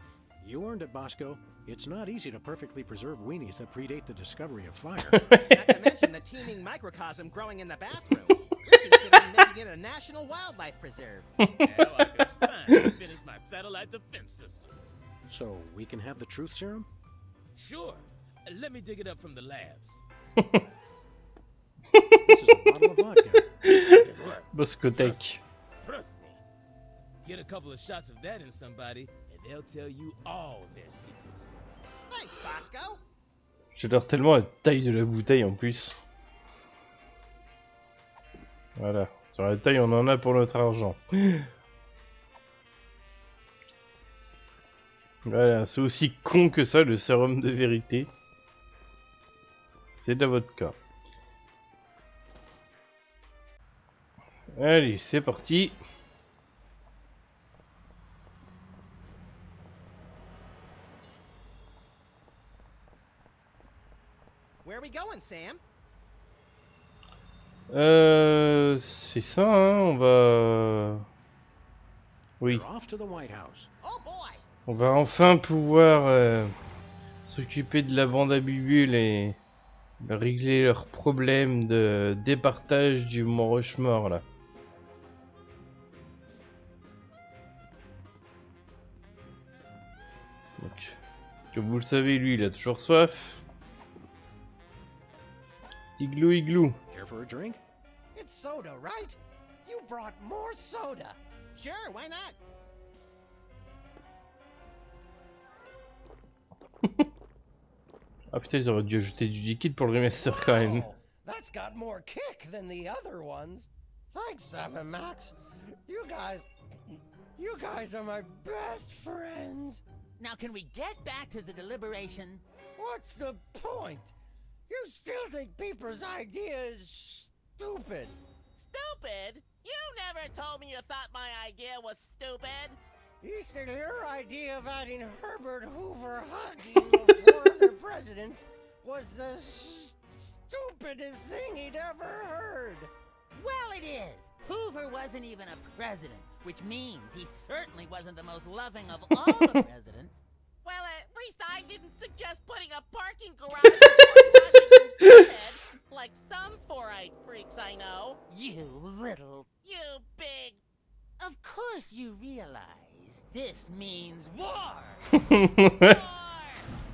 You earned it, Bosco. It's not easy to perfectly preserve weenies that predate the discovery of fire. Not to mention the teeming microcosm growing in the bathroom. We're considering making it a national wildlife preserve. Now I can finally finish my satellite defense system. So, we can have the truth serum? Sure. Let me dig it up from the labs. This is a bottle of vodka. Bosco Tech. Trust me. Get a couple of shots of that in somebody, and they'll tell you all their secrets. Thanks, Bosco. J'adore tellement la taille de la bouteille en plus. Voilà, sur la taille on en a pour notre argent. Voilà, c'est aussi con que ça le sérum de vérité. C'est de la vodka. Allez, c'est parti. Where are we going, Sam? C'est ça, hein, on va... Oui. We're off to the White House. Oh boy! On va enfin pouvoir s'occuper de la bande à Bubule et régler leurs problèmes de départage du Mont Rushmore là. Donc, comme vous le savez, lui il a toujours soif. Igloo, igloo. Care for a drink? It's soda, right? You brought more soda. Sure, why not? Ah putain, ils auraient dû ajouter du liquide pour le remaster quand même. Wow, that's got more kick than the other ones. Thanks, Sam and Max. You guys are my best friends. Now, can we get back to the deliberation? What's the point? You still think Peeper's idea is stupid. Stupid? You never told me you thought my idea was stupid. He said your idea of adding Herbert Hoover hugging before other presidents was the stupidest thing he'd ever heard. Well, it is. Hoover wasn't even a president, which means he certainly wasn't the most loving of all the presidents. Well, at least I didn't suggest putting a parking garage in Washington's forehead, like some four-eyed freaks I know. You big... Of course you realize this means war!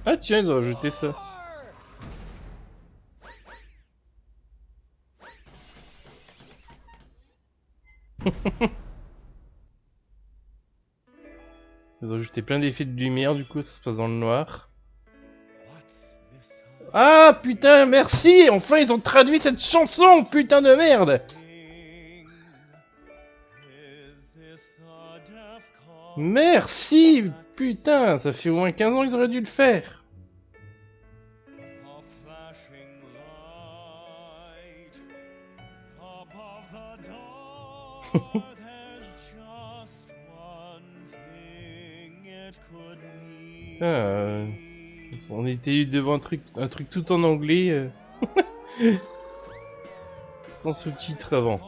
Ah tiens, ils ont ajouté ça. Ils ont ajouté plein d'effets de lumière, du coup ça se passe dans le noir. Ah putain, merci! Enfin ils ont traduit cette chanson, putain de merde! Merci! Putain, ça fait au moins 15 ans qu'ils auraient dû le faire. On était devant un truc tout en anglais, sans sous-titres avant.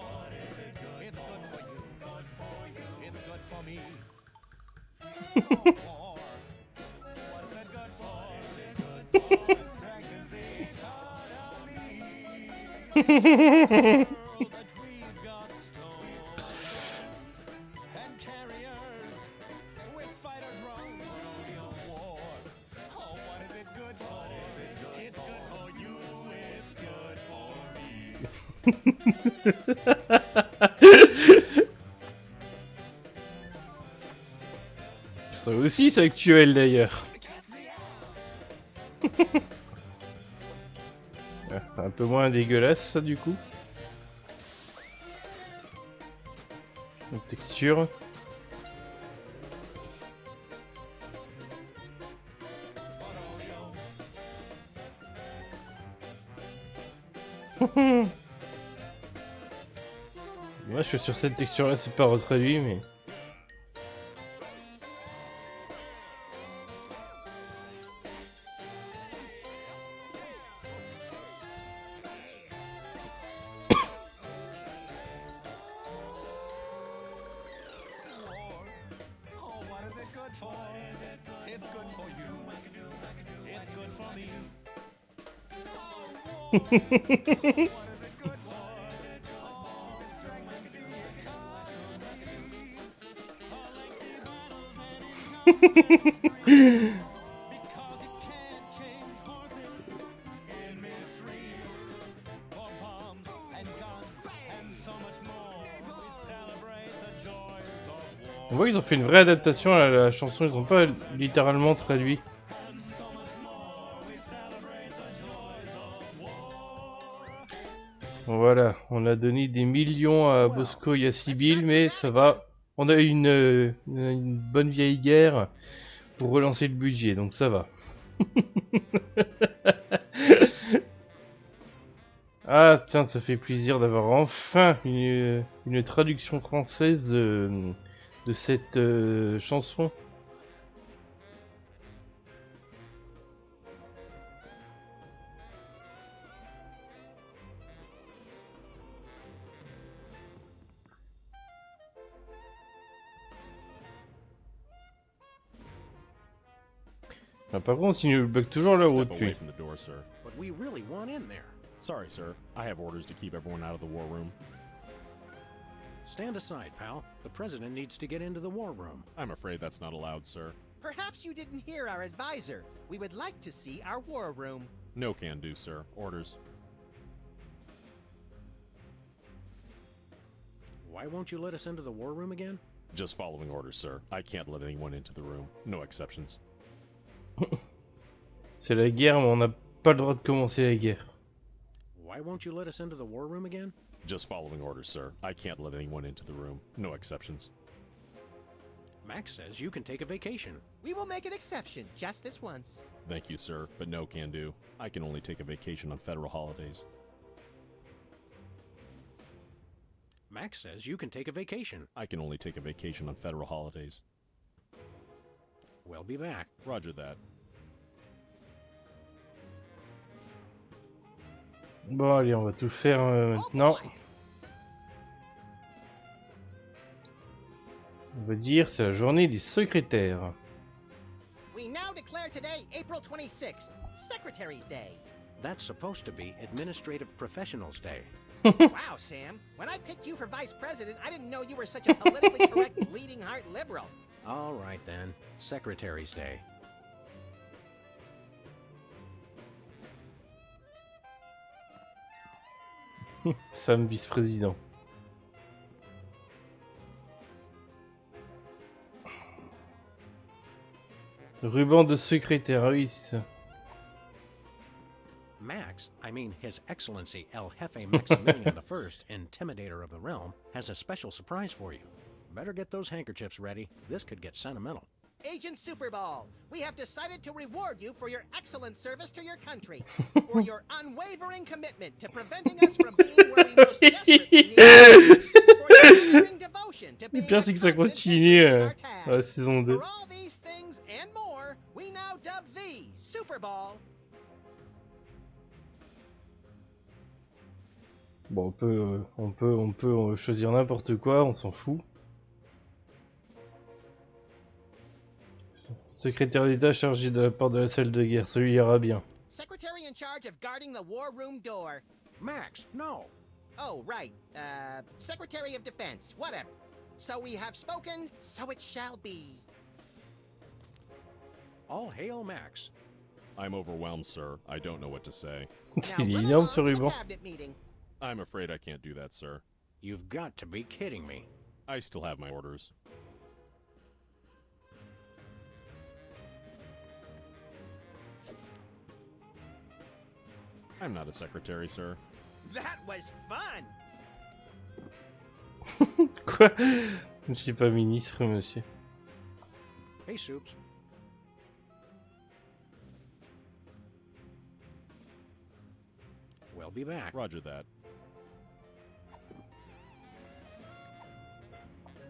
Ça aussi c'est actuel d'ailleurs. Un peu moins dégueulasse ça du coup. La texture. Moi je suis sur cette texture là, c'est pas retraduit mais... On voit qu'ils ont fait une vraie adaptation à la chanson, ils ont pas littéralement traduit. Voilà, on a donné des millions à Bosco et à Sibyl, mais ça va. On a une bonne vieille guerre pour relancer le budget, donc ça va. Ah putain, ça fait plaisir d'avoir enfin une traduction française de cette chanson. Ah, par contre, il nous bloque toujours la route, lui. But we really want in there. Sorry, sir. I have orders to keep everyone out of the war room. Stand aside, pal. The president needs to get into the war room. I'm afraid that's not allowed, sir. Perhaps you didn't hear our advisor. We would like to see our war room. No can do, sir. Orders. Why won't you let us into the war room again? Just following orders, sir. I can't let anyone into the room. No exceptions. C'est la guerre, mais on n'a pas le droit de commencer la guerre. Why won't you let us into the war room again? Just following orders, sir. I can't let anyone into the room. No exceptions. Max says you can take a vacation. We will make an exception, just this once. Thank you, sir, but no can do. I can only take a vacation on federal holidays. Max says you can take a vacation. I can only take a vacation on federal holidays. We'll be back. Roger that. Bon, allez, on va tout faire maintenant. On va dire c'est la journée des secrétaires. We now declare today April 26th, Secretary's Day. That's supposed to be Administrative Professionals Day. Wow, Sam. When I picked you for vice president, I didn't know you were such a politically correct bleeding heart liberal. All right then, Secretary's Day. Sam, vice-président. Ruban de secrétaire, oui, c'est ça. Max, I mean His Excellency El Jefe Maximilian I, Intimidator of the Realm, has a special surprise for you. Better get those handkerchiefs ready. This could get sentimental. Agent Superball, we have decided to reward you for your excellent service to your country, for your unwavering commitment to preventing us from being where we most desperately need you, for your enduring devotion to being Le pire, c'est que ça continue à la saison 2. For all these things and more, we now dub thee Super Bowl. Bon, on peut choisir n'importe quoi, on s'en fout. Secrétaire d'État chargé de la porte de la salle de guerre, ça lui ira bien. Secretary in charge of guarding the war room door. Max, no. Oh, right. Secretary of Defense, whatever. So we have spoken, so it shall be. All hail Max. I'm overwhelmed, sir. I don't know what to say. Il est énorme ce ruban. I'm afraid I can't do that, sir. You've got to be kidding me. I still have my orders. I'm not a secretary, sir. That was fun. Quoi? Je ne suis pas ministre, monsieur. Hey, Soups. We'll be back. Roger that.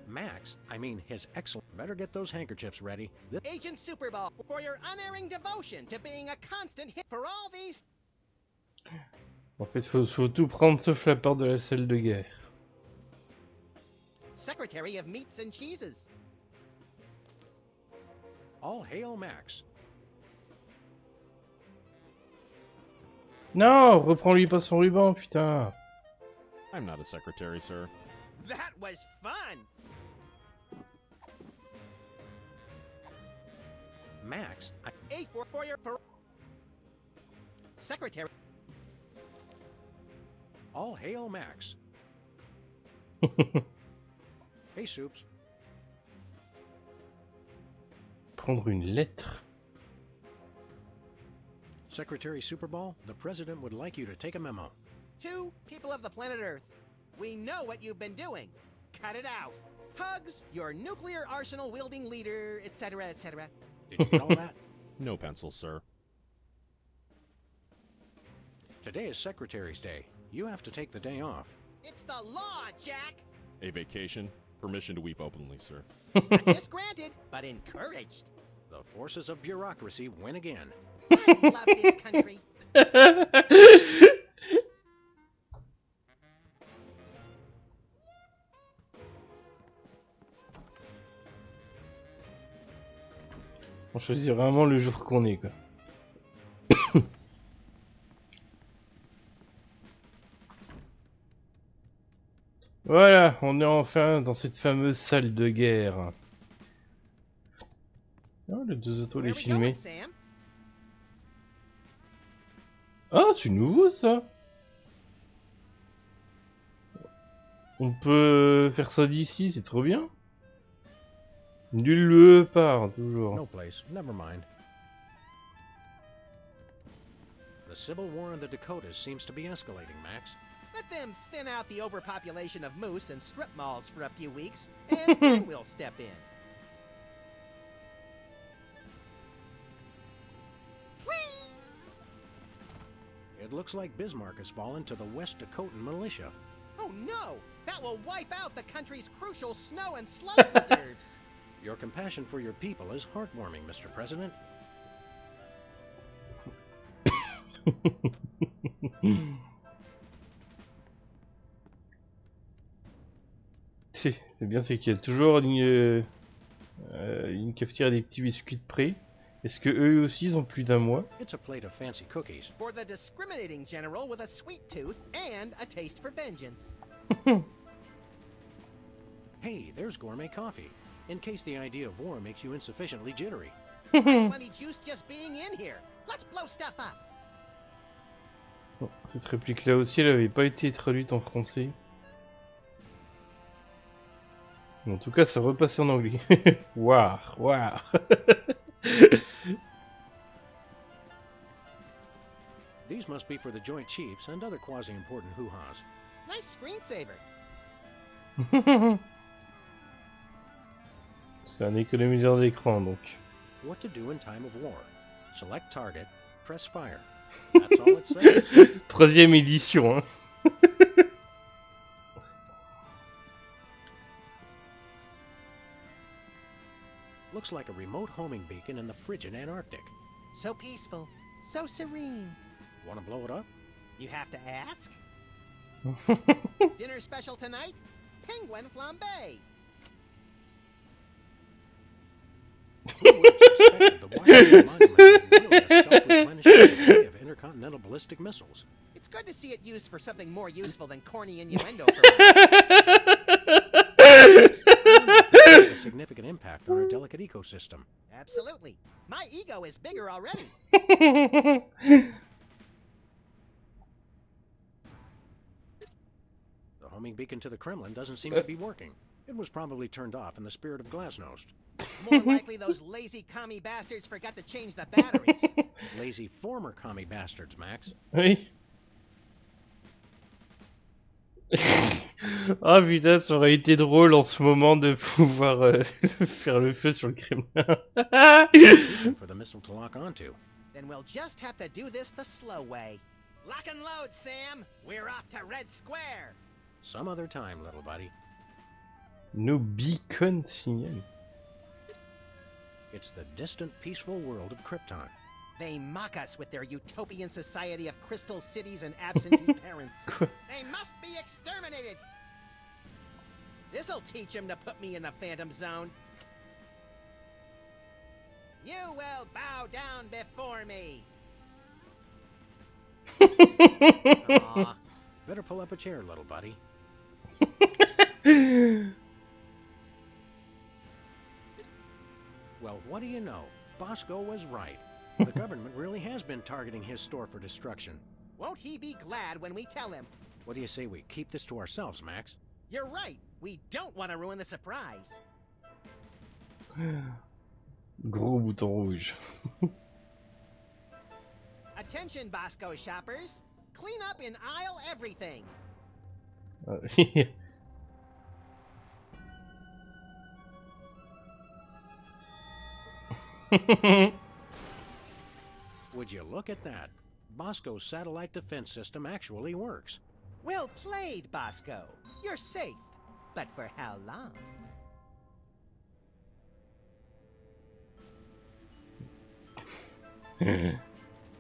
Max, I mean his excellent. Better get those handkerchiefs ready. Agent Super Bowl, for your unerring devotion to being a constant hit for all these. En fait, faut tout prendre sauf la porte de la salle de guerre. Secretary of Meats and Cheeses. All hail Max. Non, reprends-lui pas son ruban, putain. I'm not a secretary, sir. That was fun. Max, I ate for your Secretary. All hail Max. Hey, Soups. Prendre une lettre. Secretary Superball, the President would like you to take a memo. To people of the planet Earth, we know what you've been doing. Cut it out. Hugs, your nuclear arsenal wielding leader, etc., etc. Did you get all that? No pencil, sir. Today is Secretary's Day. You have to take the day off. It's the law, Jack! A vacation? Permission to weep openly, sir. Not just granted, but encouraged. The forces of bureaucracy win again. I love this country. On choisit vraiment le jour qu'on est, quoi. Voilà, on est enfin dans cette fameuse salle de guerre. Oh, les deux autos, les filmer. Ah, c'est nouveau ça. On peut faire ça d'ici, c'est trop bien. Nulle part, toujours. No place, never mind. The civil war in the Dakotas seems to be escalating, Max. Let them thin out the overpopulation of moose and strip malls for a few weeks, and then we'll step in. It looks like Bismarck has fallen to the West Dakotan militia. Oh no! That will wipe out the country's crucial snow and slush reserves! Your compassion for your people is heartwarming, Mr. President. C'est bien, c'est qu'il y a toujours une cafetière et des petits biscuits de près. Est-ce que eux aussi ils ont plus d'un mois? It's a plate of fancy cookies. For the discriminating general with a sweet tooth and a taste for vengeance. Hey, there's gourmet coffee. In case the idea of war makes you insufficiently jittery. Plenty juice just being in here. Let's blow stuff up. Bon, cette réplique là aussi elle avait pas été traduite en français. En tout cas ça repassait en anglais. War, war. These must be for the Joint Chiefs and other quasi-important hoo-has. Nice screensaver. C'est un économiseur d'écran donc. What to do in time of war. Select target, press fire. That's all it says. Troisième édition, hein. Looks like a remote homing beacon in the frigid Antarctic. So peaceful, so serene. Want to blow it up? You have to ask? Dinner special tonight? Penguin flambe. Who would have suspected the Washington Monument was really a self-replenishing supply of intercontinental ballistic missiles? It's good to see it used for something more useful than corny innuendo for A significant impact on our delicate ecosystem. Absolutely. My ego is bigger already. The homing beacon to the Kremlin doesn't seem to be working. It was probably turned off in the spirit of Glasnost. More likely those lazy commie bastards forgot to change the batteries. Lazy former commie bastards, Max. Oui. Ah putain, ça aurait été drôle en ce moment de pouvoir faire le feu sur le Kremlin. For the missile to lock onto. Then we'll just have to do this the slow way. Lock and load, Sam. We're off to Red Square. Some other time, little buddy. No beacon signal. It's the distant, peaceful world of Krypton. They mock us with their utopian society of crystal cities and absentee parents. They must be exterminated. This'll teach them to put me in the Phantom Zone. You will bow down before me. Aw, better pull up a chair, little buddy. Well, what do you know? Bosco was right. The government really has been targeting his store for destruction. Won't he be glad when we tell him? What do you say we keep this to ourselves, Max? You're right. We don't want to ruin the surprise. Gros bouton rouge. Attention, Bosco shoppers. Clean up in aisle everything. Would you look at that? Bosco's satellite defense system actually works. Well played, Bosco. You're safe. But for how long?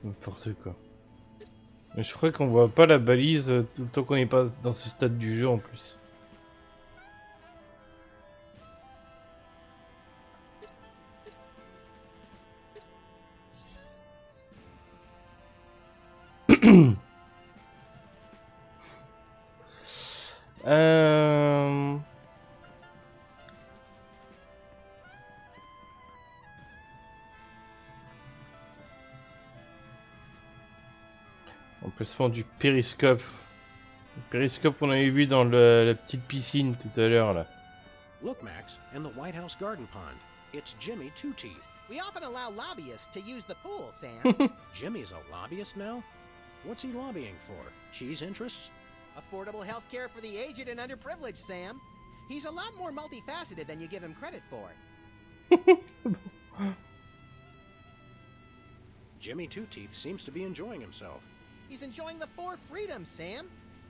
N'importe quoi. Mais je crois qu'on voit pas la balise tout le temps qu'on n'est pas dans ce stade du jeu en plus. Emplacement du périscope. Le périscope qu'on avait vu dans la petite piscine tout à l'heure là. Look, Max, in the White House garden pond. It's Jimmy Two Teeth. We often allow lobbyists to use the pool, Sam. Jimmy's a lobbyist now? What's he lobbying for? Cheese interests? Affordable health care for the aged and underprivileged, Sam. He's a lot more multifaceted than you give him credit for. Jimmy Two Teeth seems to be enjoying himself. He's enjoying the 4 freedoms, Sam.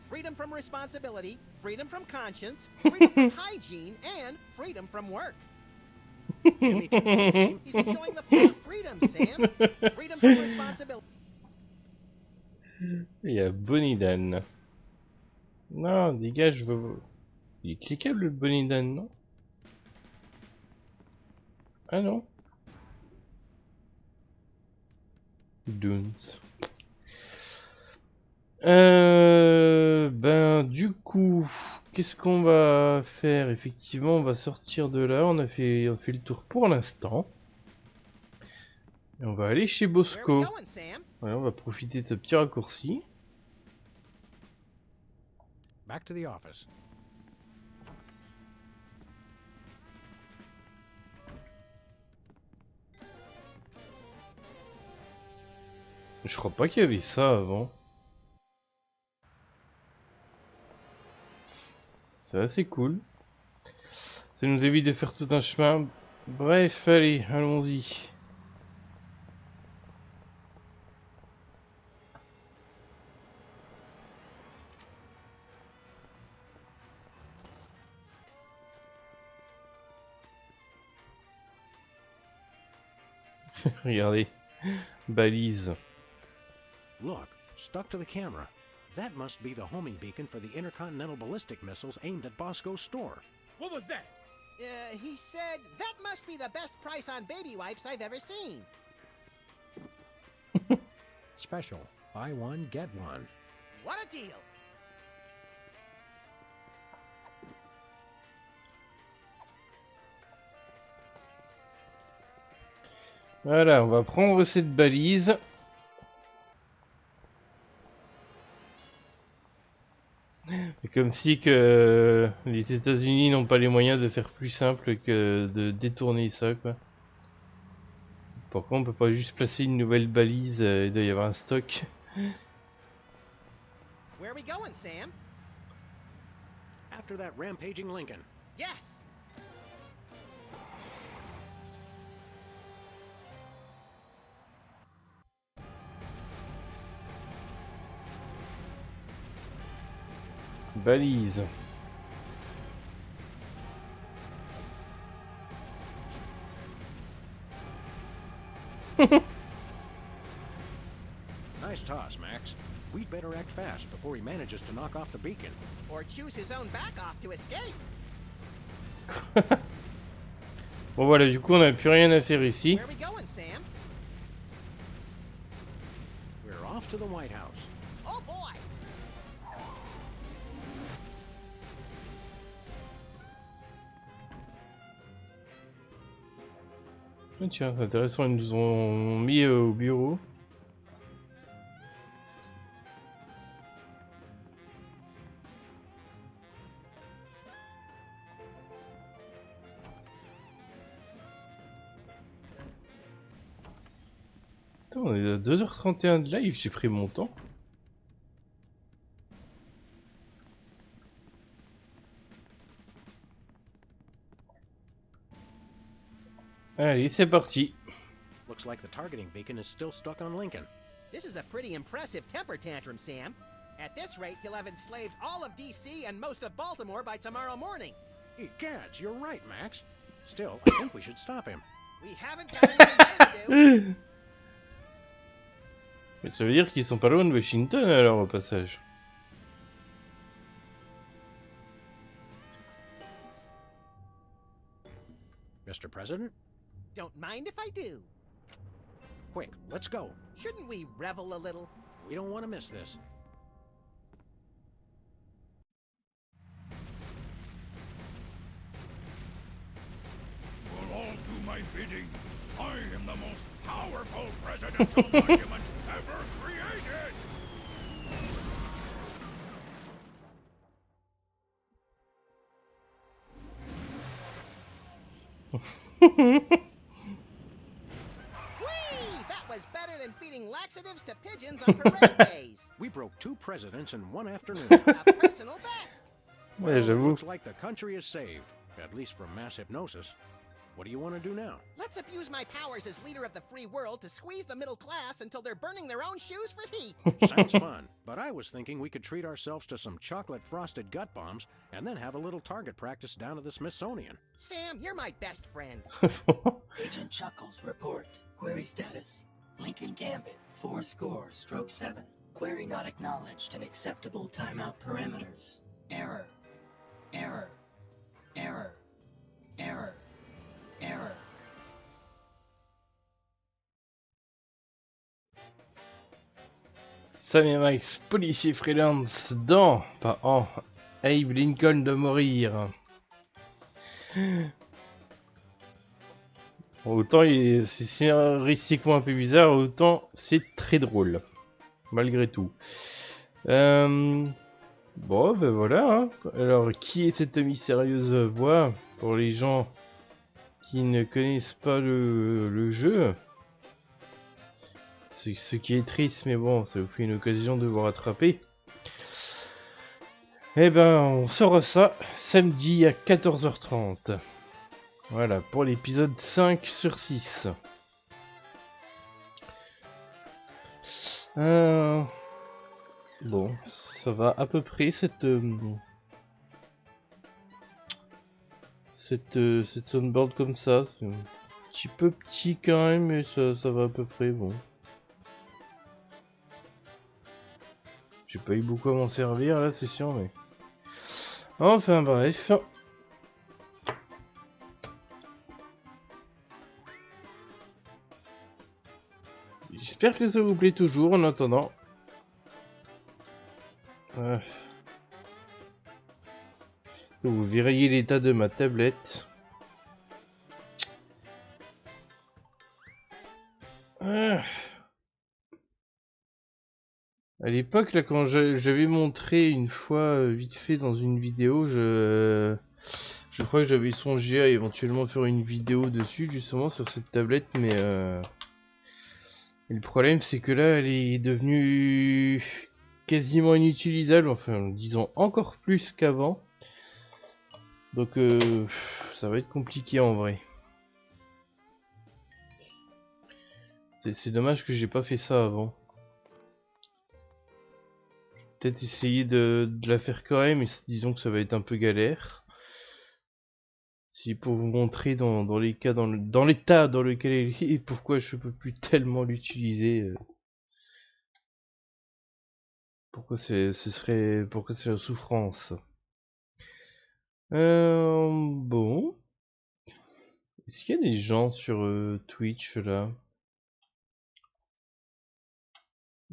Freedom from responsibility, freedom from conscience, freedom from hygiene, and freedom from work. Jimmy Two Teeth He's enjoying the 4 freedoms, Sam. Freedom from responsibility. Il y a Bonidan. Non, dégage, je veux... Il est cliquable le Bonidan, non? Ah non. Dunes. Ben du coup, qu'est-ce qu'on va faire? Effectivement, on va sortir de là. On a fait le tour pour l'instant. Et on va aller chez Bosco. Voilà, on va profiter de ce petit raccourci. Back to the office. Je crois pas qu'il y avait ça avant. C'est assez cool. Ça nous évite de faire tout un chemin. Bref, allez, allons-y. Regardez, Balise. Look, stuck to the camera. That must be the homing beacon for the intercontinental ballistic missiles aimed at Bosco's store. What was that? He said that must be the best price on baby wipes I've ever seen. Special. Buy one, get one. What a deal! Voilà, on va prendre cette balise. Comme si que les États-Unis n'ont pas les moyens de faire plus simple que de détourner ça, quoi. Pourquoi on peut pas juste placer une nouvelle balise? Il doit y avoir un stock. Where are we going, Sam? After that rampaging Lincoln. Yes! Balise. Nice toss, Max. We'd better act fast before he manages to knock off the beacon. Or choose his own back off to escape. Bon voilà, du coup on n'a plus rien à faire ici. Where are we going, Sam? We're off to the White House. Oh boy! Ah, tiens, c'est intéressant, ils nous ont mis au bureau. Attends, on est à 2h31 de live, j'ai pris mon temps. Allez, c'est parti. Looks like the targeting beacon is still stuck on Lincoln. This is a pretty impressive temper tantrum, Sam. At this rate, he'll have enslaved all of D.C. and most of Baltimore by tomorrow morning. Egads, you're right, Max. Still, I think we should stop him. We haven't got anything better to do. Mais ça veut dire qu'ils sont pas loin de Washington alors au passage. Mr. President? Don't mind if I do. Quick, let's go. Shouldn't we revel a little? We don't want to miss this. Will all do my bidding. I am the most powerful presidential monument ever created! Whee! That was better than feeding laxatives to pigeons on parade days. We broke 2 presidents in one afternoon. A personal best. Ouais, j'avoue. Looks like the country is saved, at least from mass hypnosis. What do you want to do now? Let's abuse my powers as leader of the free world to squeeze the middle class until they're burning their own shoes for heat. Sounds fun, but I was thinking we could treat ourselves to some chocolate-frosted gut bombs and then have a little target practice down at the Smithsonian. Sam, you're my best friend. Agent Chuckles, report. Query status. Lincoln Gambit, 4-7. Query not acknowledged and acceptable timeout parameters. Error. Error. Error. Error. Error. Sam et Max, policier freelance dans, pas en, Abe Lincoln de mourir. Autant c'est scénaristiquement un peu bizarre, autant c'est très drôle. Malgré tout. Bon, ben voilà. Hein. Alors, qui est cette mystérieuse voix pour les gens qui ne connaissent pas le jeu? Ce qui est triste, mais bon, ça vous fait une occasion de vous rattraper. Eh ben, on saura ça samedi à 14h30. Voilà, pour l'épisode 5 sur 6. Bon, ça va à peu près cette soundboard comme ça. petit peu petit quand même, mais ça va à peu près, bon. J'ai pas eu beaucoup à m'en servir là, c'est sûr, mais... Enfin bref. J'espère que ça vous plaît toujours en attendant. Vous verriez l'état de ma tablette. À l'époque, là, quand j'avais montré une fois vite fait dans une vidéo, je crois que j'avais songé à éventuellement faire une vidéo dessus, justement, sur cette tablette, mais le problème, c'est que là, elle est devenue quasiment inutilisable, enfin, disons encore plus qu'avant. Donc, ça va être compliqué en vrai. C'est dommage que j'ai pas fait ça avant. Peut-être essayer de la faire quand même, mais disons que ça va être un peu galère. Si pour vous montrer dans les cas, dans l'état dans lequel elle est, et pourquoi je peux plus tellement l'utiliser. Pourquoi c'est la souffrance. Bon. Est-ce qu'il y a des gens sur Twitch là?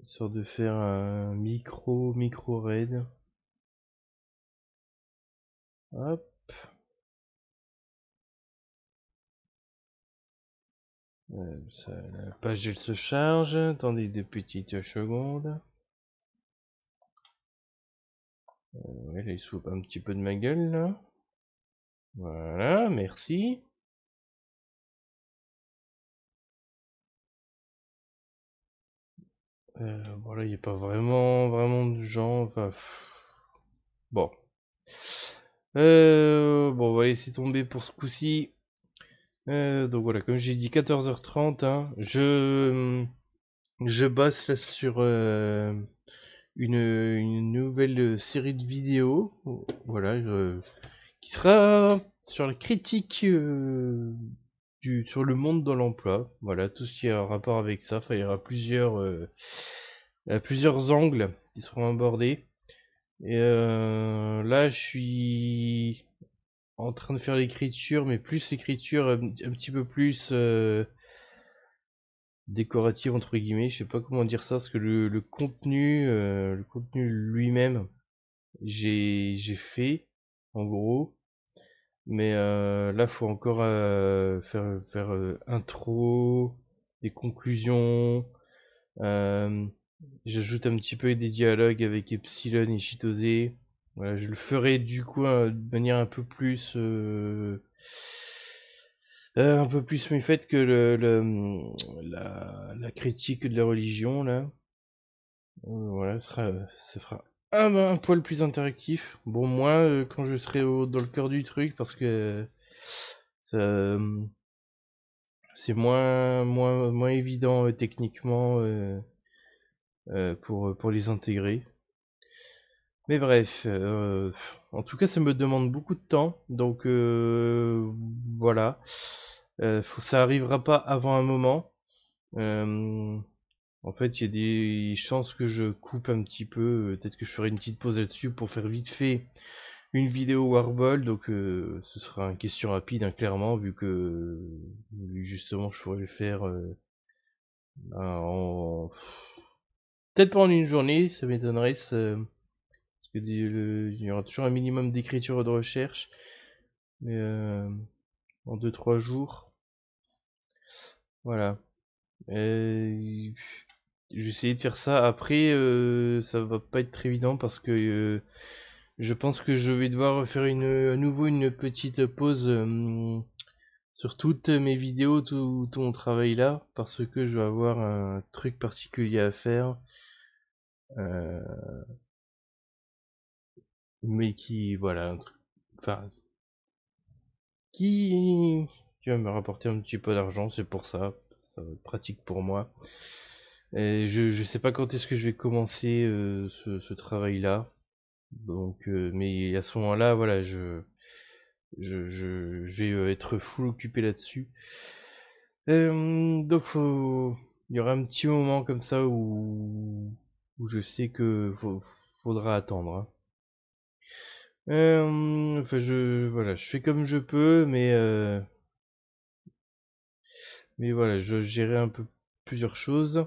Histoire de faire un micro raid. Hop. La page elle se charge. Attendez 2 petites secondes. Ouais, là il se fout un petit peu de ma gueule là. Voilà, merci. Bon là il n'y a pas vraiment de gens. Enfin, bon. Bon, on va laisser tomber pour ce coup-ci. Donc voilà, comme j'ai dit, 14h30. Hein, je bosse là sur une nouvelle série de vidéos. Voilà, qui sera sur la critique sur le monde dans l'emploi. Voilà, tout ce qui a un rapport avec ça. Enfin, il y aura plusieurs angles qui seront abordés. Et là, je suis en train de faire l'écriture, mais plus l'écriture un petit peu plus décorative entre guillemets. Je sais pas comment dire ça, parce que le contenu lui-même, j'ai fait en gros. Mais là, faut encore faire intro, des conclusions. J'ajoute un petit peu des dialogues avec Epsilon et Chitosé. Voilà, je le ferai du coup de manière un peu plus mes faits que la critique de la religion là. Voilà, ça fera un poil plus interactif. Bon, moi quand je serai dans le cœur du truc, parce que c'est moins évident techniquement pour les intégrer. Mais bref, en tout cas ça me demande beaucoup de temps, donc voilà. Ça arrivera pas avant un moment. En fait, il y a des chances que je coupe un petit peu. Peut-être que je ferai une petite pause là-dessus pour faire vite fait une vidéo Warball. Donc, ce sera une question rapide, hein, clairement, vu justement je pourrais le faire peut-être pas en une journée. Ça m'étonnerait, parce que il y aura toujours un minimum d'écriture et de recherche. Mais en 2-3 jours. Voilà. Je vais essayer de faire ça. Après, ça va pas être très évident parce que je pense que je vais devoir faire à nouveau une petite pause sur toutes mes vidéos, tout mon travail là, parce que je vais avoir un truc particulier à faire. Mais qui, voilà, enfin, qui va me rapporter un petit peu d'argent, c'est pour ça. Ça va être pratique pour moi. Et je sais pas quand est-ce que je vais commencer ce travail-là. Donc, mais à ce moment-là, voilà, je vais être full occupé là-dessus. Donc il y aura un petit moment comme ça où je sais que faudra attendre. Hein. Enfin voilà, je fais comme je peux, mais voilà, je gérais un peu plusieurs choses,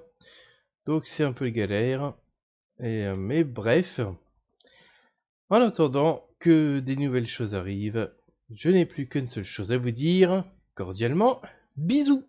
donc c'est un peu galère. Mais bref, en attendant que des nouvelles choses arrivent, je n'ai plus qu'une seule chose à vous dire, cordialement, bisous.